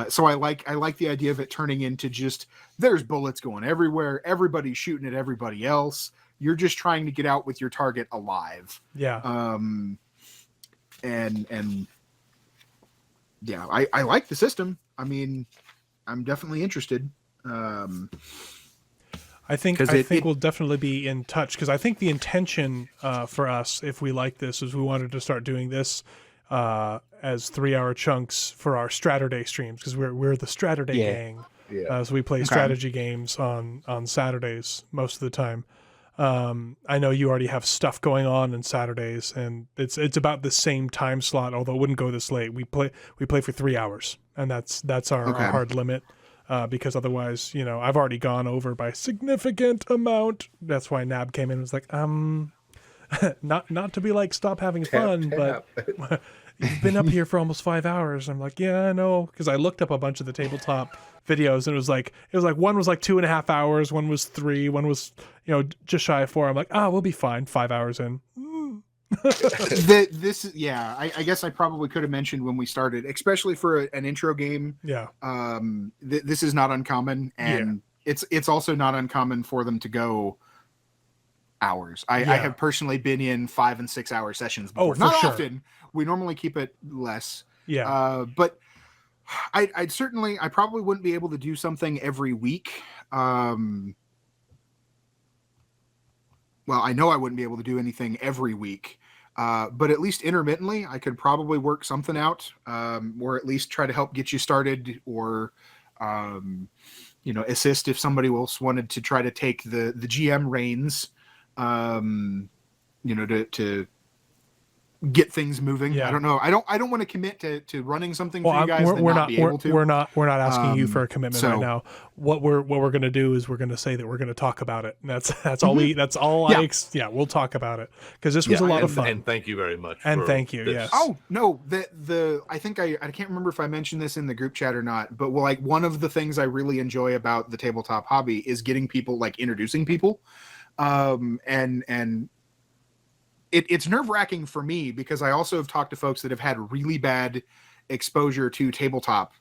So I like the idea of it turning into just there's bullets going everywhere. Everybody's shooting at everybody else. You're just trying to get out with your target alive. Yeah. And yeah, I like the system. I mean, I'm definitely interested. I think we'll definitely be in touch because I think the intention for us, if we like this, is we wanted to start doing this as 3-hour chunks for our Straturday streams because we're the Straturday gang. Yeah. So we play strategy games on Saturdays most of the time. I know you already have stuff going on Saturdays, and it's about the same time slot. Although it wouldn't go this late. We play for 3 hours, and that's our hard limit. Because otherwise, I've already gone over by a significant amount. That's why Nab came in and was like, not to be like, stop having fun, but you've been up here for almost 5 hours. I'm like, yeah, I know. Because I looked up a bunch of the Tabletop videos, and it was like one was like 2.5 hours, one was 3, one was, just shy of 4. I'm like, we'll be fine 5 hours in. I guess I probably could have mentioned when we started, especially for an intro game. Yeah. This is not uncommon, and it's also not uncommon for them to go hours. I have personally been in 5 and 6 hour sessions before. Not often. We normally keep it less. Yeah. But I probably wouldn't be able to do something every week. Well, I know I wouldn't be able to do anything every week, but at least intermittently, I could probably work something out, or at least try to help get you started, or assist if somebody else wanted to try to take the GM reins, to get things moving. Yeah. I don't know. I don't want to commit to running something Well, for you guys and we're not not be able to. we're not asking you for a commitment so- right now. What we're going to do is we're going to say that we're going to talk about it. And that's all we'll talk about it because this was a lot of fun. And thank you very much. And for thank you. this. Yes. Oh no, the I think I can't remember if I mentioned this in the group chat or not, but like one of the things I really enjoy about the tabletop hobby is getting people, like introducing people, and it's nerve-wracking for me because I also have talked to folks that have had really bad exposure to tabletop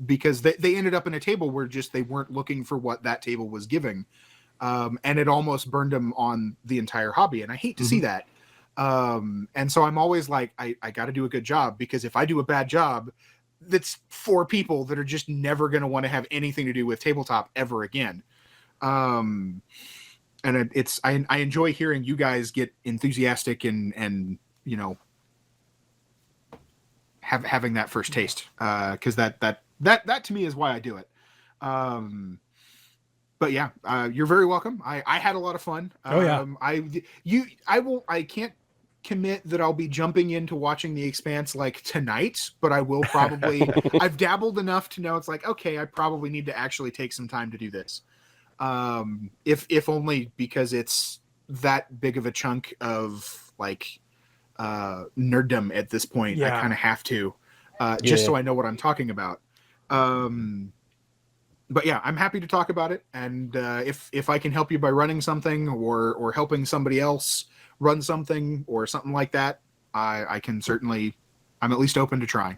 because they ended up in a table where just they weren't looking for what that table was giving, and it almost burned them on the entire hobby, and I hate to see that. And so I'm always like, I got to do a good job, because if I do a bad job, that's 4 people that are just never going to want to have anything to do with tabletop ever again. And I enjoy hearing you guys get enthusiastic and you know, having that first taste, because that to me is why I do it. But yeah, you're very welcome. I had a lot of fun. Oh yeah. I can't commit that I'll be jumping into watching The Expanse like tonight, but I will probably. I've dabbled enough to know it's like, okay, I probably need to actually take some time to do this. If only because it's that big of a chunk of like nerddom at this point. Yeah. I kind of have to, just so I know what I'm talking about. But yeah, I'm happy to talk about it, and if I can help you by running something or helping somebody else run something or something like that, I can certainly. I'm at least open to trying.